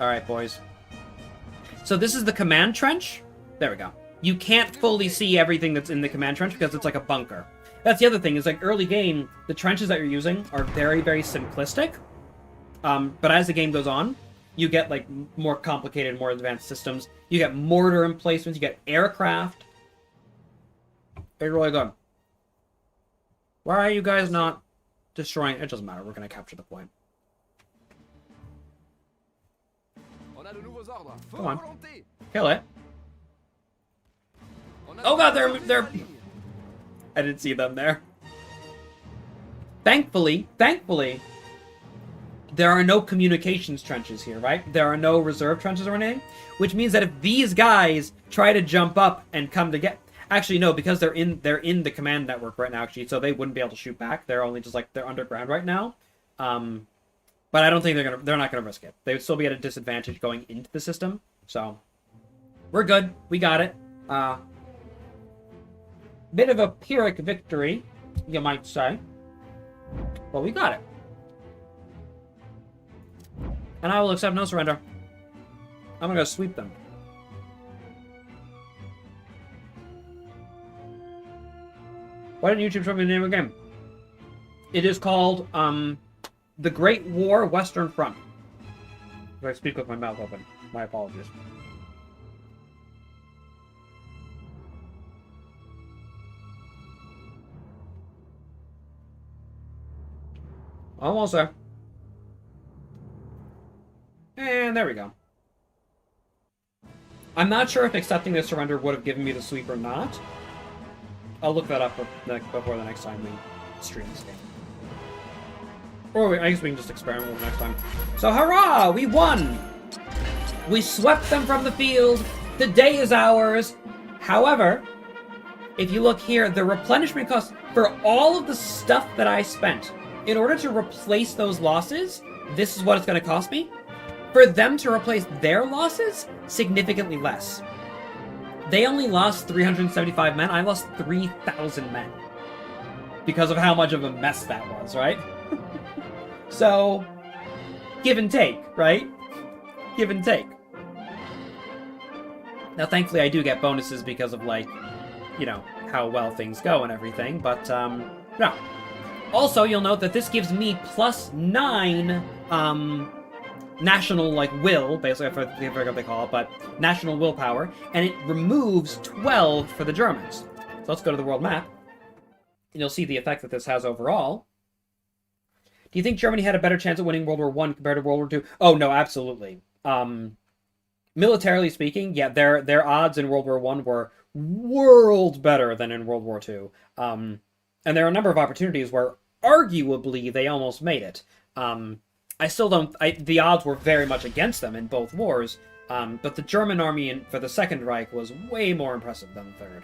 Alright, boys. So this is the command trench. There we go. You can't fully see everything that's in the command trench because it's like a bunker. That's the other thing, is like early game, the trenches that you're using are very, very simplistic. But as the game goes on, you get like more complicated, more advanced systems. You get mortar emplacements, you get aircraft. It's really good. Why are you guys not destroying? It doesn't matter, we're gonna capture the point. Come on. Kill it. Oh god, they're... I didn't see them there. Thankfully, there are no communications trenches here, right? There are no reserve trenches or anything, which means that if these guys try to jump up and come to get... Actually, no, because they're in the command network right now, actually, so they wouldn't be able to shoot back. They're only just, like, they're underground right now. But I don't think they're not gonna risk it. They would still be at a disadvantage going into the system. So we're good. We got it. Bit of a Pyrrhic victory, you might say. But we got it. And I will accept no surrender. I'm gonna go sweep them. Why didn't YouTube show me the name of the game? It is called, The Great War Western Front. If I speak with my mouth open, my apologies. Almost there. And there we go. I'm not sure if accepting the surrender would have given me the sweep or not. I'll look that up before the next time we stream this game. Or I guess we can just experiment with it next time. So hurrah! We won! We swept them from the field. The day is ours. However, if you look here, the replenishment cost for all of the stuff that I spent in order to replace those losses, this is what it's going to cost me. For them to replace their losses, significantly less. They only lost 375 men. I lost 3,000 men. Because of how much of a mess that was, right? So, give and take, right? Give and take. Now, thankfully, I do get bonuses because of, like, you know, how well things go and everything, but, no. Also, you'll note that this gives me +9, national, like, will, basically, I forget what they call it, but national willpower, and it removes 12 for the Germans. So let's go to the world map, and you'll see the effect that this has overall. Do you think Germany had a better chance at winning World War I compared to World War II? Oh, no, absolutely. Militarily speaking, yeah, their odds in World War I were world better than in World War II. And there are a number of opportunities where, arguably, they almost made it. I still don't... the odds were very much against them in both wars, but the German army for the Second Reich was way more impressive than the Third.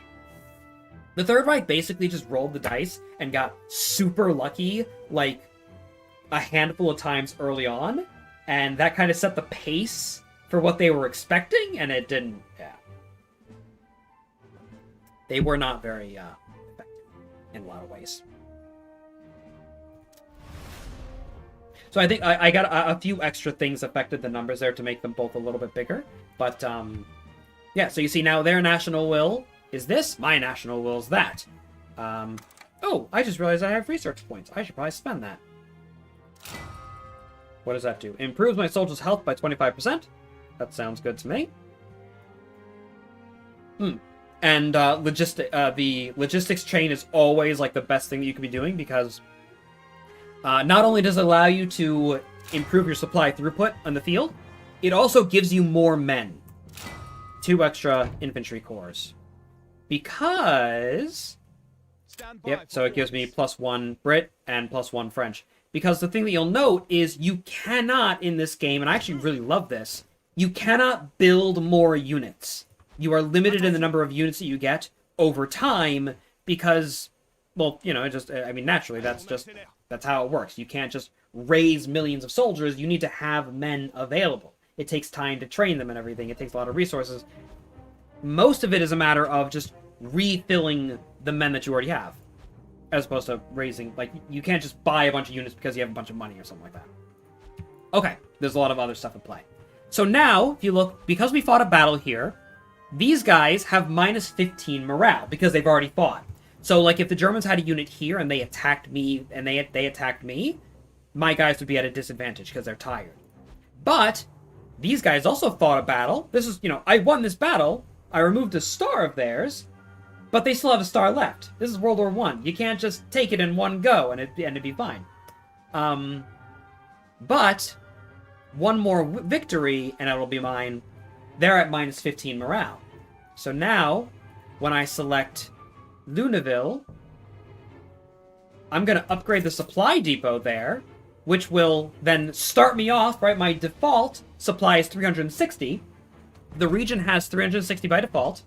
The Third Reich basically just rolled the dice and got super lucky, like, a handful of times early on, and that kind of set the pace for what they were expecting, and it didn't... yeah. They were not very effective in a lot of ways. So I think I got a few extra things affected the numbers there to make them both a little bit bigger. But, yeah, so you see now their national will is this, my national will is that. Oh, I just realized I have research points. I should probably spend that. What does that do? Improves my soldiers' health by 25%. That sounds good to me. And the logistics chain is always like the best thing that you could be doing, because not only does it allow you to improve your supply throughput on the field, it also gives you more men. 2 extra infantry corps. Because... yep, so it gives me +1 Brit and +1 French. Because the thing that you'll note is you cannot, in this game, and I actually really love this, you cannot build more units. You are limited in the number of units that you get over time because, well, you know, it just, I mean, naturally, that's how it works. You can't just raise millions of soldiers. You need to have men available. It takes time to train them and everything. It takes a lot of resources. Most of it is a matter of just refilling the men that you already have, as opposed to raising, like, you can't just buy a bunch of units because you have a bunch of money or something like that. Okay, there's a lot of other stuff at play. So now, if you look, because we fought a battle here, these guys have -15 morale because they've already fought. So, like, if the Germans had a unit here and they attacked me, and they attacked me, my guys would be at a disadvantage because they're tired. But these guys also fought a battle. This is, you know, I won this battle. I removed a star of theirs, but they still have a star left. This is World War I. You can't just take it in one go and it'd be fine. But one more victory and it'll be mine. They're at -15 morale. So now, when I select Luneville, I'm going to upgrade the supply depot there, which will then start me off, right? My default supply is 360. The region has 360 by default.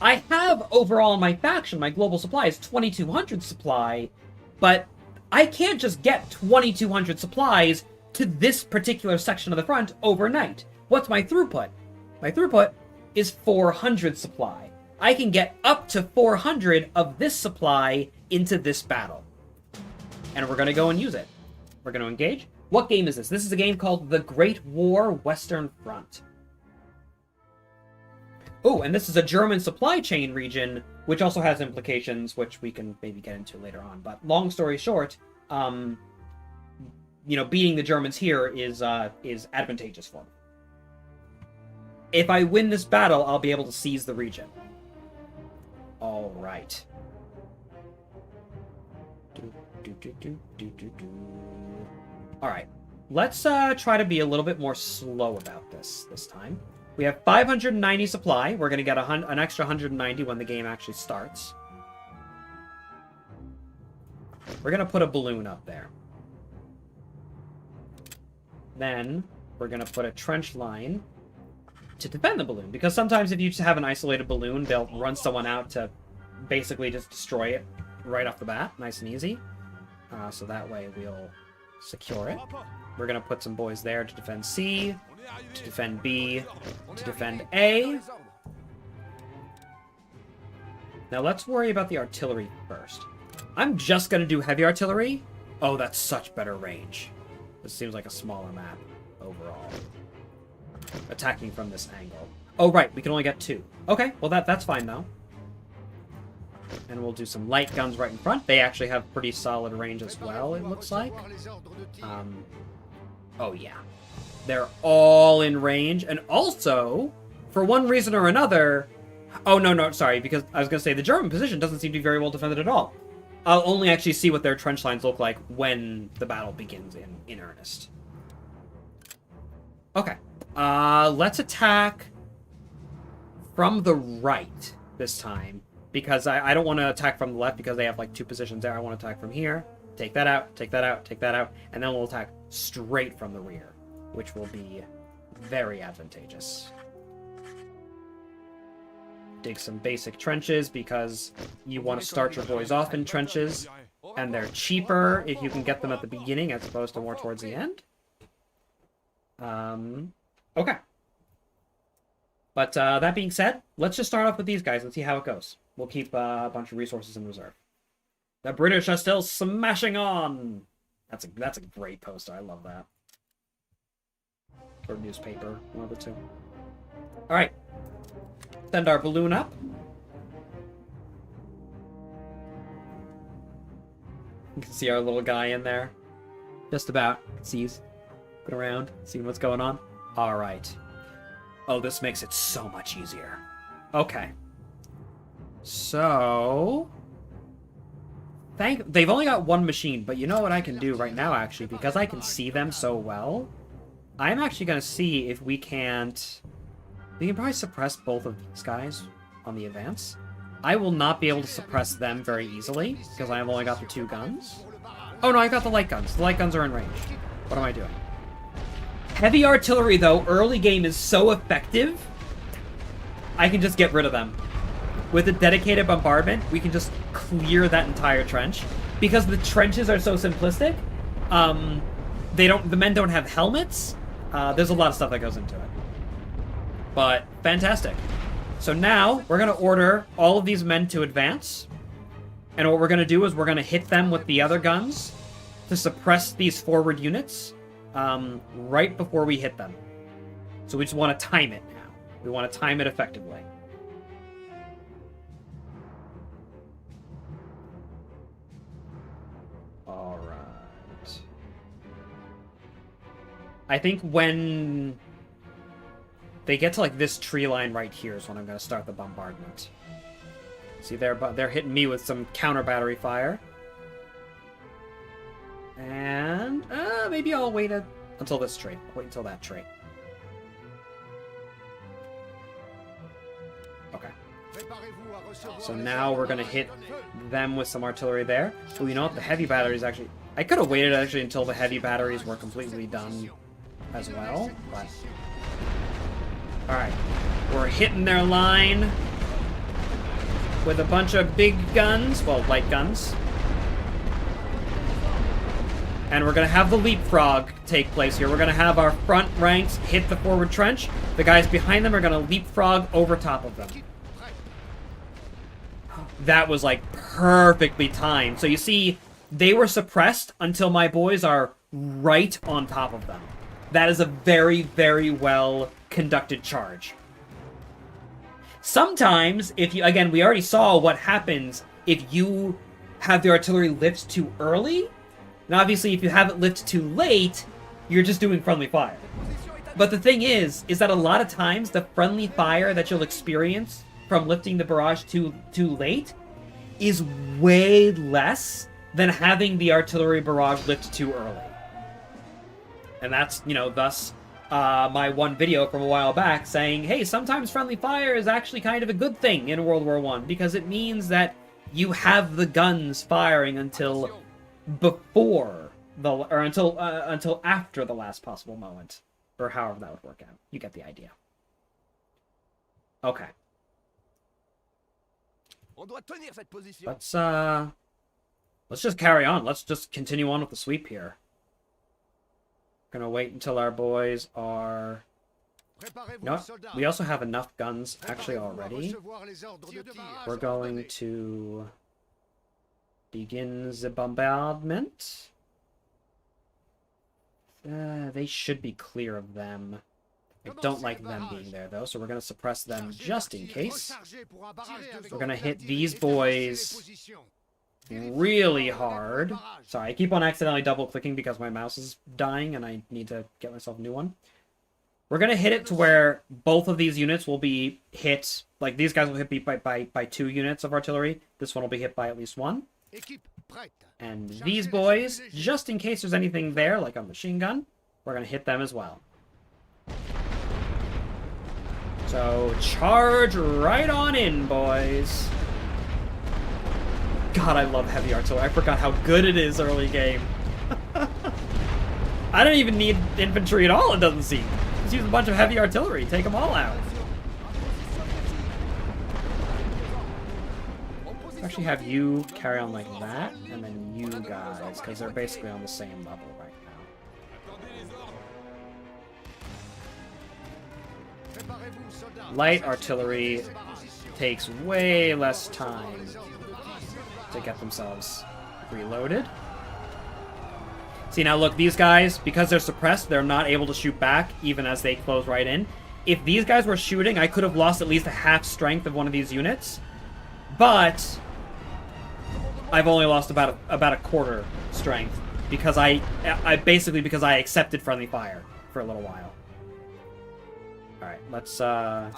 I have overall in my faction, my global supply is 2,200 supply, but I can't just get 2,200 supplies to this particular section of the front overnight. What's my throughput? My throughput is 400 supply. I can get up to 400 of this supply into this battle. And we're going to go and use it. We're going to engage. What game is this? This is a game called The Great War Western Front. Oh, and this is a German supply chain region, which also has implications, which we can maybe get into later on. But long story short, you know, beating the Germans here is advantageous for me. If I win this battle, I'll be able to seize the region. All right. All right. Let's try to be a little bit more slow about this time. We have 590 supply. We're going to get an extra 190 when the game actually starts. We're going to put a balloon up there. Then we're going to put a trench line to defend the balloon. Because sometimes if you just have an isolated balloon, they'll run someone out to basically just destroy it right off the bat. Nice and easy. So that way we'll secure it. We're gonna put some boys there to defend C, to defend B, to defend A. Now let's worry about the artillery first. I'm just gonna do heavy artillery. Oh, that's such better range. This seems like a smaller map overall. Attacking from this angle. Oh, right, we can only get 2. Okay, well that's fine though. And we'll do some light guns right in front. They actually have pretty solid range as well, it looks like. Oh yeah. They're all in range. And also, for one reason or another... Oh, no, sorry, because I was going to say the German position doesn't seem to be very well defended at all. I'll only actually see what their trench lines look like when the battle begins in earnest. Okay. Let's attack from the right this time. Because I don't want to attack from the left because they have like 2 positions there. I want to attack from here. Take that out, take that out, take that out. And then we'll attack straight from the rear, which will be very advantageous. Dig some basic trenches because you want to start your boys off in trenches. And they're cheaper if you can get them at the beginning as opposed to more towards the end. Okay. But that being said, let's just start off with these guys and see how it goes. We'll keep a bunch of resources in reserve. The British are still smashing on! That's a great poster. I love that. Or newspaper, one of the two. Alright. Send our balloon up. You can see our little guy in there. Just about. Sees. Looking around. Seeing what's going on. Alright. Oh, this makes it so much easier. Okay. So... They've only got 1 machine, but you know what I can do right now, actually, because I can see them so well. I'm actually going to see if we can't... We can probably suppress both of these guys on the advance. I will not be able to suppress them very easily, because I've only got the 2 guns. Oh no, I got the light guns. The light guns are in range. What am I doing? Heavy artillery, though, early game is so effective, I can just get rid of them. With a dedicated bombardment, we can just clear that entire trench. Because the trenches are so simplistic, the men don't have helmets. There's a lot of stuff that goes into it. But, fantastic. So now, we're going to order all of these men to advance. And what we're going to do is we're going to hit them with the other guns to suppress these forward units right before we hit them. So we just want to time it now. We want to time it effectively. Alright. I think when they get to like this tree line right here is when I'm going to start the bombardment. See, they're hitting me with some counter battery fire. And maybe I'll wait until this tree. Wait until that tree. Okay. So now we're going to hit them with some artillery there. Oh, you know what? The heavy batteries actually... I could have waited actually until the heavy batteries were completely done as well, but... Alright. We're hitting their line with a bunch of big guns. Well, light guns. And we're going to have the leapfrog take place here. We're going to have our front ranks hit the forward trench. The guys behind them are going to leapfrog over top of them. That was, like, perfectly timed. So you see, they were suppressed until my boys are right on top of them. That is a very, very well conducted charge. Sometimes, if you, again, we already saw what happens if you have the artillery lift too early. And obviously, if you have it lift too late, you're just doing friendly fire. But the thing is that a lot of times, the friendly fire that you'll experience from lifting the barrage too late is way less than having the artillery barrage lift too early. And that's, you know, thus my one video from a while back saying, hey, sometimes friendly fire is actually kind of a good thing in World War I because it means that you have the guns firing until before until after the last possible moment, or however that would work out. You get the idea. Okay. Let's just carry on. Let's just continue on with the sweep here. Gonna wait until our boys are... No, we also have enough guns actually already. We're going to begin the bombardment. They should be clear of them. I don't like them being there though, so we're going to suppress them just in case. We're going to hit these boys really hard. Sorry, I keep on accidentally double-clicking because my mouse is dying and I need to get myself a new one. We're going to hit it to where both of these units will be hit, like these guys will hit by 2 units of artillery. This one will be hit by at least 1. And these boys, just in case there's anything there, like a machine gun, we're going to hit them as well. So, charge right on in, boys. God, I love heavy artillery. I forgot how good it is early game. I don't even need infantry at all, it doesn't seem. Just use a bunch of heavy artillery. Take them all out. Actually have you carry on like that, and then you guys, because they're basically on the same level right now. Light artillery takes way less time to get themselves reloaded. See, now look, these guys, because they're suppressed, they're not able to shoot back, even as they close right in. If these guys were shooting, I could have lost at least a half strength of one of these units. But I've only lost about a quarter strength because I basically because I accepted friendly fire for a little while. All right, let's go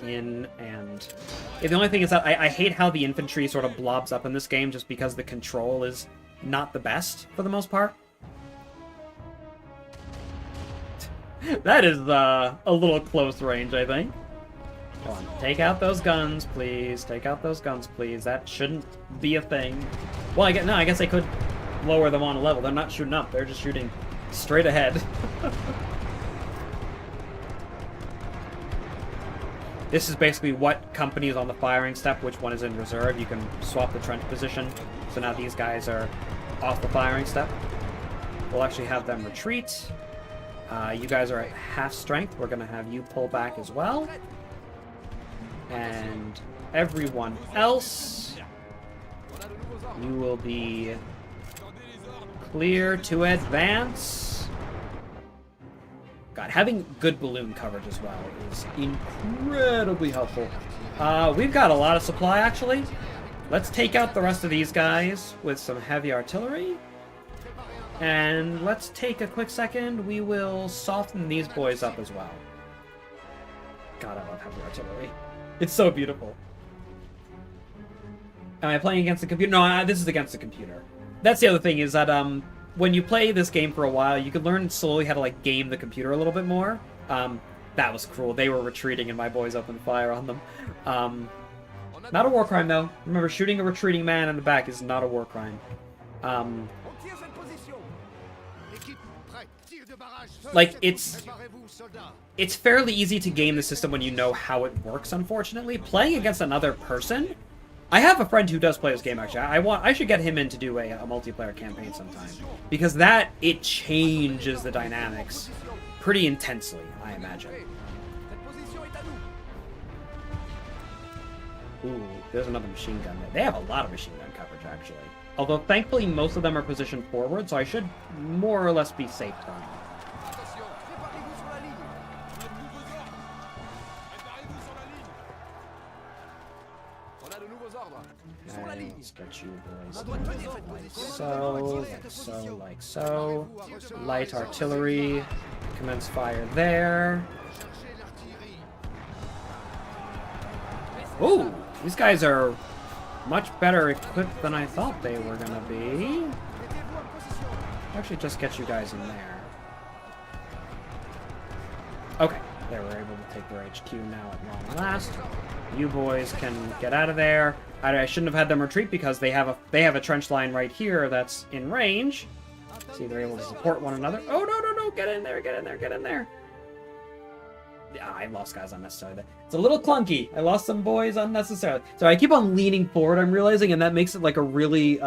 in and... Yeah, the only thing is that I hate how the infantry sort of blobs up in this game just because the control is not the best for the most part. That is a little close range, I think. Come on, take out those guns, please. Take out those guns, please. That shouldn't be a thing. Well, I guess I could lower them on a level. They're not shooting up. They're just shooting straight ahead. This is basically what company is on the firing step, which one is in reserve. You can swap the trench position. So now these guys are off the firing step. We'll actually have them retreat. You guys are at half strength. We're going to have you pull back as well. And everyone else, you will be clear to advance. God, having good balloon coverage as well is incredibly helpful. We've got a lot of supply, actually. Let's take out the rest of these guys with some heavy artillery. And let's take a quick second. We will soften these boys up as well. God, I love heavy artillery. It's so beautiful. Am I playing against the computer? No, this is against the computer. That's the other thing, is that when you play this game for a while, you can learn slowly how to like game the computer a little bit more. That was cruel. They were retreating and my boys opened fire on them. Not a war crime though. Remember, shooting a retreating man in the back is not a war crime. Like, it's fairly easy to game the system when you know how it works, unfortunately. Playing against another person... I have a friend who does play this game, actually. I should get him in to do a multiplayer campaign sometime. Because it changes the dynamics pretty intensely, I imagine. Ooh, there's another machine gun there. They have a lot of machine gun coverage, actually. Although, thankfully, most of them are positioned forward, so I should more or less be safe from them. And let's get you boys like so, like so, like so. Light artillery, commence fire there. Ooh, these guys are much better equipped than I thought they were gonna be. Actually, just get you guys in there. Okay, they were able to take their HQ now at long last. You boys can get out of there. I shouldn't have had them retreat because they have a trench line right here that's in range. See, they're able to support one another. Oh, no, get in there, get in there, get in there. Yeah, I lost guys unnecessarily. It's a little clunky. I lost some boys unnecessarily. So I keep on leaning forward, I'm realizing, and that makes it like a really,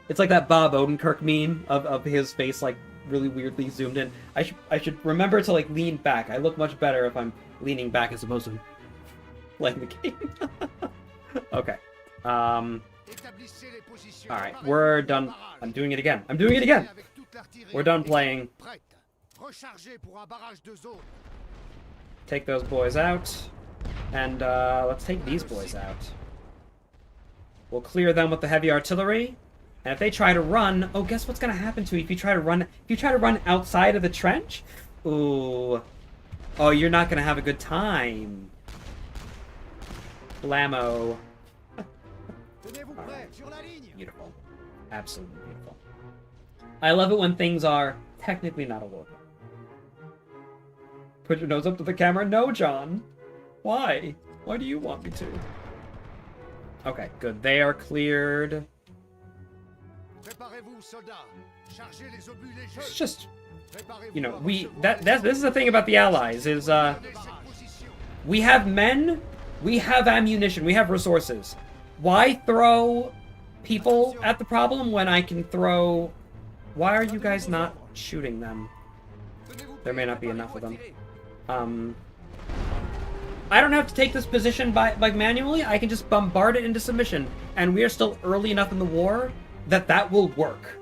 it's like that Bob Odenkirk meme of his face like really weirdly zoomed in. I should remember to like lean back. I look much better if I'm leaning back as opposed to playing the game. Okay. Alright, we're done. I'm doing it again. I'm doing it again! We're done playing. Take those boys out. And let's take these boys out. We'll clear them with the heavy artillery. And if they try to run, oh, guess what's gonna happen to you if you try to run? If you try to run outside of the trench, ooh, oh, you're not gonna have a good time. Blammo. Beautiful, absolutely beautiful. I love it when things are technically not a war. Put your nose up to the camera. No, John. Why? Why do you want me to? Okay, good. They are cleared. It's just, you know, this is the thing about the Allies is we have men, we have ammunition, we have resources. Why throw people at the problem when I can throw? Why are you guys not shooting them? There may not be enough of them. I don't have to take this position by manually. I can just bombard it into submission, and we are still early enough in the war that will work.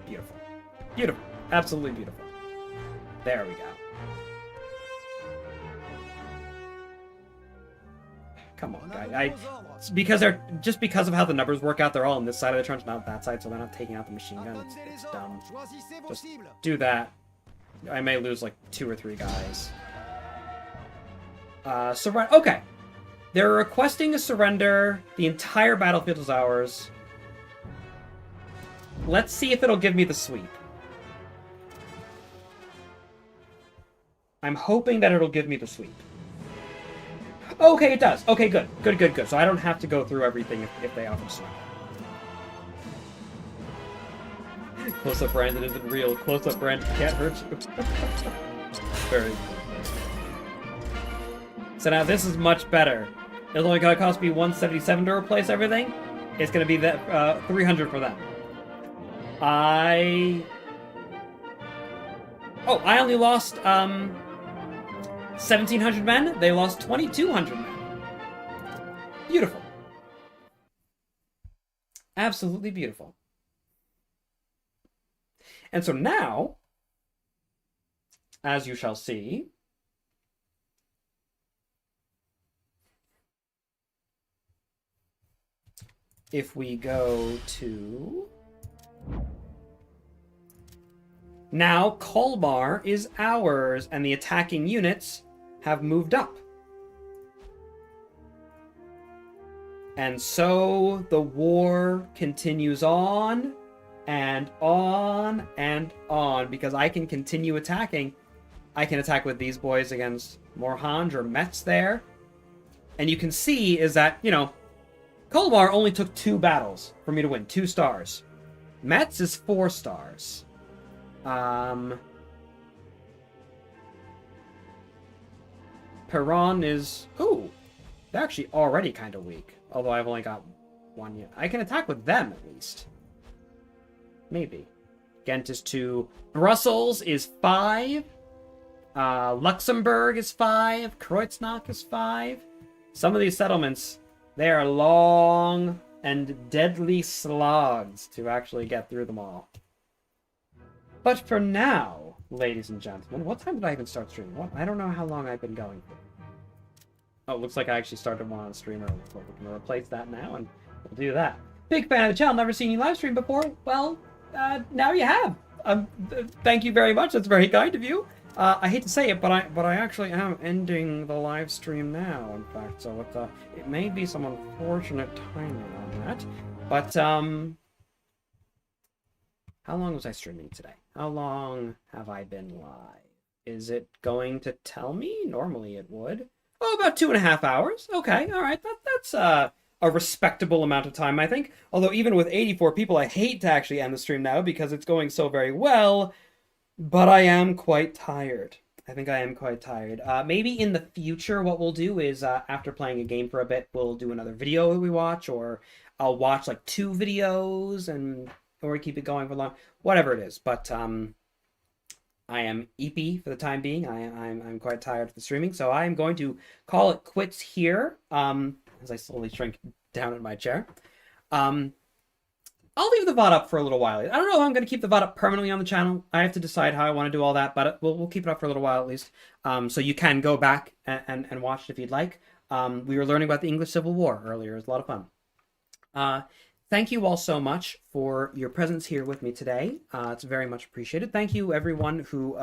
Beautiful. Beautiful. Absolutely beautiful. There we go. Come on, guys. Because of how the numbers work out, they're all on this side of the trench, not that side, so they're not taking out the machine gun. It's dumb. Just do that. I may lose like 2 or 3 guys. Surrender. Okay. They're requesting a surrender. The entire battlefield is ours. Let's see if it'll give me the sweep. I'm hoping that it'll give me the sweep. Okay, it does. Okay, good. Good, good, good. So I don't have to go through everything if they offer sweep. Close-up Brandon isn't real. Close-up Brandon can't hurt you. Very good. So now this is much better. It's only gonna cost me 177 to replace everything. It's gonna be that 300 for them. I only lost 1,700 men. They lost 2,200 men. Beautiful. Absolutely beautiful. And so now, as you shall see, if we go to... Now, Colmar is ours, and the attacking units have moved up. And so the war continues on, and on, and on, because I can continue attacking. I can attack with these boys against Morhanj or Metz there. And you can see is that, you know, Colmar only took 2 battles for me to win, 2 stars. Metz is 4 stars. Peron is... Ooh! They're actually already kind of weak. Although I've only got 1 yet. I can attack with them, at least. Maybe. Ghent is 2. Brussels is 5. Luxembourg is 5. Kreuznach is 5. Some of these settlements, they are long and deadly slogs to actually get through them all. But for now, ladies and gentlemen, what time did I even start streaming? What? I don't know how long I've been going for. Oh, it looks like I actually started one on streamer. We're going to replace that now, and we'll do that. Big fan of the channel, never seen you live stream before. Well, now you have. Thank you very much. That's very kind of you. I hate to say it, but I actually am ending the live stream now. In fact, so it may be some unfortunate timing on that. But how long was I streaming today? How long have I been live? Is it going to tell me? Normally it would. Oh, about 2.5 hours. Okay, all right. That's a respectable amount of time, I think. Although even with 84 people, I hate to actually end the stream now because it's going so very well. But I am quite tired. I think I am quite tired. Maybe in the future, what we'll do is after playing a game for a bit, we'll do another video that we watch, or I'll watch like 2 videos and or we keep it going for long, whatever it is. But I am EP for the time being. I'm quite tired of the streaming, so I am going to call it quits here. As I slowly shrink down in my chair. I'll leave the VOD up for a little while. I don't know if I'm going to keep the VOD up permanently on the channel. I have to decide how I want to do all that, but we'll keep it up for a little while at least. So you can go back and watch it if you'd like. We were learning about the English Civil War earlier. It was a lot of fun. Thank you all so much for your presence here with me today. It's very much appreciated. Thank you everyone who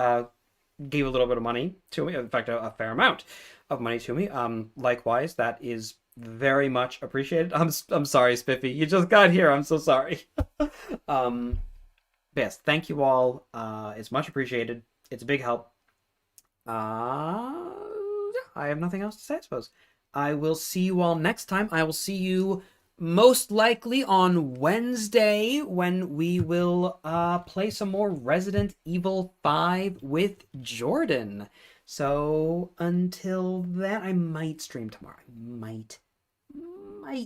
gave a little bit of money to me. In fact, a fair amount of money to me. Likewise, that is very much appreciated. I'm sorry, Spiffy. You just got here. I'm so sorry. Yes, thank you all. It's much appreciated. It's a big help. I have nothing else to say, I suppose. I will see you all next time. I will see you most likely on Wednesday when we will play some more Resident Evil 5 with Jordan. So until then, I might stream tomorrow. Might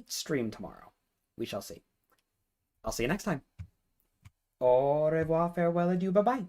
stream tomorrow. We shall see. I'll see you next time. Au revoir, farewell, adieu, bye-bye.